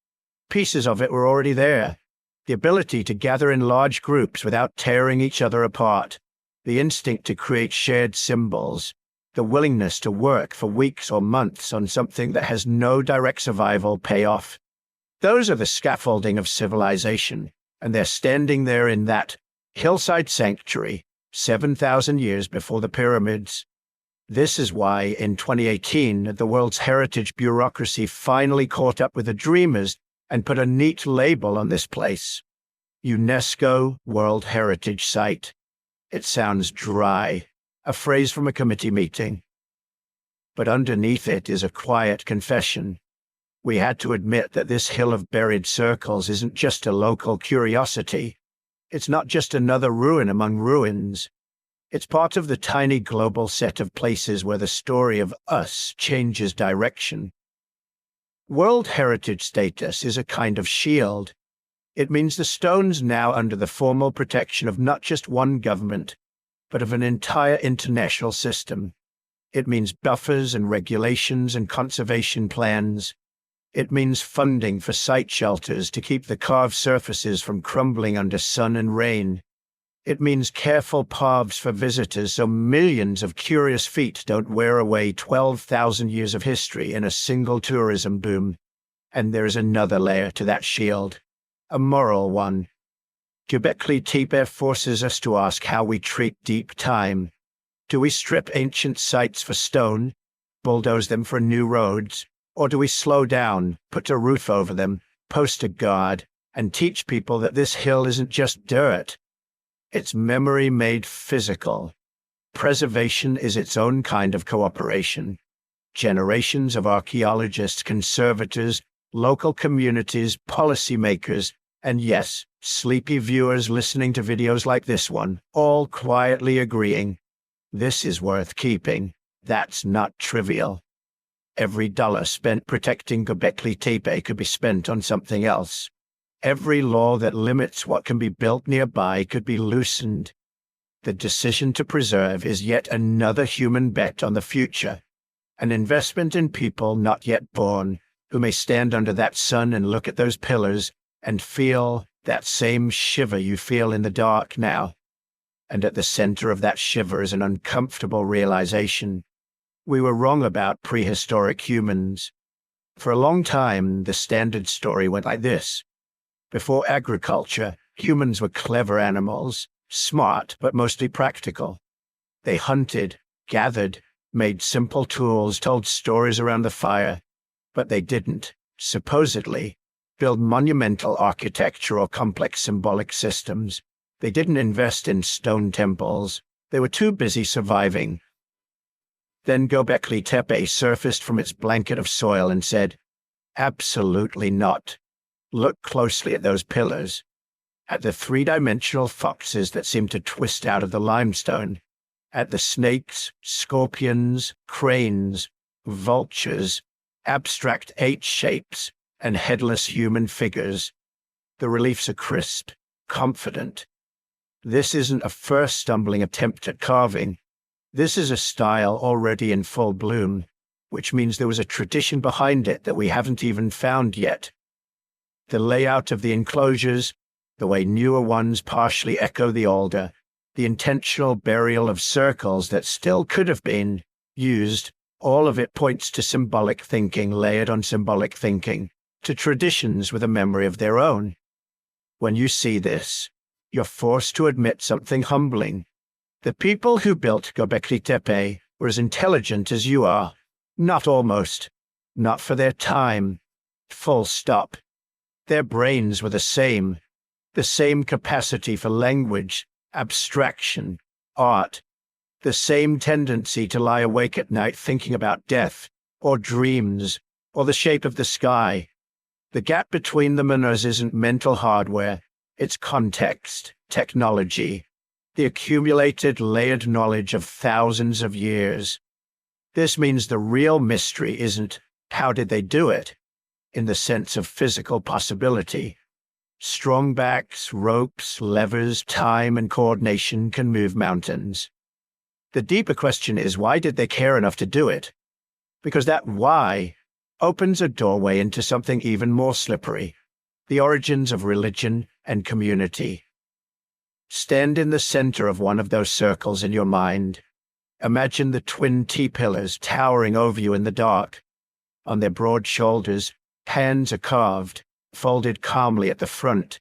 Pieces of it were already there. The ability to gather in large groups without tearing each other apart, the instinct to create shared symbols, the willingness to work for weeks or months on something that has no direct survival payoff. Those are the scaffolding of civilization, and they're standing there in that hillside sanctuary 7,000 years before the pyramids. This is why, in 2018, the World's Heritage bureaucracy finally caught up with the dreamers and put a neat label on this place. UNESCO World Heritage Site. It sounds dry, a phrase from a committee meeting. but underneath it is a quiet confession. We had to admit that this hill of buried circles isn't just a local curiosity. It's not just another ruin among ruins. It's part of the tiny global set of places where the story of us changes direction. World Heritage status is a kind of shield. It means the stone's now under the formal protection of not just one government, but of an entire international system. It means buffers and regulations and conservation plans. It means funding for site shelters to keep the carved surfaces from crumbling under sun and rain. It means careful paths for visitors so millions of curious feet don't wear away 12,000 years of history in a single tourism boom. And there is another layer to that shield, a moral one. Göbekli Tepe forces us to ask how we treat deep time. Do we strip ancient sites for stone, bulldoze them for new roads, or do we slow down, put a roof over them, post a guard, and teach people that this hill isn't just dirt? It's memory made physical. Preservation is its own kind of cooperation. Generations of archaeologists, conservators, local communities, policymakers, and yes, sleepy viewers listening to videos like this one, all quietly agreeing, this is worth keeping. That's not trivial. Every dollar spent protecting Göbekli Tepe could be spent on something else. Every law that limits what can be built nearby could be loosened. The decision to preserve is yet another human bet on the future, an investment in people not yet born, who may stand under that sun and look at those pillars and feel that same shiver you feel in the dark now. And at the center of that shiver is an uncomfortable realization. We were wrong about prehistoric humans. For a long time, the standard story went like this. Before agriculture, humans were clever animals, smart but mostly practical. They hunted, gathered, made simple tools, told stories around the fire, but they didn't, supposedly, build monumental architecture or complex symbolic systems. They didn't invest in stone temples. They were too busy surviving. Then Göbekli Tepe surfaced from its blanket of soil and said, absolutely not. Look closely at those pillars, at the three-dimensional foxes that seem to twist out of the limestone, at the snakes, scorpions, cranes, vultures, abstract H shapes, and headless human figures. The reliefs are crisp, confident. This isn't a first stumbling attempt at carving. This is a style already in full bloom, which means there was a tradition behind it that we haven't even found yet. The layout of the enclosures, the way newer ones partially echo the older, the intentional burial of circles that still could have been used, all of it points to symbolic thinking layered on symbolic thinking, to traditions with a memory of their own. When you see this, you're forced to admit something humbling. The people who built Göbekli Tepe were as intelligent as you are. Not almost. Not for their time. Full stop. Their brains were the same capacity for language, abstraction, art, the same tendency to lie awake at night thinking about death, or dreams, or the shape of the sky. The gap between them and us isn't mental hardware, it's context, technology, the accumulated, layered knowledge of thousands of years. This means the real mystery isn't, how did they do it? In the sense of physical possibility. Strong backs, ropes, levers, time, and coordination can move mountains. The deeper question is, why did they care enough to do it? Because that why opens a doorway into something even more slippery, the origins of religion and community. Stand in the center of one of those circles in your mind. Imagine the twin T-pillars towering over you in the dark. On their broad shoulders, hands are carved, folded calmly at the front.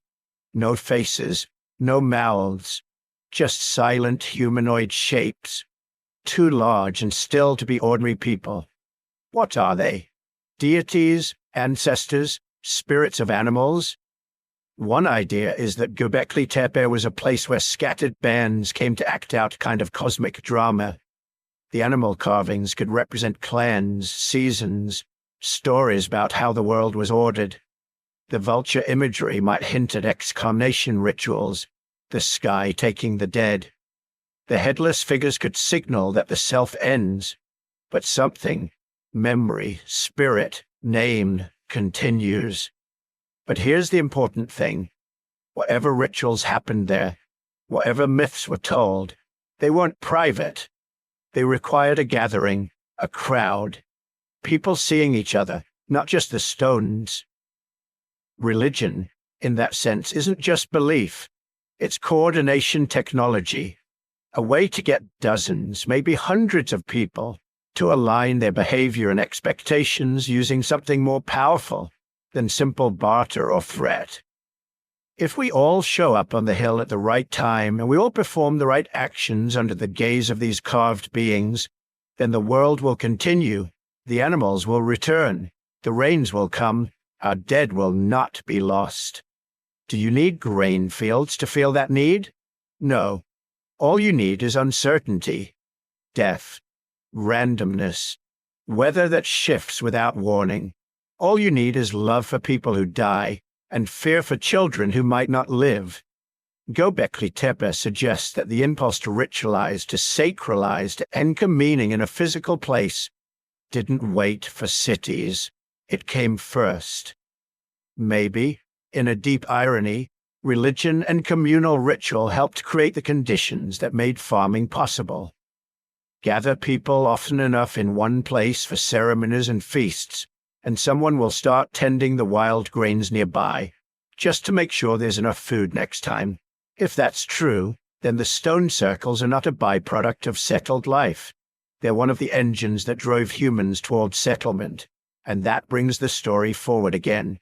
No faces, no mouths, just silent humanoid shapes, too large and still to be ordinary people. What are they? Deities, ancestors, spirits of animals? One idea is that Göbekli Tepe was a place where scattered bands came to act out kind of cosmic drama. The animal carvings could represent clans, seasons, stories about how the world was ordered. The vulture imagery might hint at excarnation rituals, the sky taking the dead. The headless figures could signal that the self ends, but something, memory, spirit, named, continues. But here's the important thing. Whatever rituals happened there, whatever myths were told, they weren't private. They required a gathering, a crowd, people seeing each other, not just the stones. Religion, in that sense, isn't just belief. It's coordination technology, a way to get dozens, maybe hundreds of people to align their behavior and expectations using something more powerful than simple barter or threat. If we all show up on the hill at the right time and we all perform the right actions under the gaze of these carved beings, then the world will continue, the animals will return, the rains will come, our dead will not be lost. Do you need grain fields to feel that need? No. All you need is uncertainty, death, randomness, weather that shifts without warning. All you need is love for people who die, and fear for children who might not live. Göbekli Tepe suggests that the impulse to ritualize, to sacralize, to anchor meaning in a physical place didn't wait for cities. It came first. Maybe, in a deep irony, religion and communal ritual helped create the conditions that made farming possible. Gather people often enough in one place for ceremonies and feasts, and someone will start tending the wild grains nearby, just to make sure there's enough food next time. If that's true, then the stone circles are not a byproduct of settled life. They're one of the engines that drove humans toward settlement, and that brings the story forward again,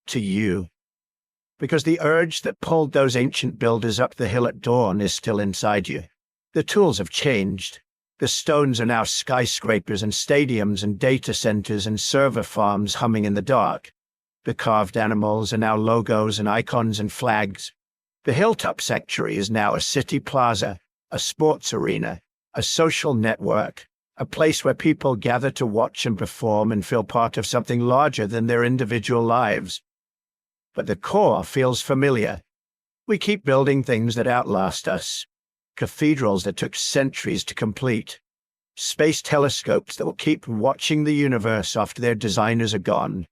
to you. Because the urge that pulled those ancient builders up the hill at dawn is still inside you. The tools have changed. The stones are now skyscrapers and stadiums and data centers and server farms humming in the dark. The carved animals are now logos and icons and flags. The hilltop sanctuary is now a city plaza, a sports arena, a social network, a place where people gather to watch and perform and feel part of something larger than their individual lives. But the core feels familiar. We keep building things that outlast us. Cathedrals that took centuries to complete. Space telescopes that will keep watching the universe after their designers are gone.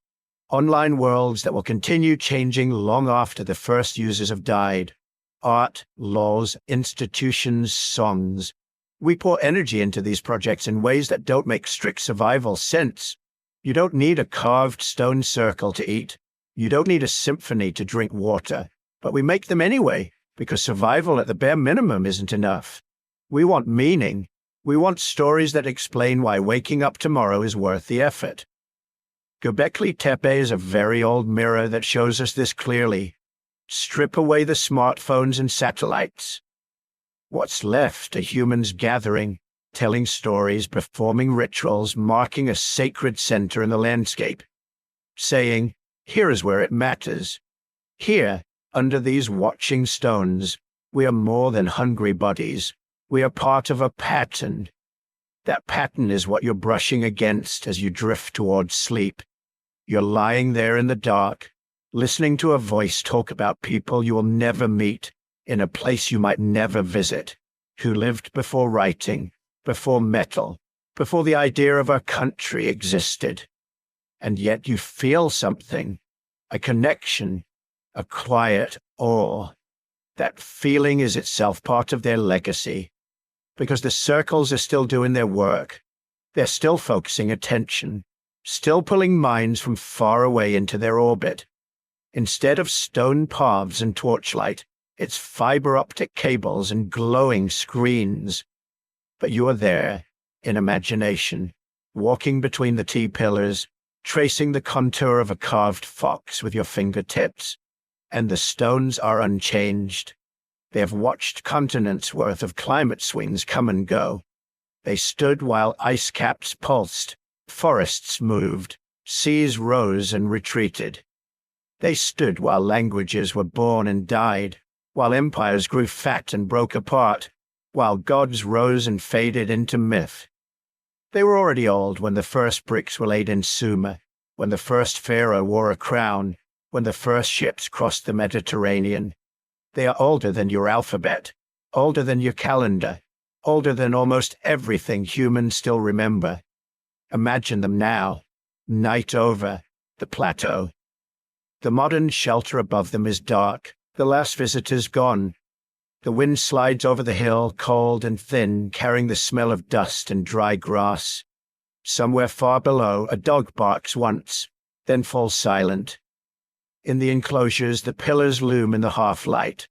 Online worlds that will continue changing long after the first users have died. Art, laws, institutions, songs. We pour energy into these projects in ways that don't make strict survival sense. You don't need a carved stone circle to eat. You don't need a symphony to drink water. But we make them anyway, because survival at the bare minimum isn't enough. We want meaning. We want stories that explain why waking up tomorrow is worth the effort. Göbekli Tepe is a very old mirror that shows us this clearly. Strip away the smartphones and satellites. What's left are humans gathering, telling stories, performing rituals, marking a sacred center in the landscape, saying, here is where it matters. Here, under these watching stones, we are more than hungry bodies. We are part of a pattern. That pattern is what you're brushing against as you drift towards sleep. You're lying there in the dark, listening to a voice talk about people you will never meet in a place you might never visit, who lived before writing, before metal, before the idea of a country existed. And yet you feel something, a connection, a quiet awe. That feeling is itself part of their legacy, because the circles are still doing their work. They're still focusing attention, still pulling minds from far away into their orbit. Instead of stone paths and torchlight, it's fiber optic cables and glowing screens. But you are there, in imagination, walking between the T-pillars, tracing the contour of a carved fox with your fingertips. And the stones are unchanged. They have watched continents' worth of climate swings come and go. They stood while ice caps pulsed, forests moved, seas rose and retreated. They stood while languages were born and died, while empires grew fat and broke apart, while gods rose and faded into myth. They were already old when the first bricks were laid in Sumer, when the first pharaoh wore a crown, when the first ships crossed the Mediterranean. They are older than your alphabet, older than your calendar, older than almost everything humans still remember. Imagine them now, night over the plateau. The modern shelter above them is dark, the last visitor's gone. The wind slides over the hill, cold and thin, carrying the smell of dust and dry grass. Somewhere far below, a dog barks once, then falls silent. In the enclosures, the pillars loom in the half-light.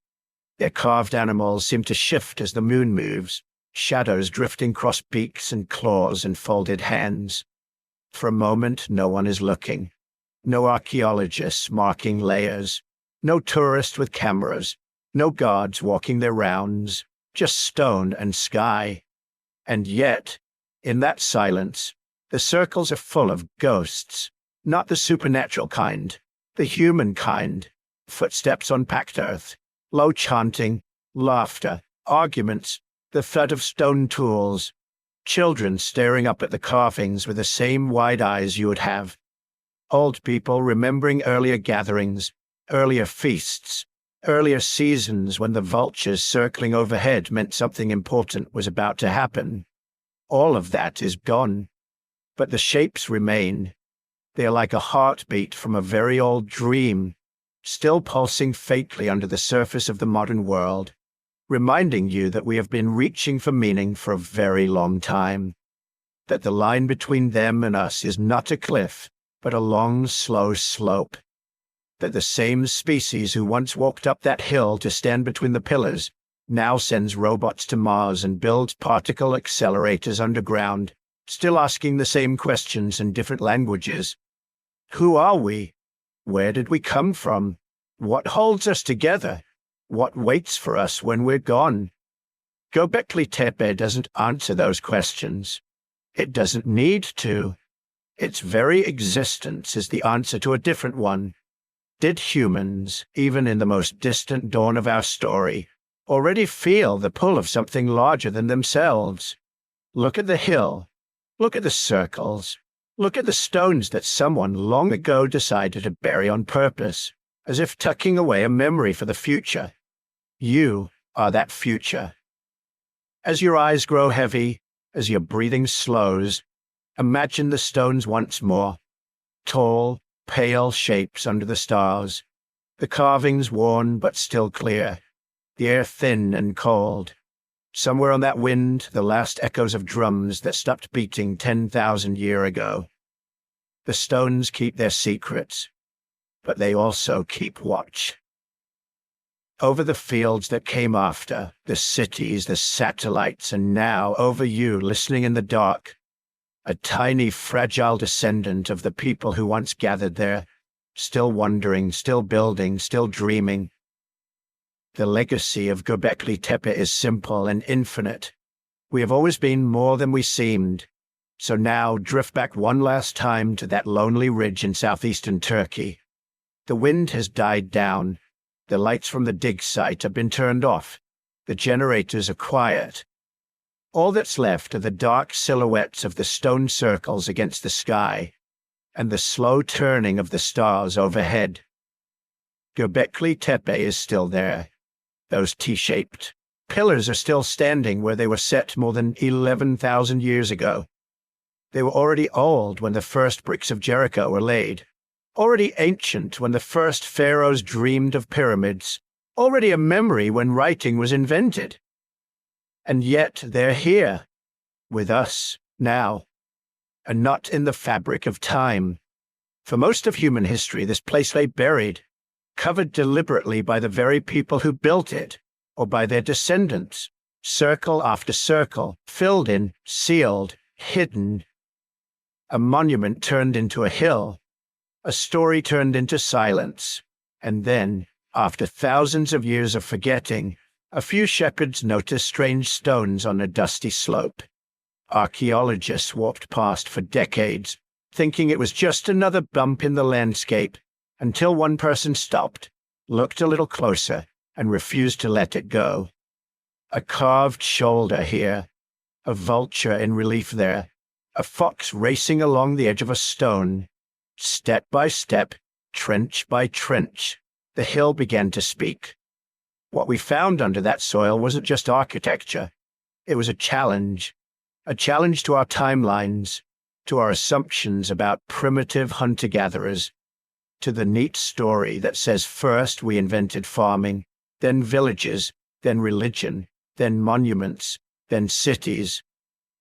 Their carved animals seem to shift as the moon moves, shadows drifting across beaks and claws and folded hands. For a moment, no one is looking. No archaeologists marking layers. No tourists with cameras. No guards walking their rounds. Just stone and sky. And yet, in that silence, the circles are full of ghosts. Not the supernatural kind. The human kind. Footsteps on packed earth. Low chanting. Laughter. Arguments. The thud of stone tools. Children staring up at the carvings with the same wide eyes you would have. Old people remembering earlier gatherings, earlier feasts, earlier seasons when the vultures circling overhead meant something important was about to happen. All of that is gone. But the shapes remain. They are like a heartbeat from a very old dream, still pulsing faintly under the surface of the modern world, reminding you that we have been reaching for meaning for a very long time, that the line between them and us is not a cliff, but a long, slow slope, that the same species who once walked up that hill to stand between the pillars now sends robots to Mars and builds particle accelerators underground, still asking the same questions in different languages. Who are we? Where did we come from? What holds us together? What waits for us when we're gone? Göbekli Tepe doesn't answer those questions. It doesn't need to. Its very existence is the answer to a different one. Did humans, even in the most distant dawn of our story, already feel the pull of something larger than themselves? Look at the hill. Look at the circles. Look at the stones that someone long ago decided to bury on purpose, as if tucking away a memory for the future. You are that future. As your eyes grow heavy, as your breathing slows, imagine the stones once more. Tall, pale shapes under the stars. The carvings worn but still clear. The air thin and cold. Somewhere on that wind, the last echoes of drums that stopped beating 10,000 years ago. The stones keep their secrets, but they also keep watch. Over the fields that came after, the cities, the satellites, and now over you listening in the dark, a tiny, fragile descendant of the people who once gathered there, still wondering, still building, still dreaming. The legacy of Göbekli Tepe is simple and infinite. We have always been more than we seemed. So now drift back one last time to that lonely ridge in southeastern Turkey. The wind has died down. The lights from the dig site have been turned off. The generators are quiet. All that's left are the dark silhouettes of the stone circles against the sky, and the slow turning of the stars overhead. Göbekli Tepe is still there. Those T-shaped pillars are still standing where they were set more than 11,000 years ago. They were already old when the first bricks of Jericho were laid, already ancient when the first pharaohs dreamed of pyramids, already a memory when writing was invented. And yet they're here, with us, now, and not in the fabric of time. For most of human history, this place lay buried, covered deliberately by the very people who built it, or by their descendants, circle after circle, filled in, sealed, hidden. A monument turned into a hill, a story turned into silence, and then, after thousands of years of forgetting, a few shepherds noticed strange stones on a dusty slope. Archaeologists walked past for decades, thinking it was just another bump in the landscape, until one person stopped, looked a little closer, and refused to let it go. A carved shoulder here, a vulture in relief there, a fox racing along the edge of a stone. Step by step, trench by trench, the hill began to speak. What we found under that soil wasn't just architecture. It was a challenge to our timelines, to our assumptions about primitive hunter-gatherers, to the neat story that says first we invented farming, then villages, then religion, then monuments, then cities.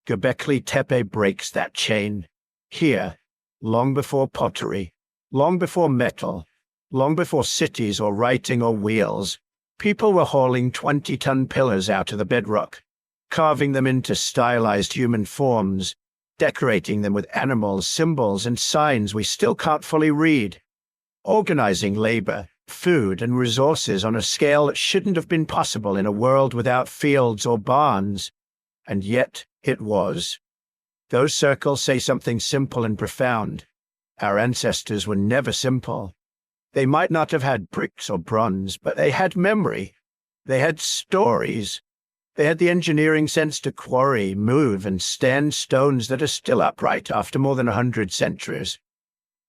Göbekli Tepe breaks that chain. Here, long before pottery, long before metal, long before cities or writing or wheels, people were hauling 20-ton pillars out of the bedrock, carving them into stylized human forms, decorating them with animals, symbols, and signs we still can't fully read, organizing labor, food, and resources on a scale that shouldn't have been possible in a world without fields or barns. And yet it was. Those circles say something simple and profound. Our ancestors were never simple. They might not have had bricks or bronze, but they had memory. They had stories. They had the engineering sense to quarry, move, and stand stones that are still upright after more than 100 centuries.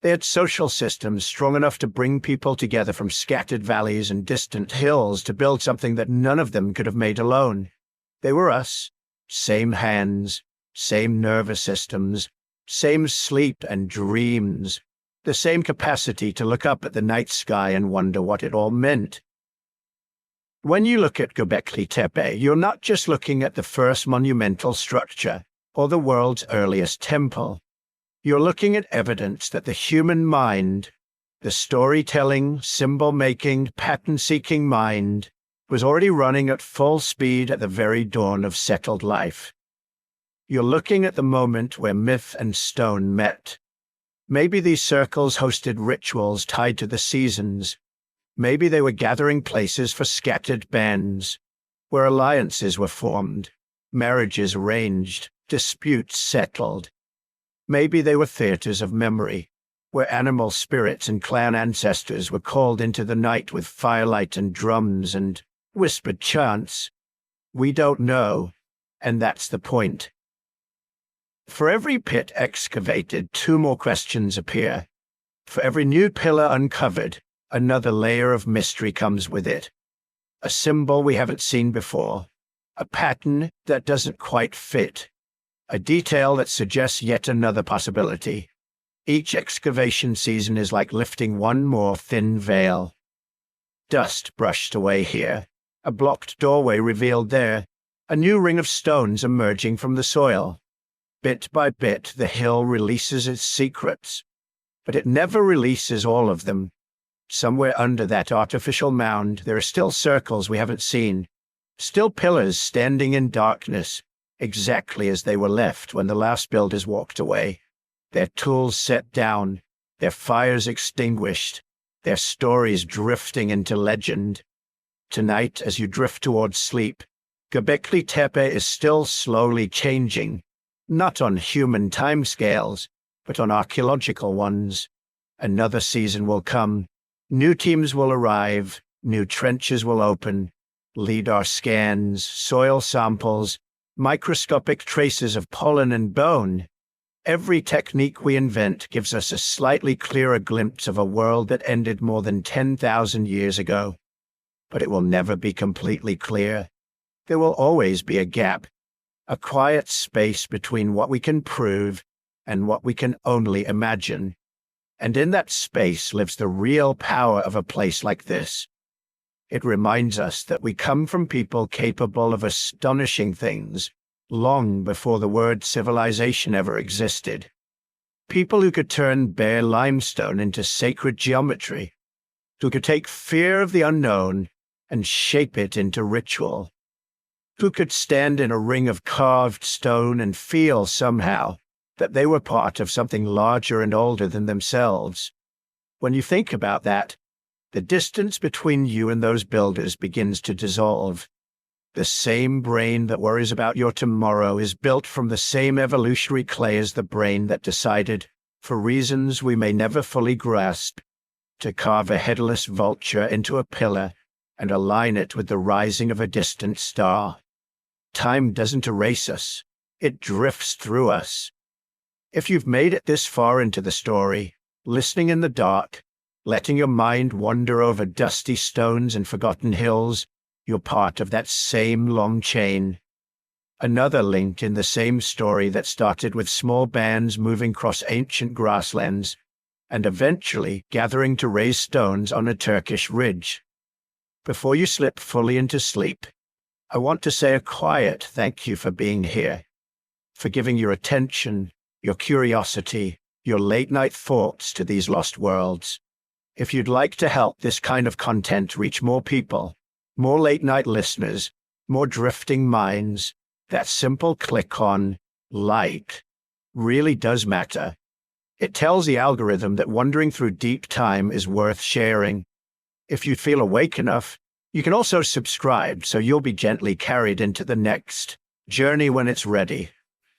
They had social systems strong enough to bring people together from scattered valleys and distant hills to build something that none of them could have made alone. They were us. Same hands, same nervous systems, same sleep and dreams, the same capacity to look up at the night sky and wonder what it all meant. When you look at Göbekli Tepe, you're not just looking at the first monumental structure or the world's earliest temple. You're looking at evidence that the human mind, the storytelling, symbol-making, pattern-seeking mind, was already running at full speed at the very dawn of settled life. You're looking at the moment where myth and stone met. Maybe these circles hosted rituals tied to the seasons. Maybe they were gathering places for scattered bands, where alliances were formed, marriages arranged, disputes settled. Maybe they were theaters of memory, where animal spirits and clan ancestors were called into the night with firelight and drums and whispered chants. We don't know, and that's the point. For every pit excavated, 2 more questions appear. For every new pillar uncovered, another layer of mystery comes with it. A symbol we haven't seen before, a pattern that doesn't quite fit, a detail that suggests yet another possibility. Each excavation season is like lifting one more thin veil. Dust brushed away here, a blocked doorway revealed there, a new ring of stones emerging from the soil. Bit by bit, the hill releases its secrets, but it never releases all of them. Somewhere under that artificial mound, there are still circles we haven't seen, still pillars standing in darkness, exactly as they were left when the last builders walked away, their tools set down, their fires extinguished, their stories drifting into legend. Tonight, as you drift towards sleep, Göbekli Tepe is still slowly changing, not on human timescales, but on archaeological ones. Another season will come. New teams will arrive, new trenches will open, LIDAR scans, soil samples, microscopic traces of pollen and bone. Every technique we invent gives us a slightly clearer glimpse of a world that ended more than 10,000 years ago. But it will never be completely clear. There will always be a gap, a quiet space between what we can prove and what we can only imagine. And in that space lives the real power of a place like this. It reminds us that we come from people capable of astonishing things long before the word civilization ever existed. People who could turn bare limestone into sacred geometry, who could take fear of the unknown and shape it into ritual, who could stand in a ring of carved stone and feel somehow that they were part of something larger and older than themselves. When you think about that, the distance between you and those builders begins to dissolve. The same brain that worries about your tomorrow is built from the same evolutionary clay as the brain that decided, for reasons we may never fully grasp, to carve a headless vulture into a pillar and align it with the rising of a distant star. Time doesn't erase us. It drifts through us. If you've made it this far into the story, listening in the dark, letting your mind wander over dusty stones and forgotten hills, you're part of that same long chain. Another link in the same story that started with small bands moving across ancient grasslands and eventually gathering to raise stones on a Turkish ridge. Before you slip fully into sleep, I want to say a quiet thank you for being here, for giving your attention, your curiosity, your late-night thoughts to these lost worlds. If you'd like to help this kind of content reach more people, more late-night listeners, more drifting minds, that simple click on like really does matter. It tells the algorithm that wandering through deep time is worth sharing. If you feel awake enough, you can also subscribe so you'll be gently carried into the next journey when it's ready.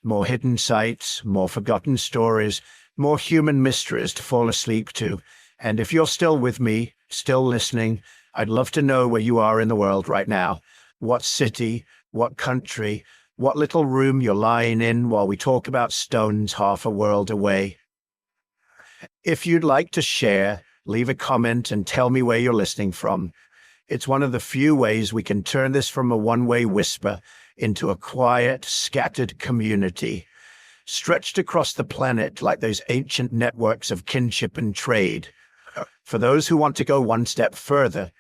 More hidden sites, more forgotten stories, more human mysteries to fall asleep to. And if you're still with me, still listening, I'd love to know where you are in the world right now. What city, what country, what little room you're lying in while we talk about stones half a world away. If you'd like to share, leave a comment and tell me where you're listening from. It's one of the few ways we can turn this from a one-way whisper into a quiet, scattered community, stretched across the planet like those ancient networks of kinship and trade. For those who want to go one step further,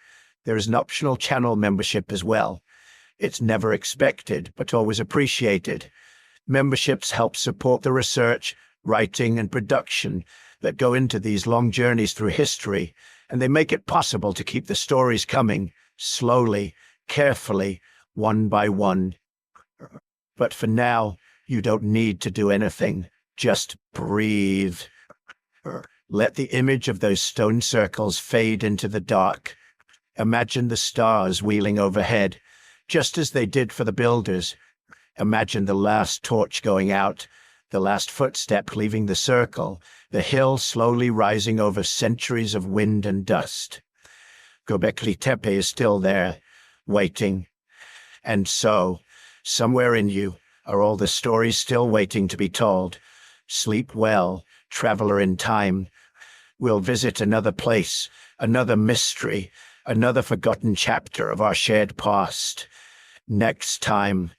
there is an optional channel membership as well. It's never expected, but always appreciated. Memberships help support the research, writing, and production that go into these long journeys through history, and they make it possible to keep the stories coming, slowly, carefully, one by one. But for now, you don't need to do anything. Just breathe. Let the image of those stone circles fade into the dark. Imagine the stars wheeling overhead, just as they did for the builders. Imagine the last torch going out, the last footstep leaving the circle, the hill slowly rising over centuries of wind and dust. Göbekli Tepe is still there, waiting. And so, somewhere in you are all the stories still waiting to be told. Sleep well, traveler in time. We'll visit another place, another mystery, another forgotten chapter of our shared past. Next time